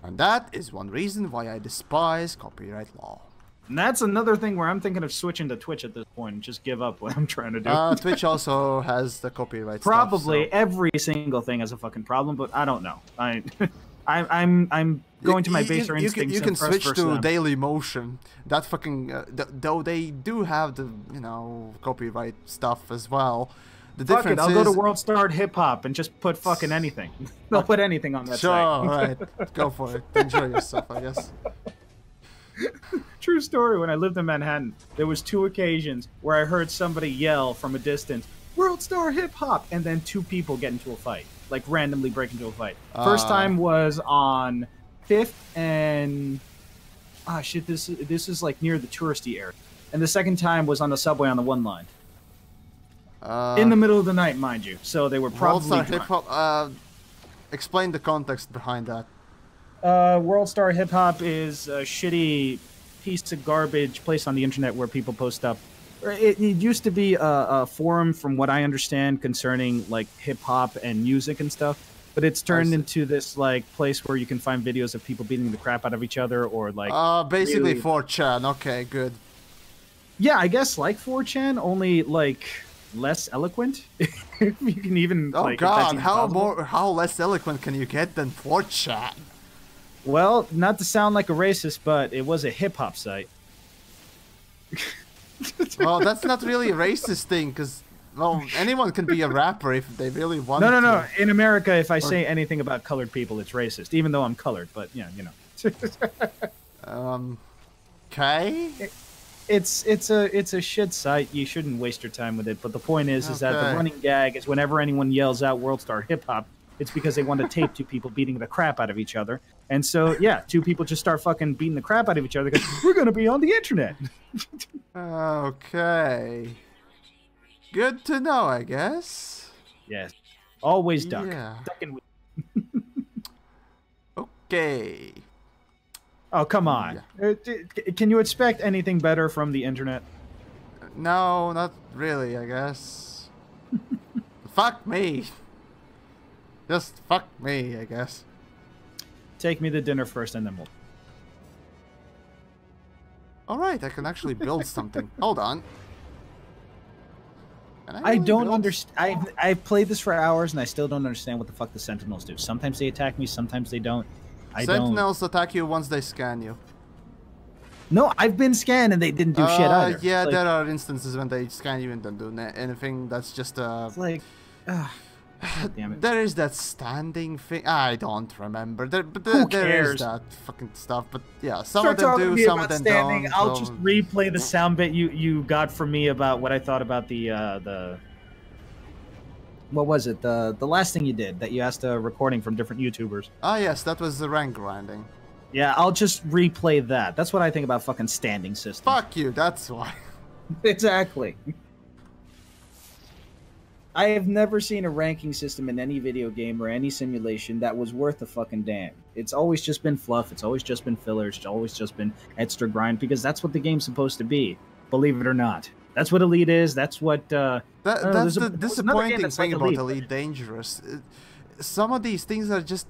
And that is one reason why I despise copyright law. And that's another thing where I'm thinking of switching to Twitch at this point and just give up what I'm trying to do. Twitch also has the copyright Probably stuff, so. every single thing has a fucking problem, but I don't know. I'm going to my baser instincts. You can switch to Daily Motion. That fucking though they do have the copyright stuff as well. The Fuck difference it, I'll go to World Star Hip Hop and just put fucking anything. They'll put anything on that sure, site. alright. Go for it. Enjoy yourself, I guess. True story, when I lived in Manhattan, there was 2 occasions where I heard somebody yell from a distance, World Star Hip Hop, and then 2 people get into a fight. Like, randomly break into a fight. First time was on 5th and... Ah, shit, this is like near the touristy area. And the second time was on the subway on the 1 line. In the middle of the night, mind you. So they were probably World Star Hip Hop, explain the context behind that. World Star Hip Hop is a shitty piece of garbage place on the internet where people post stuff. It used to be a forum, from what I understand, concerning like hip hop and music and stuff. But it's turned into this like place where you can find videos of people beating the crap out of each other, or like basically 4chan. Okay, good. Yeah, I guess like 4chan, only like less eloquent. You can even. Oh like, God, how less eloquent can you get than 4chan? Well, not to sound like a racist, but it was a hip hop site. Well, that's not really a racist thing, because well, anyone can be a rapper if they really want to. No. In America, if I say anything about colored people, it's racist, even though I'm colored. But yeah, you know. Okay. It's a shit site. You shouldn't waste your time with it. But the point is that the running gag is whenever anyone yells out World Star Hip Hop, it's because they want to tape 2 people beating the crap out of each other. And so, yeah, 2 people just start fucking beating the crap out of each other because we're going to be on the internet. Okay. Good to know, I guess. Yes. Always duck. Yeah. Duck and okay. Oh, come on. Yeah. Can you expect anything better from the internet? No, not really, I guess. Fuck me. Just fuck me, I guess. Take me to dinner first, and then we'll... Alright, I can actually build something. Hold on. I don't understand. I've played this for hours, and I still don't understand what the fuck the Sentinels do. Sometimes they attack me, sometimes they don't. Sentinels attack you once they scan you. No, I've been scanned, and they didn't do shit either. Yeah, there are instances when they scan you and don't do anything. That's just It's like... God damn it. There is that standing thing. I don't remember. There is that fucking stuff. But yeah, some of them do, some of them don't. I'll just replay the sound bit you got from me about what I thought about the what was it? The last thing you did that you asked a recording from different YouTubers. Ah yes, that was the rank grinding. Yeah, I'll just replay that. That's what I think about fucking standing systems. Fuck you. That's why. Exactly. I have never seen a ranking system in any video game or any simulation that was worth a fucking damn. It's always just been fluff. It's always just been filler. It's always just been extra grind, because that's what the game's supposed to be. Believe it or not. That's what Elite is. That's what... that's the disappointing thing about Elite Dangerous. Some of these things are just...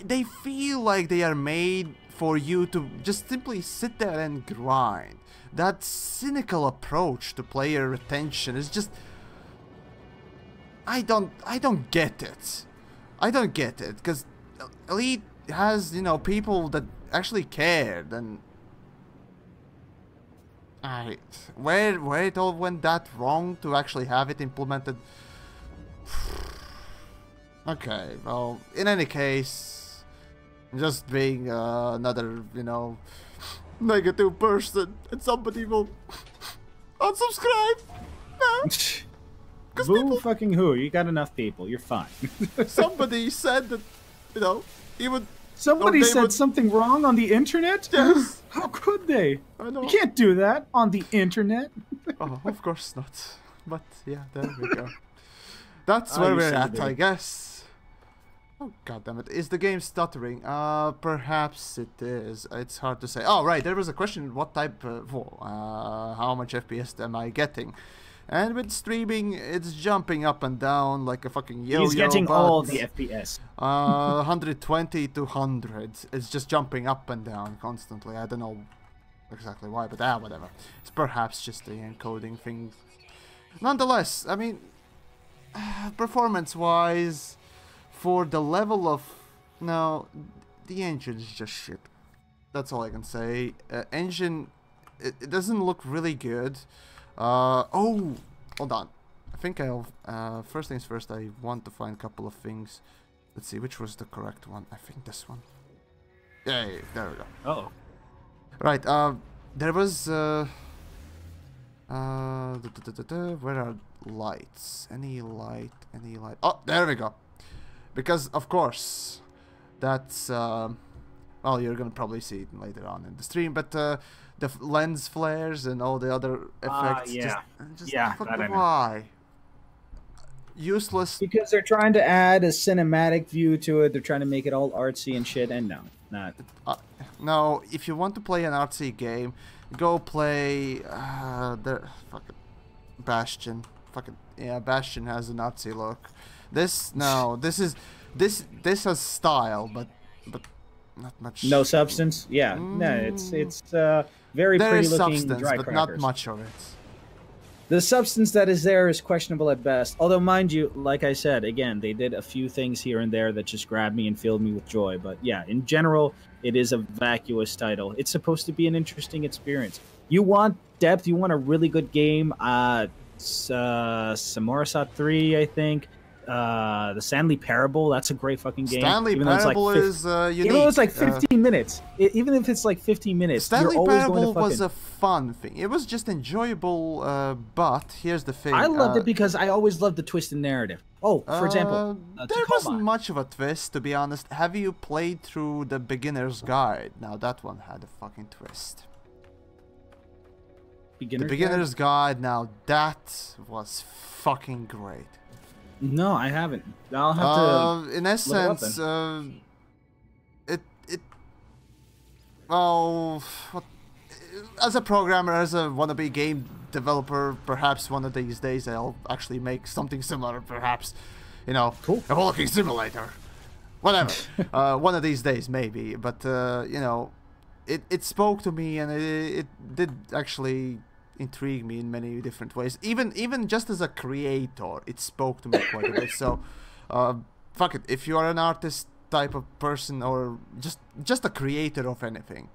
They feel like they are made for you to just simply sit there and grind. That cynical approach to player retention is just... I don't get it. I don't get it, because Elite has, people that actually cared, and where it all went that wrong to actually have it implemented. Okay, well, in any case, just being another, negative person, and somebody will unsubscribe. Boo fucking who? You got enough people. You're fine. Somebody said that, he would... Somebody said something wrong on the internet? Yes. How could they? I know. You can't do that on the internet. Oh, of course not. But yeah, there we go. That's where we're at, I guess. Oh, goddammit. Is the game stuttering? Perhaps it is. It's hard to say. Oh, right. There was a question. What type how much FPS am I getting? And with streaming, it's jumping up and down like a fucking yo-yo. He's getting all the FPS. 120 to 100. It's just jumping up and down constantly. I don't know exactly why, but whatever. It's perhaps just the encoding thing. Nonetheless, I mean, performance-wise, for the level of... No, the engine is just shit. That's all I can say. Engine, it doesn't look really good. Oh, hold on. I think I'll... first things first, I want to find a couple of things. Let's see, which was the correct one? I think this one. Yeah, there we go. Oh. Right, there was... where are lights? Any light? Any light? Oh, there we go. Because, of course, that's... well, you're gonna probably see it later on in the stream, but the lens flares and all the other effects. Yeah. Just Yeah, fucking why? Useless. Because they're trying to add a cinematic view to it. They're trying to make it all artsy and shit, and no, not. No, if you want to play an artsy game, go play the fucking Bastion. Fucking yeah, Bastion has an artsy look. This this has style, but not much. No substance. Yeah, no, it's very there pretty is looking substance, dry but crackers. not much of it. The substance that is there is questionable at best. Although, mind you, like I said, again, they did a few things here and there that just grabbed me and filled me with joy. But yeah, in general, it is a vacuous title. It's supposed to be an interesting experience. You want depth, you want a really good game. Samurasat 3, I think. The Stanley Parable, that's a great fucking game. Stanley Parable is unique. Even though it's like 15 minutes. Even if it's like 15 minutes, Stanley you're always Parable going to fucking... was a fun thing. It was just enjoyable, but here's the thing. I loved it because I always loved the twist in narrative. Oh, for example, there wasn't much of a twist, to be honest. Have you played through the Beginner's Guide? Now that one had a fucking twist. The Beginner's Guide, now that was fucking great. No, I haven't. I'll have to. In essence, well, as a programmer, as a wannabe game developer, perhaps one of these days I'll actually make something similar. Perhaps, you know, cool. A walking simulator, whatever. One of these days, maybe. But you know, it spoke to me, and it did actually intrigue me in many different ways. Even just as a creator, it spoke to me quite a bit. So, fuck it. If you are an artist type of person, or just a creator of anything,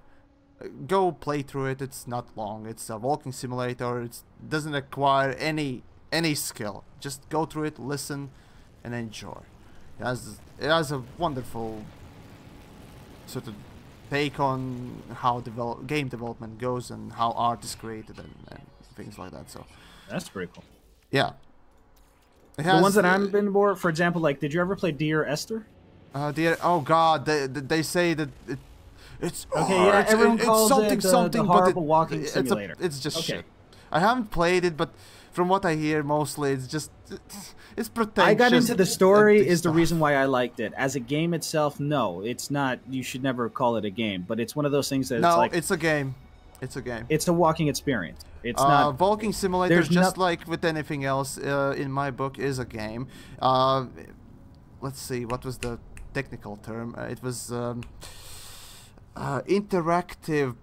go play through it. It's not long. It's a walking simulator. It doesn't require any skill. Just go through it, listen, and enjoy. It has a wonderful sort of take on how game development goes and how art is created and things like that. So that's pretty cool. Yeah. The ones that I've been more, for example, like, did you ever play Dear Esther? Oh god, they say that it's okay. Yeah, everyone calls something, it the something, horrible but walking simulator. It's just shit. I haven't played it, but from what I hear, mostly it's just it's pretentious. I got into the story is the reason why I liked it. As a game itself, no, it's not. You should never call it a game, but it's one of those things that it's like, it's a game. It's a game. It's a walking experience. It's not walking simulator. Just like with anything else, in my book, is a game. Let's see, what was the technical term? It was interactive.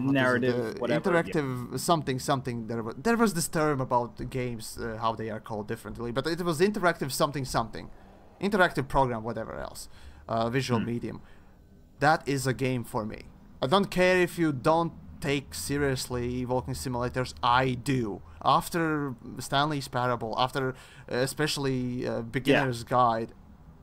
Narrative, whatever. Interactive something. There was this term about the games, how they are called differently, but it was interactive something. Interactive program, whatever else. Visual medium. That is a game for me. I don't care if you don't take seriously walking simulators. I do. After Stanley's Parable, after especially Beginner's Guide,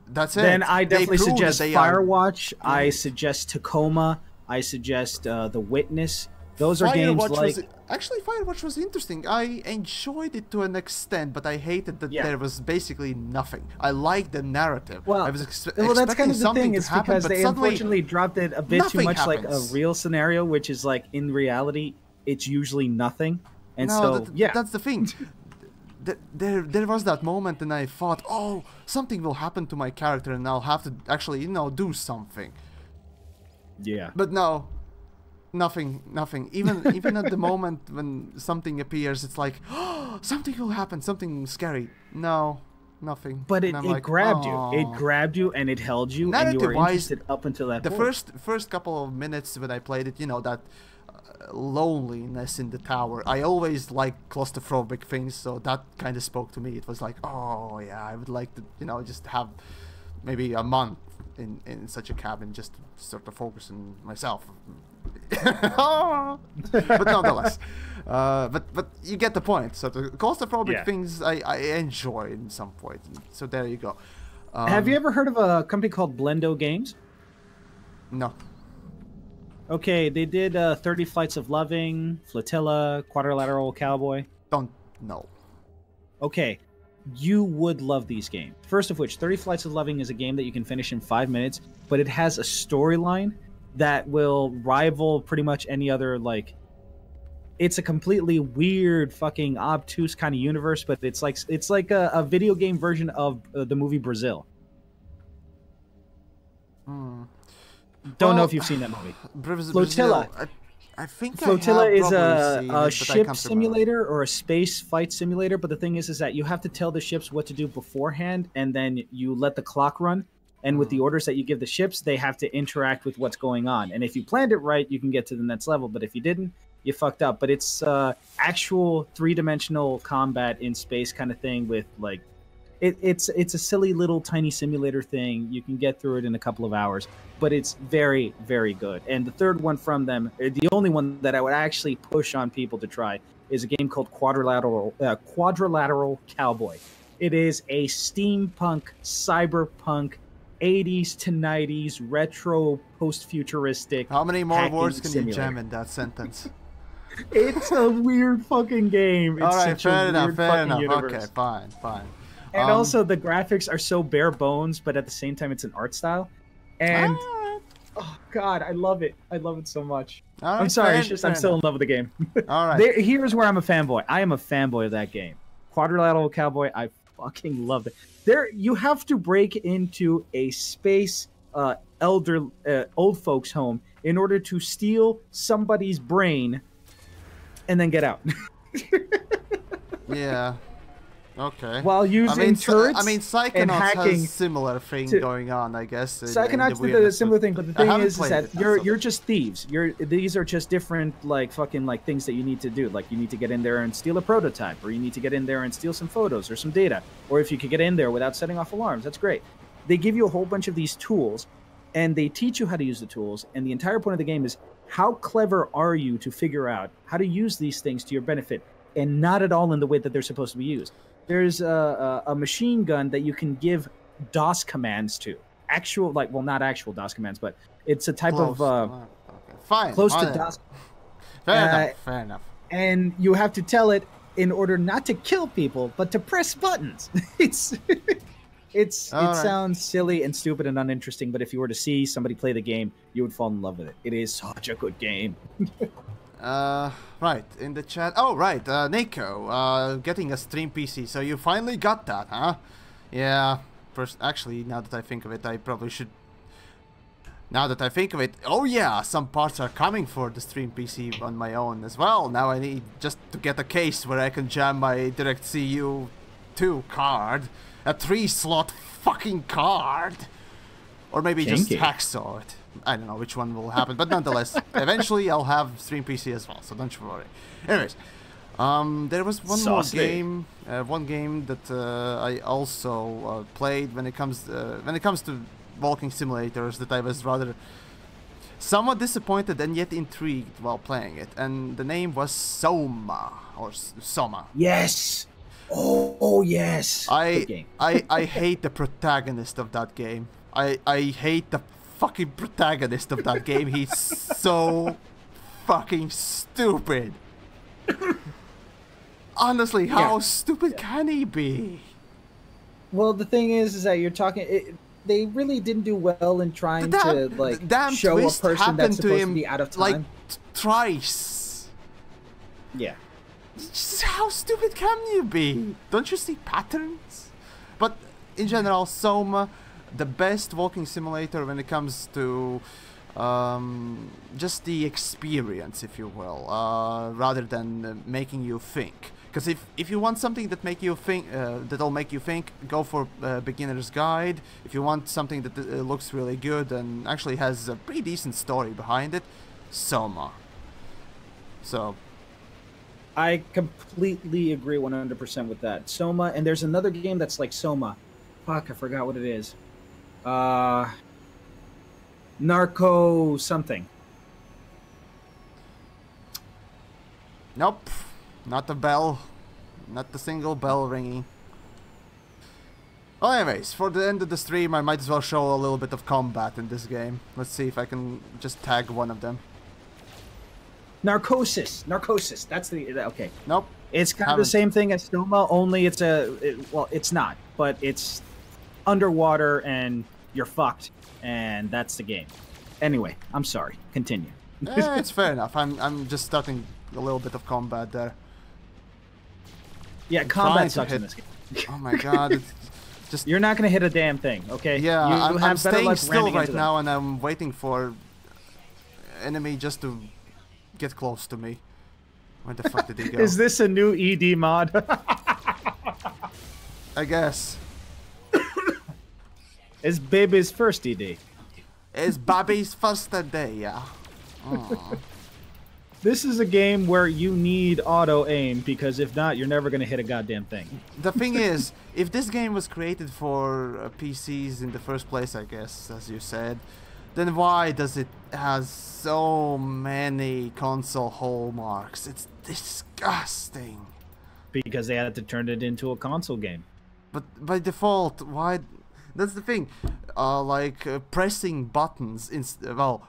that's it. Then I definitely suggest Firewatch. I suggest Tacoma. I suggest The Witness. Those are games like... Actually, Firewatch was interesting. I enjoyed it to an extent, but I hated that there was basically nothing. I liked the narrative. Well, I was that's kind of the thing. It's because they unfortunately dropped it a bit too much like a real scenario, which is like, in reality, it's usually nothing. And that's the thing. there was that moment, and I thought, oh, something will happen to my character, and I'll have to actually, you know, do something. Yeah. But no, nothing. Even at the moment when something appears, it's like, oh, something will happen, something scary. No, nothing. But it like, grabbed you. oh. It grabbed you and it held you, and you were interested up until that point. The first couple of minutes when I played it, you know, that loneliness in the tower. I always liked claustrophobic things, so that kind of spoke to me. It was like, oh yeah, I would like to, you know, just have maybe a month in such a cabin, just to sort of focus on myself. But nonetheless, but you get the point. So the claustrophobic things I enjoy in some point. So there you go. Have you ever heard of a company called Blendo Games? No. Okay, they did 30 Flights of Loving, Flotilla, Quadrilateral Cowboy. Don't know. Okay, you would love these games. First of which, 30 Flights of Loving is a game that you can finish in 5 minutes, but it has a storyline that will rival pretty much any other, like... It's a completely weird, fucking obtuse kind of universe, but it's like a video game version of the movie Brazil. Don't know if you've seen that movie. Flotilla. I think Flotilla is a ship simulator or a space fight simulator, but the thing is that you have to tell the ships what to do beforehand, and then you let the clock run, and with the orders that you give the ships, they have to interact with what's going on. And if you planned it right, you can get to the next level, but if you didn't, you fucked up. But it's actual three-dimensional combat in space kind of thing with, like, it's a silly little tiny simulator thing. You can get through it in a couple of hours, but it's very, very good. And the third one from them, the only one that I would actually push on people to try, is a game called Quadrilateral Cowboy. It is a steampunk, cyberpunk, 80s to 90s, retro, post-futuristic. How many more words can simulator. you jam in that sentence? It's a weird fucking game. It's all right, fair enough. Universe. Okay, fine. And also, the graphics are so bare bones, but at the same time, it's an art style. And oh god, I love it. I love it so much. Right, I'm sorry, it's just I'm still in love with the game. All right. Here's where I'm a fanboy. I am a fanboy of that game. Quadrilateral Cowboy, I fucking love it. There, you have to break into a space old folks home in order to steal somebody's brain and then get out. Yeah. Okay. While using turrets Psychonauts hacking has a similar thing going on, I guess. Psychonauts did a similar thing, but the thing is that you're just thieves. These are just different things that you need to do. Like you need to get in there and steal a prototype, or you need to get in there and steal some photos or some data. Or if you could get in there without setting off alarms, that's great. They give you a whole bunch of these tools, and they teach you how to use the tools. And the entire point of the game is how clever are you to figure out how to use these things to your benefit, and not at all in the way that they're supposed to be used. There's a machine gun that you can give DOS commands to. Not actual DOS commands, but it's a type of fine, close to DOS. Fair enough. And you have to tell it in order not to kill people, but to press buttons. It sounds silly and stupid and uninteresting, but if you were to see somebody play the game, you would fall in love with it. It is such a good game. Right, in the chat. Oh, right, Nico, getting a stream PC. So you finally got that, huh? Yeah, actually, now that I think of it, I probably should... Now that I think of it, oh yeah, some parts are coming for the stream PC on my own as well. Now I need just to get a case where I can jam my DirectCU 2 card. A 3-slot fucking card. Or maybe just hacksaw it. I don't know which one will happen, but nonetheless, eventually I'll have stream PC as well, so don't you worry. Anyways, there was one game that I also played when it comes to walking simulators that I was rather somewhat disappointed and yet intrigued while playing it, and the name was Soma or Soma. Yes. Oh yes. I hate the protagonist of that game. I hate the fucking protagonist of that game. He's so fucking stupid. Honestly, how stupid can he be? Well, the thing is that you're talking... they really didn't do well in trying to show a person that's supposed to be out of time. Like, thrice. Yeah. How stupid can you be? Don't you see patterns? But in general, Soma, the best walking simulator when it comes to just the experience, if you will, rather than making you think. Because if you want something that make you think, that'll make you think, go for Beginner's Guide. If you want something that looks really good and actually has a pretty decent story behind it, Soma. So. I completely agree 100% with that. Soma, and there's another game that's like Soma. Fuck, I forgot what it is. Narco something. Nope. Not the bell. Not the single bell ringing. Well, anyways, for the end of the stream, I might as well show a little bit of combat in this game. Let's see if I can just tag one of them. Narcosis. That's the... Okay. Nope. It's kind of the same thing as Soma, only it's well, it's not. But it's underwater and you're fucked. And that's the game. Anyway, I'm sorry. Continue. It's fair enough. I'm just starting a little bit of combat there. Yeah, combat sucks in this game. Oh my god. It's just... You're not going to hit a damn thing, okay? Yeah, I'm staying still right now and I'm waiting for enemy just to get close to me. Where the fuck did he go? Is this a new ED mod? I guess. It's baby's first ED. It's Bobby's first day, yeah. Oh. This is a game where you need auto aim because if not, you're never going to hit a goddamn thing. The thing is, if this game was created for PCs in the first place, I guess, as you said, then why does it has so many console hallmarks? It's disgusting. Because they had to turn it into a console game. But by default, why? That's the thing. Pressing buttons,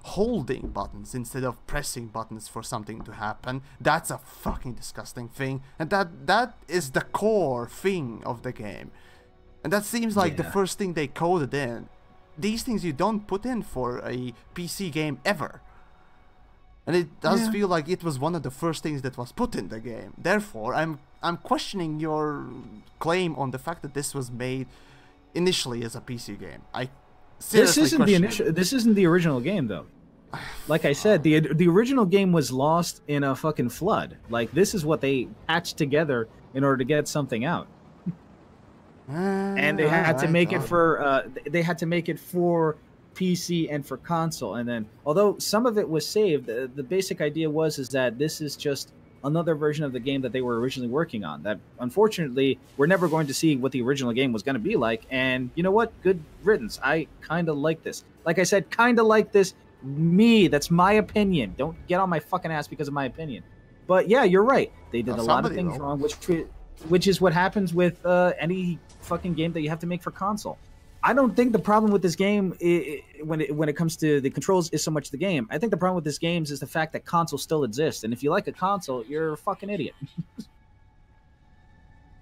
holding buttons instead of pressing buttons for something to happen. That's a fucking disgusting thing. And that is the core thing of the game. And that seems like the first thing they coded in. These things you don't put in for a PC game ever. And it does feel like it was one of the first things that was put in the game. Therefore, I'm questioning your claim on the fact that this was made initially as a PC game. This isn't the original game though. Like I said, the original game was lost in a fucking flood. Like this is what they patched together in order to get something out. And they had to make it for PC and for console. And then, although some of it was saved, the basic idea is that this is just another version of the game that they were originally working on. That unfortunately, we're never going to see what the original game was going to be like. And you know what? Good riddance. I kind of like this. Like I said, kind of like this. That's my opinion. Don't get on my fucking ass because of my opinion. But yeah, you're right. They did a lot of things wrong, which is what happens with any fucking game that you have to make for console. I don't think the problem with this game, when it comes to the controls, is so much the game. I think the problem with this game is the fact that console still exists, and if you like a console, you're a fucking idiot.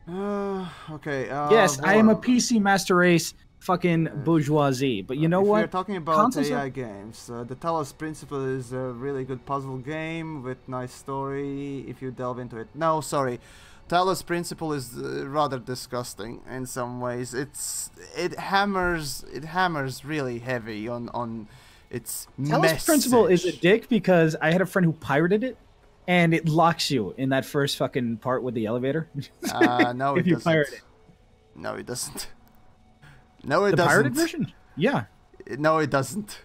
Okay. Yes, I am a PC master race fucking bourgeoisie, but you know what? If you're talking about AI games, the Talos Principle is a really good puzzle game with nice story if you delve into it. No, sorry. Talos Principle is rather disgusting in some ways. It hammers really heavy on its Talos message. Principle is a dick because I had a friend who pirated it, and it locks you in that first fucking part with the elevator. No, if it you doesn't. pirate it. No, it doesn't. No, it doesn't. The pirated version? Yeah. No, it doesn't.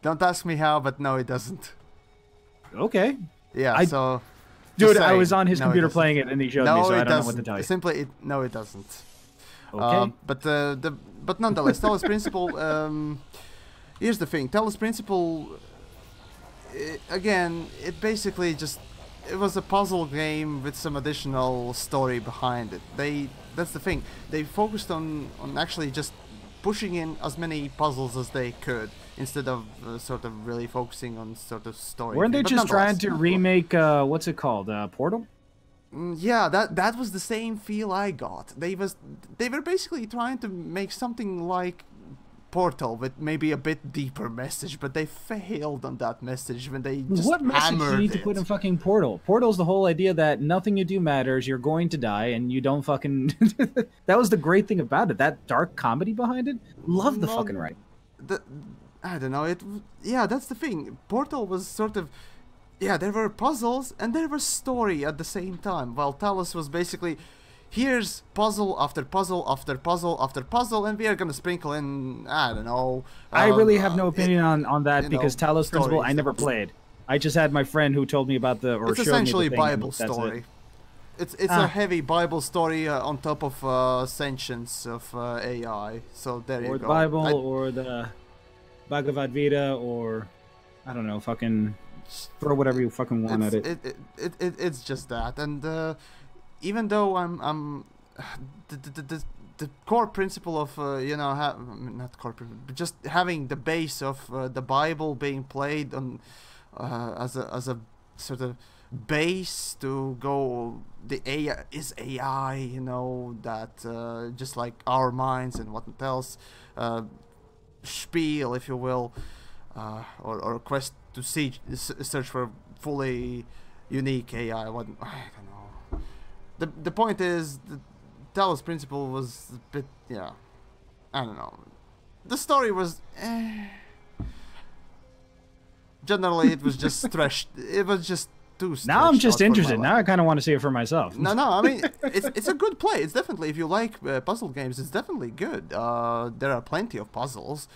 Don't ask me how, but no, it doesn't. Okay. Yeah, so... Dude, I was on his computer playing it, and he showed me, so I don't know what to tell you. Simply, no, it doesn't. Okay. But nonetheless, Talos Principle. Here's the thing: Talos Principle. Again, it basically it was a puzzle game with some additional story behind it. That's the thing. They focused on actually just pushing in as many puzzles as they could, instead of sort of really focusing on sort of story. Weren't they just trying to remake, what's it called, Portal? Yeah, that was the same feel I got. They were basically trying to make something like Portal with maybe a bit deeper message, but they failed on that message when they just What message do you need to put in fucking Portal? Portal's the whole idea that nothing you do matters, you're going to die, and you don't fucking... That was the great thing about it, that dark comedy behind it. Love the fucking writing. I don't know, yeah, that's the thing. Portal was sort of... Yeah, there were puzzles, and there was story at the same time, while Talos was basically... Here's puzzle after puzzle after puzzle after puzzle, and we are gonna sprinkle in, I don't know... I really have no opinion on that, because Talos Principle I never played. I just had my friend who told me about the... Or it's essentially a Bible story. It's a heavy Bible story on top of sentience of AI, so there you go. Or the Bible, or the Bhagavad Gita, or... I don't know, fucking... Throw whatever you fucking want at it. It's just that, and... even though I'm the core principle of you know, not core principle, but just having the base of the Bible being played on as a sort of base to go, the AI is AI, you know, that just like our minds and what else, spiel, if you will, or quest to search for fully unique AI. What, I don't know. The point is, the Talos Principle was a bit, yeah, I don't know. The story was, generally it was just stretched. It was just too stretched. Now I'm just interested. Now I kind of want to see it for myself. No, I mean, it's a good play. It's definitely, if you like puzzle games, it's definitely good. There are plenty of puzzles.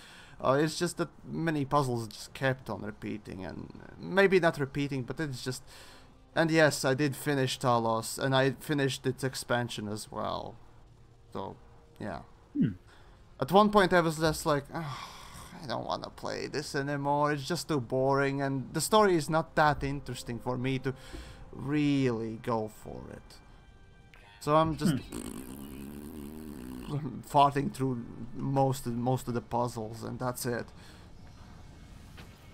It's just that many puzzles just kept on repeating, and maybe not repeating, but it's just... And yes, I did finish Talos, and I finished its expansion as well. So, yeah. At one point I was just like, oh, I don't want to play this anymore, it's just too boring, and the story is not that interesting for me to really go for it. So I'm just farting through most of the puzzles, and that's it.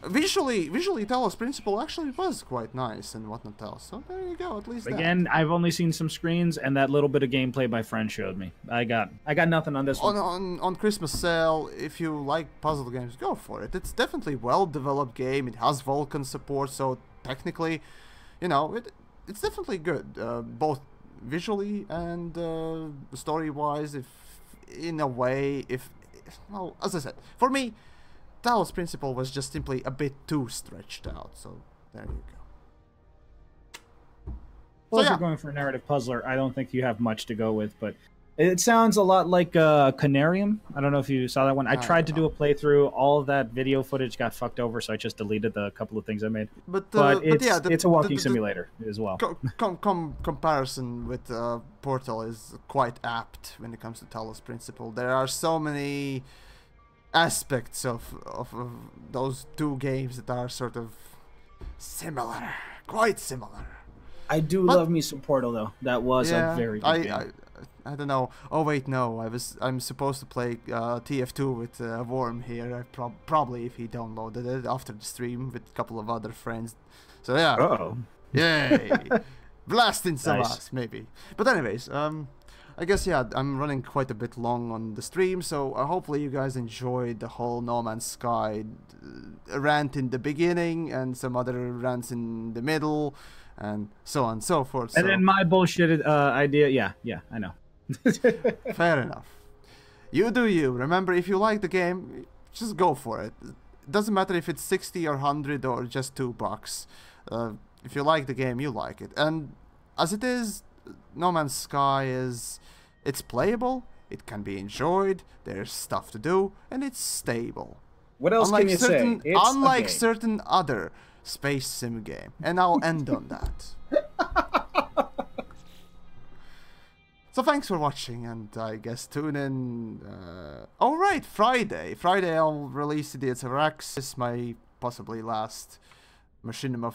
Visually, Talos Principle actually was quite nice and whatnot else. So there you go, at least. Again, I've only seen some screens and that little bit of gameplay my friend showed me. I got nothing on this one. On Christmas sale, if you like puzzle games, go for it. It's definitely well-developed game. It has Vulkan support, so technically, you know, it's definitely good, both visually and story-wise. If in a way, well, as I said, for me, Talos Principle was just simply a bit too stretched out, so there you go. Well, if you're going for a narrative puzzler, I don't think you have much to go with, but it sounds a lot like Canarium. I don't know if you saw that one. I tried to do a playthrough. All of that video footage got fucked over, so I just deleted the couple of things I made. But it's a walking simulator as well. Comparison with Portal is quite apt when it comes to Talos Principle. There are so many aspects of those two games that are sort of similar, quite similar. I do love me some Portal though. That was a very good game. I don't know. Oh wait, no. I'm supposed to play TF2 with Worm here. I probably, if he downloaded it after the stream with a couple of other friends. So yeah. Uh-oh. Yay! Blasting some ass, maybe. But anyways, I guess, yeah, I'm running quite a bit long on the stream, so hopefully you guys enjoyed the whole No Man's Sky rant in the beginning and some other rants in the middle and so on and so forth. And then my bullshit idea, yeah, I know. Fair enough. You do you. Remember, if you like the game, just go for it. It doesn't matter if it's 60 or 100 or just $2. If you like the game, you like it. And as it is, No Man's Sky it's playable, it can be enjoyed, there's stuff to do, and it's stable. What else can you say? Unlike certain other space sim game. And I'll end on that. So thanks for watching, and I guess tune in. Oh right, Friday I'll release the Rex. This is my possibly last machinima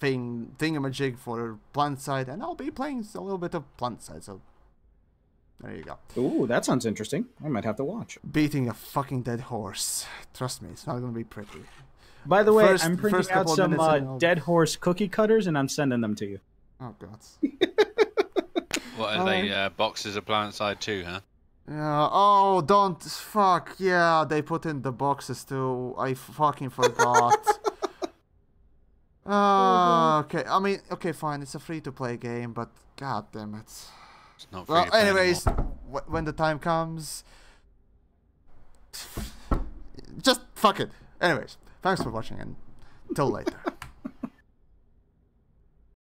thingamajig for PlanetSide, and I'll be playing a little bit of PlanetSide, so there you go. Ooh, that sounds interesting. I might have to watch. Beating a fucking dead horse. Trust me, it's not gonna be pretty. By the way, I'm printing out some dead horse cookie cutters, and I'm sending them to you. Oh god. What are they, boxes of PlanetSide 2, huh? Yeah, oh, don't, fuck, yeah, they put in the boxes too. I fucking forgot. Okay, I mean, okay, fine, it's a free-to-play game, but god damn it. It's not Well, free-to-play anyways, anymore. when the time comes, just fuck it. Anyways, thanks for watching and till later.